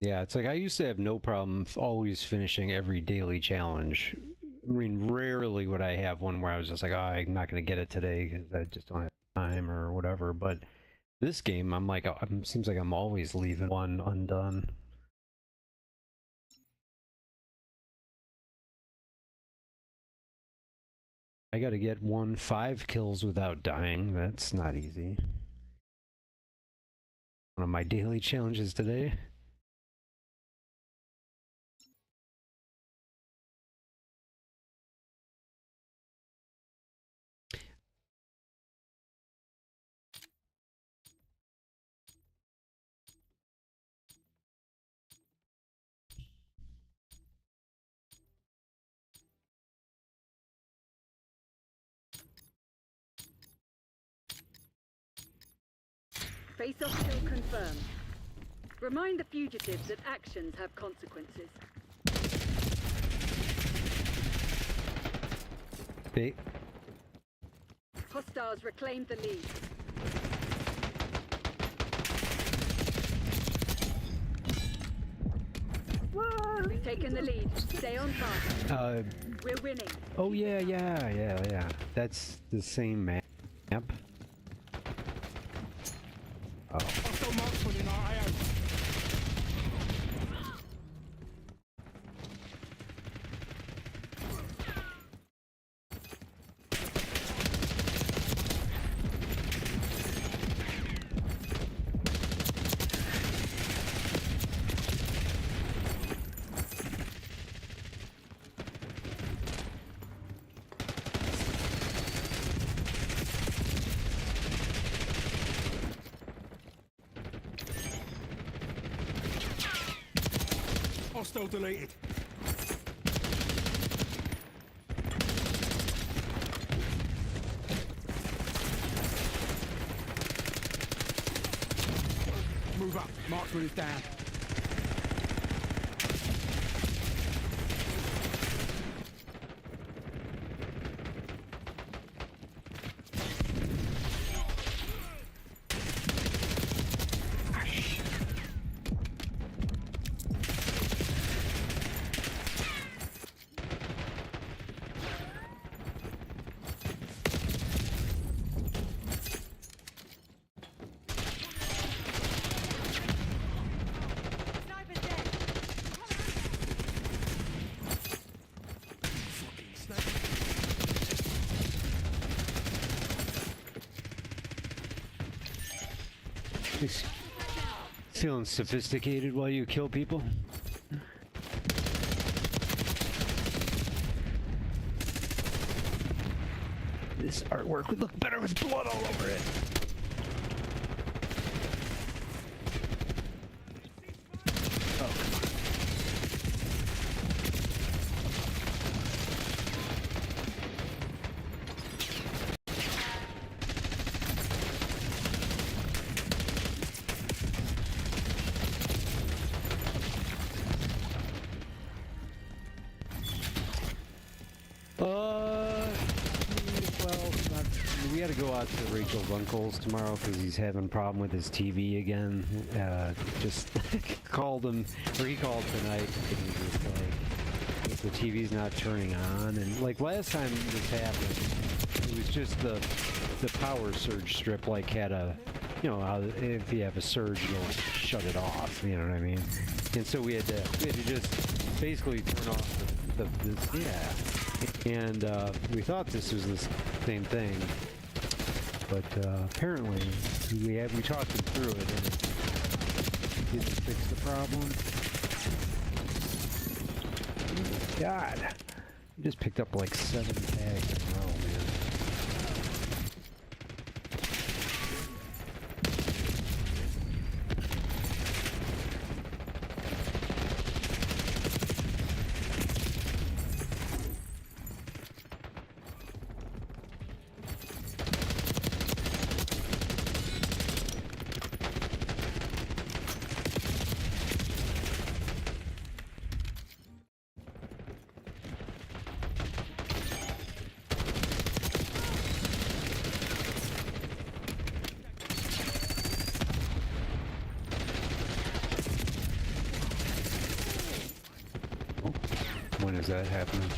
Yeah, it's like I used to have no problem always finishing every daily challenge. I mean, rarely would I have one where I was just like, oh, I'm not going to get it today because I just don't have time or whatever. But this game, I'm like, seems like I'm always leaving one undone. I got to get 5 kills without dying. That's not easy. One of my daily challenges today. Face-off kill confirmed. Remind the fugitives that actions have consequences. Hostiles reclaimed the lead. Whoa! We've taken the lead. Stay on target. We're winning. Oh yeah. That's the same map. Oh. Hostile marksman in our eye out. Hostile deleted. Move up. Marksman is down. Feeling sophisticated while you kill people? This artwork would look better with blood all over it. Oh, come on. We got to go out to Rachel's uncle's tomorrow because he's having a problem with his TV again. Just called him, or he called tonight, and he was like, the TV's not turning on. And like last time this happened, it was just the power surge strip like had a, you know, how if you have a surge, you'll shut it off. You know what I mean? And so we had to just basically turn off this. Yeah. And we thought this was the same thing. But apparently, we talked him through it, and it didn't fix the problem. Oh, God, I just picked up like 7 tags in a row, man. When is that happening?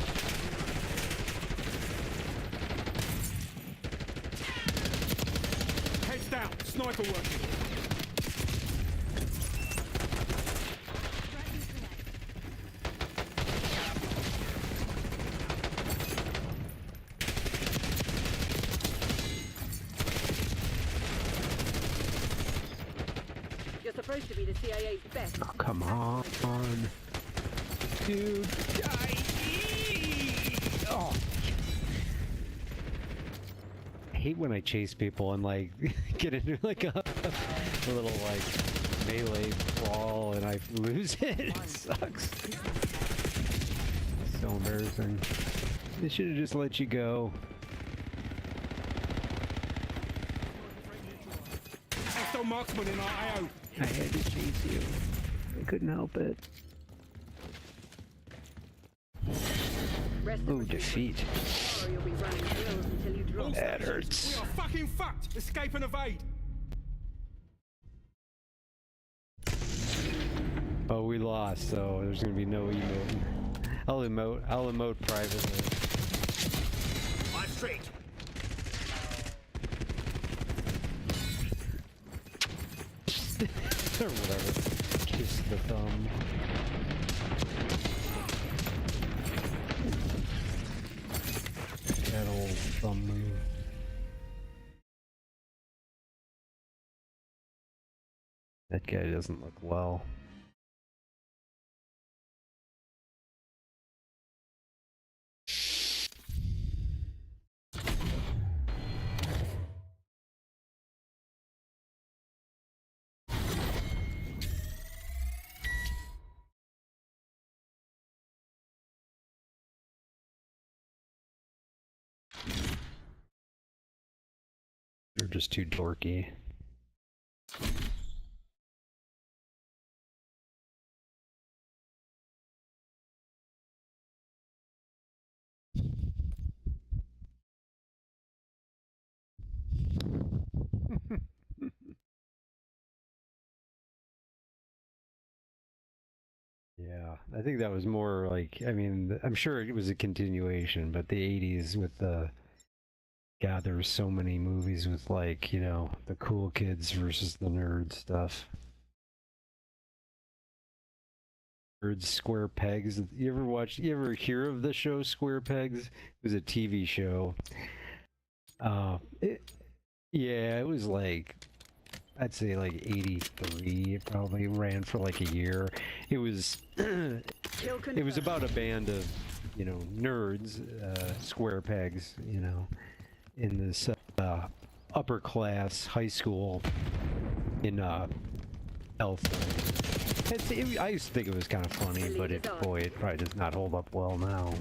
Heads down. Sniper working. You're supposed to be the CIA's best. Oh, come on. Dude, oh. I hate when I chase people and like get into like a little like melee brawl and I lose it. It sucks. So embarrassing. They should have just let you go. Hostile marksman in our IO. I had to chase you. I couldn't help it. Oh, defeat. That hurts. We are fucking fucked. Escape and evade. Oh, we lost. lost, so there's gonna be no emote. I'll emote privately. I'm straight. Or whatever. Kiss the thumb. That old thumb move. That guy doesn't look well. They're just too dorky. Yeah, I think that was more like, I mean, I'm sure it was a continuation, but the 80s with the, God, there were so many movies with like, you know, the cool kids versus the nerd stuff. Nerds, Square Pegs. You ever hear of the show Square Pegs? It was a TV show. Yeah, it was like, I'd say like 83. It probably ran for like a year. It was it was about a band of, you know, nerds, square pegs, you know, in this upper class high school in California. I used to think it was kind of funny, but it probably does not hold up well now.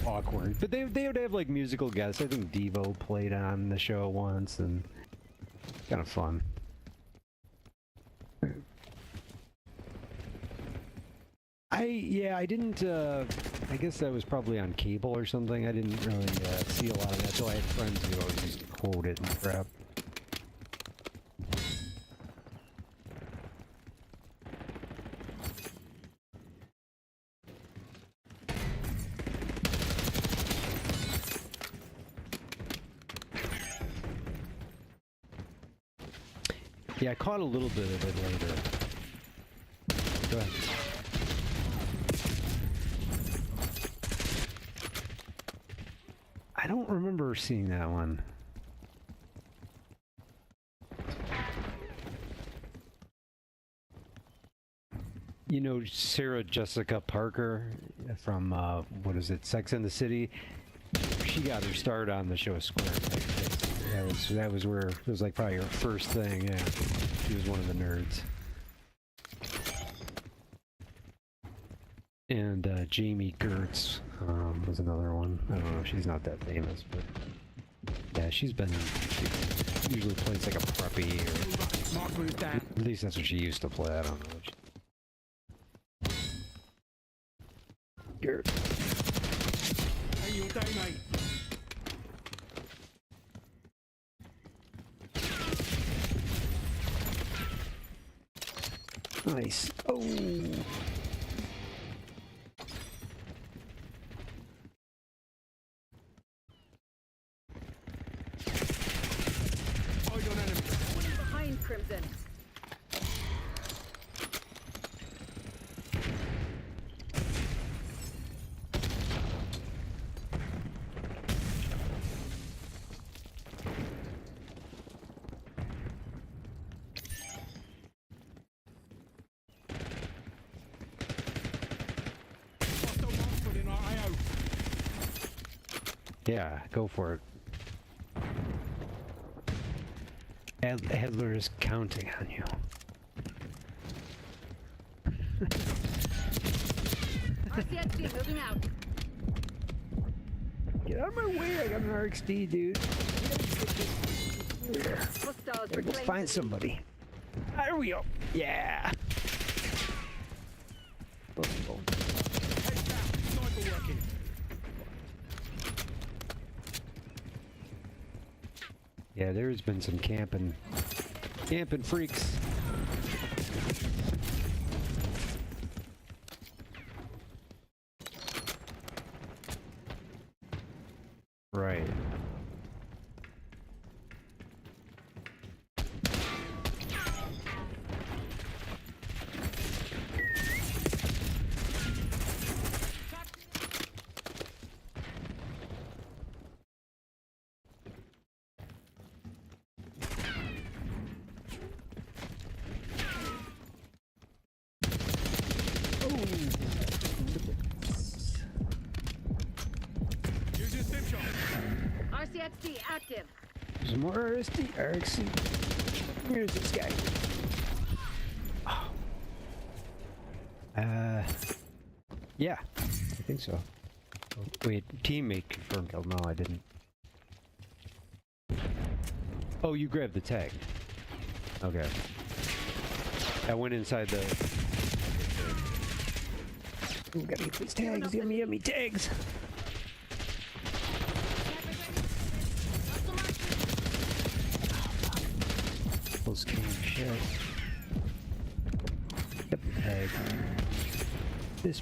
Awkward. But they would have like musical guests. I think Devo played on the show once, and kind of fun. I didn't, I guess that was probably on cable or something. I didn't really see a lot of that, so I had friends who always used to quote it and crap. Yeah, I caught a little bit of it later. Go ahead. I don't remember seeing that one. You know Sarah Jessica Parker from, what is it, Sex and the City? She got her start on the show Square. That was where, it was like probably her first thing, yeah. She was one of the nerds. And Jamie Gertz was another one. I don't know, she's not that famous, but yeah, she usually plays like a preppy, or at least that's what she used to play, I don't know. Gert. Hey, you okay, mate? Nice. Oh. Behind Crimson. Yeah, go for it. Adler is counting on you. RCXD moving out. Get out of my way, I got an RXD, dude. Hostiles Let's find somebody. There we go. Yeah. Yeah, there's been some camping freaks. Right. RCXD active. There's more RC. Here's this guy. Oh. Yeah, I think so. Oh, wait, teammate confirmed. Oh, no, I didn't. Oh, you grabbed the tag. Okay. I went inside the... Ooh, gotta get these tags. Give me tags. Close game shit. Yep, tag. This.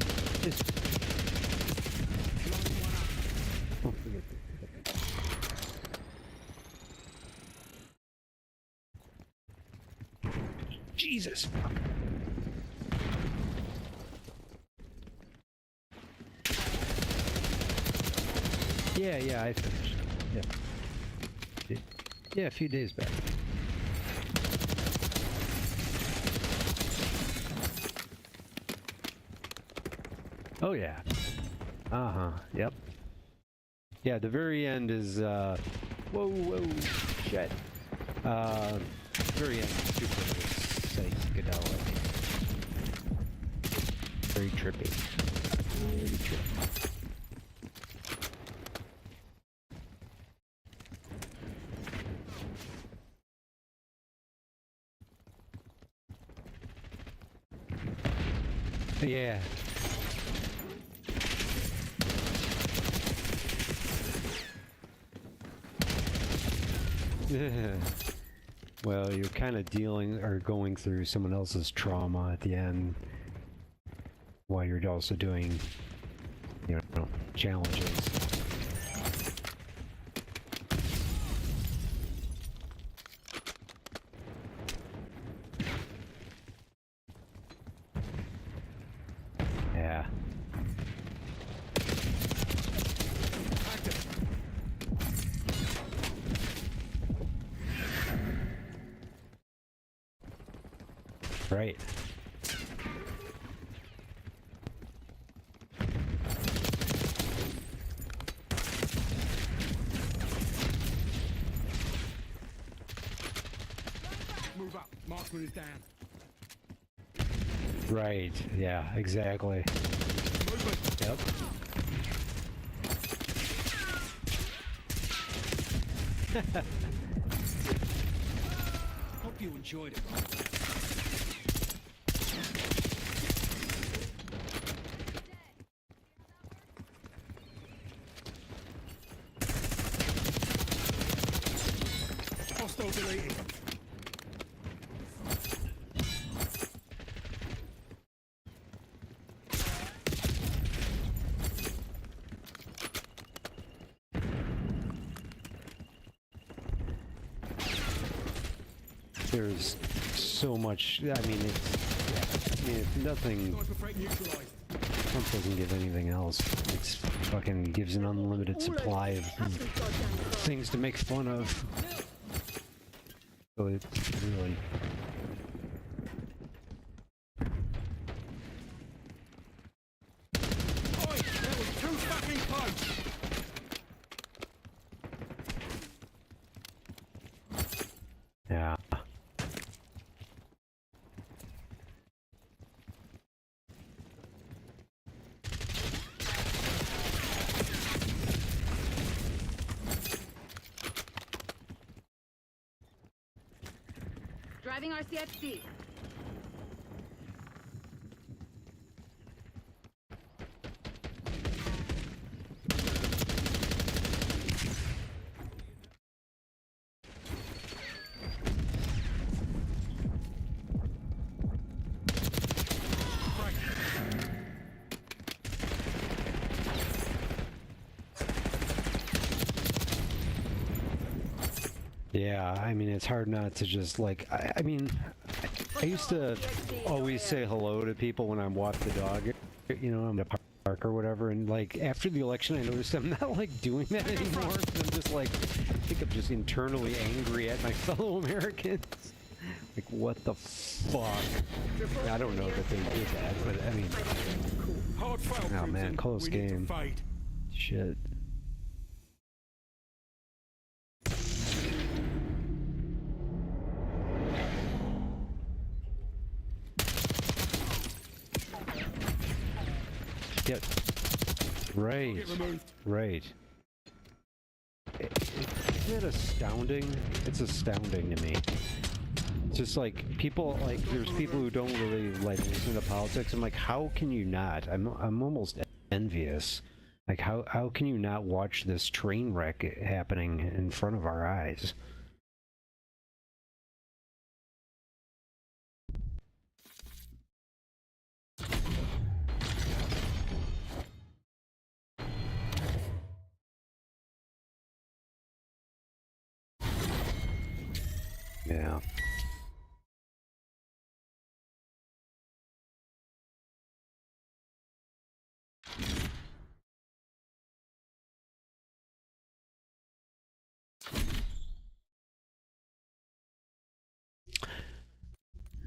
Oh, forget this. Jesus. Yeah, I finished. Yeah, a few days back. Oh yeah. Yep. Yeah, the very end is whoa, shit. Very end is super psychedelic. Very trippy. Yeah. Well, you're kind of dealing or going through someone else's trauma at the end while you're also doing, challenges. Yeah. Right. Move up. Marksman is down. Right. Yeah, exactly. Yep. Hope you enjoyed it. Hostile deleted. There's so much. I mean, it's nothing. Trump doesn't give anything else. It's fucking gives an unlimited supply of things to make fun of. So it's really. Oi, that was too fucking close. Yeah. Driving RCXD. Yeah, I mean, it's hard not to just like, I mean, I used to always say hello to people when I'm walking the dog, you know, I'm in the park or whatever, and like after the election I noticed I'm not like doing that anymore. I'm just like, I think I'm just internally angry at my fellow Americans. Like, what the fuck? I don't know that they did that, but I mean, oh man, close game. Shit. Yep. Right. Right. Isn't it astounding? It's astounding to me. It's just like people, like there's people who don't really like listen to politics. I'm like, how can you not? I'm almost envious. Like how can you not watch this train wreck happening in front of our eyes? Yeah.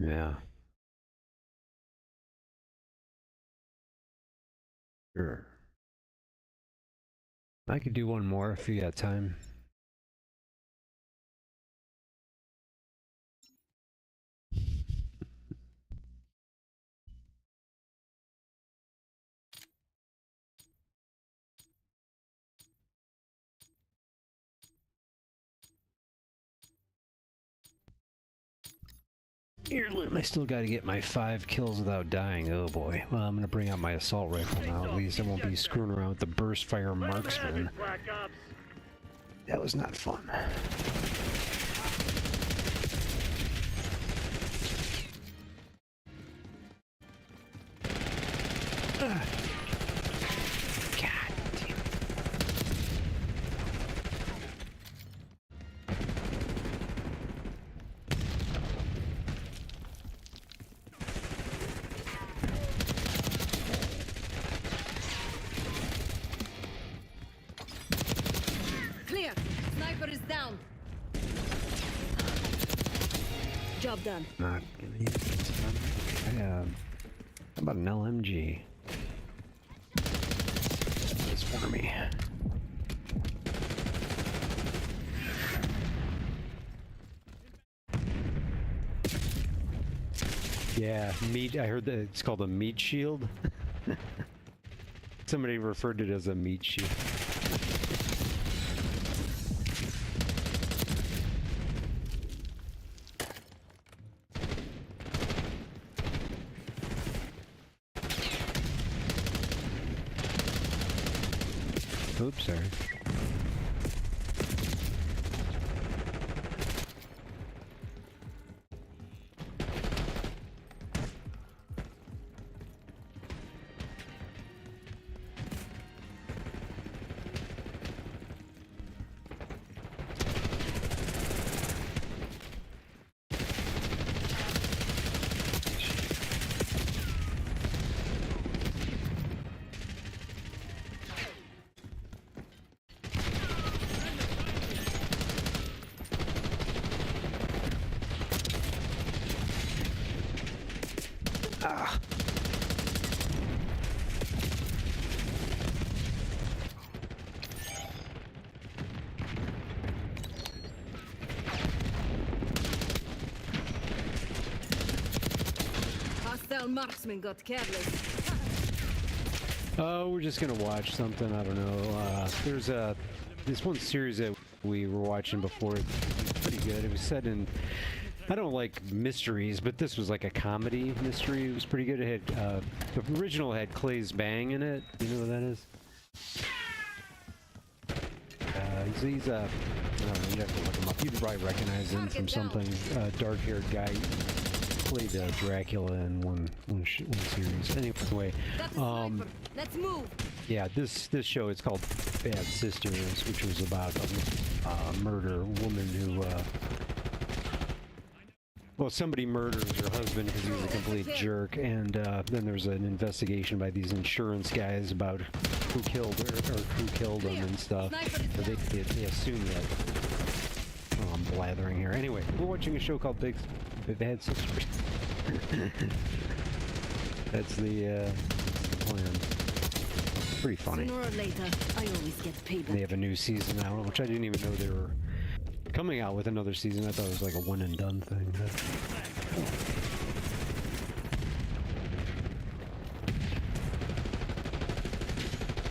Yeah. Sure. I could do one more if you got time. I still got to get my 5 kills without dying. Oh boy. Well, I'm going to bring out my assault rifle now. At least I won't be screwing around with the burst fire marksman. That was not fun. Job done. Not gonna use this one. How about an LMG? It's for me. Yeah, meat. I heard that it's called a meat shield. Somebody referred to it as a meat shield. Oops, sorry. Marksman got careless. Oh, we're just gonna watch something. I don't know. There's this one series that we were watching before. It's pretty good. It was set in. I don't like mysteries, but this was like a comedy mystery. It was pretty good. It had the original had Clay's Bang in it. You know what that is? He's I don't know, you have to look him up. You'd probably recognize him from something. Dark-haired guy. Played Dracula in one series. Anyway, let's move. Yeah, this show, it's called Bad Sisters, which was about murder, a woman who, well, somebody murders her husband because he was a complete jerk, and then there's an investigation by these insurance guys about who killed her or who killed him and stuff. So they assume that. Oh, I'm blathering here. Anyway, we're watching a show called Bad Sisters. That's the plan. Pretty funny. Sooner or later, I always get payback. They have a new season out, which I didn't even know they were coming out with another season. I thought it was like a one and done thing.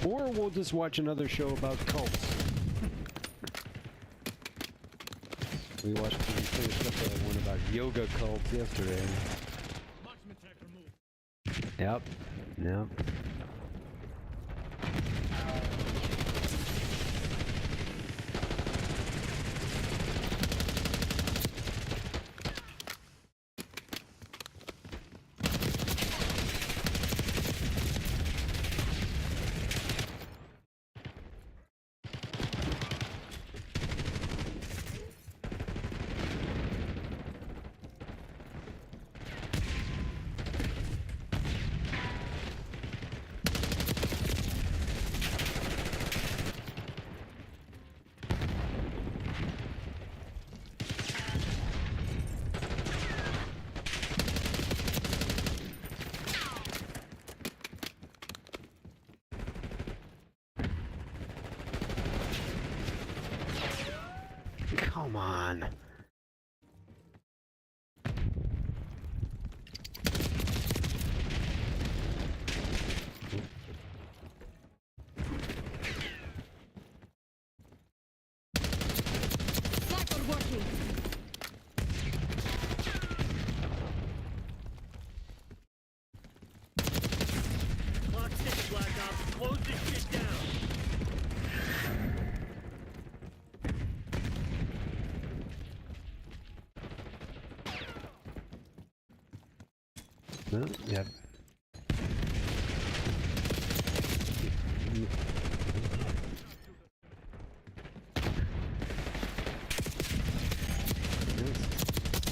Or we'll just watch another show about cults. We finished up one about yoga cults yesterday. Yep. Come on. Sniper working. Clock's ticking, Black Ops. Close this shit down. No, yep.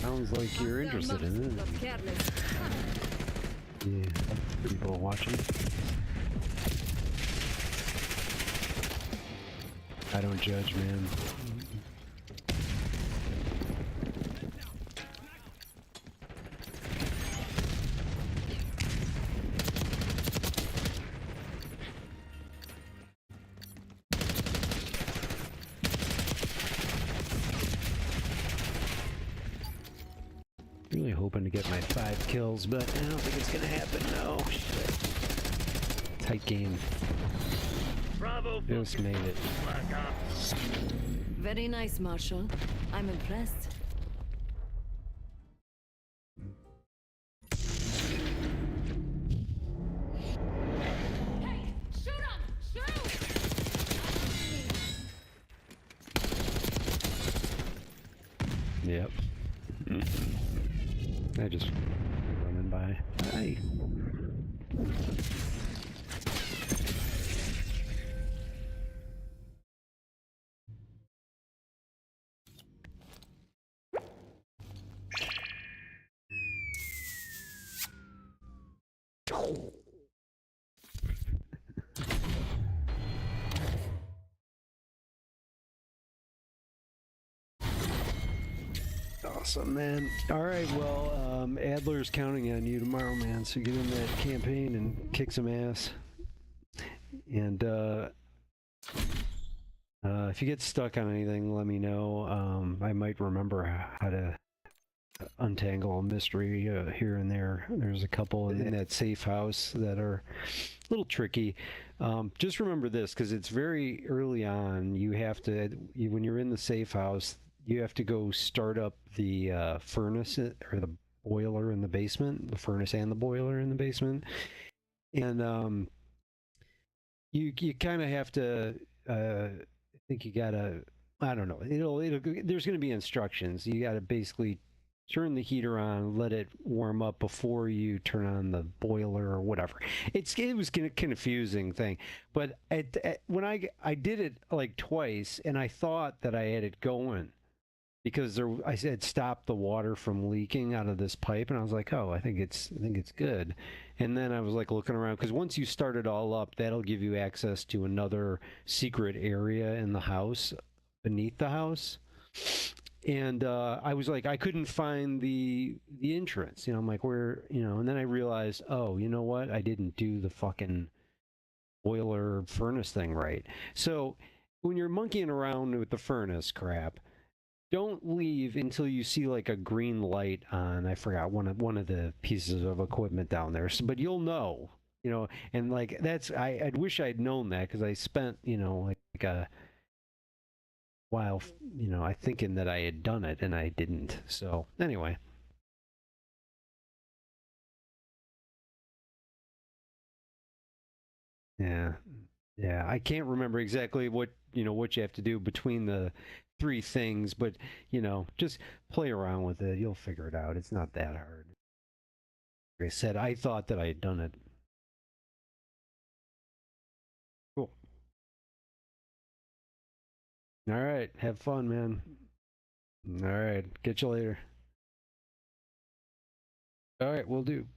Sounds like you're interested in it. Yeah, people watching. I don't judge, man. Really hoping to get my 5 kills, but I don't think it's gonna happen. No, shit. Tight game. Bravo. Just made it. Black Ops. Very nice, Marshal. I'm impressed. Hey, shoot him! Shoot! Yep. I just running by. Hi. Awesome, man. All right, well, Adler's counting on you tomorrow, man. So get in that campaign and kick some ass. And if you get stuck on anything, let me know. I might remember how to untangle a mystery here and there. There's a couple in that safe house that are a little tricky. Just remember this, because it's very early on. You have to, when you're in the safe house, you have to go start up the furnace or the boiler in the basement, the furnace and the boiler in the basement. And you kind of have to, I think you gotta, I don't know, there's going to be instructions. You got to basically turn the heater on, let it warm up before you turn on the boiler or whatever. It was a confusing thing, but when I did it like twice, and I thought that I had it going because I said stop the water from leaking out of this pipe, and I was like, oh, I think it's good. And then I was like looking around, because once you start it all up, that'll give you access to another secret area in the house, beneath the house. And I was like, I couldn't find the entrance. I'm like, where, and then I realized, oh, you know what? I didn't do the fucking boiler furnace thing right. So when you're monkeying around with the furnace crap, don't leave until you see like a green light on, I forgot, one of the pieces of equipment down there. So, but you'll know, and like I wish I'd known that, because I spent, like a while, I thinking that I had done it and I didn't. So anyway. Yeah. I can't remember exactly what you have to do between the three things, but just play around with it. You'll figure it out. It's not that hard. Like I said, I thought that I had done it. Cool. All right. Have fun, man. All right. Catch you later. All right. We'll do.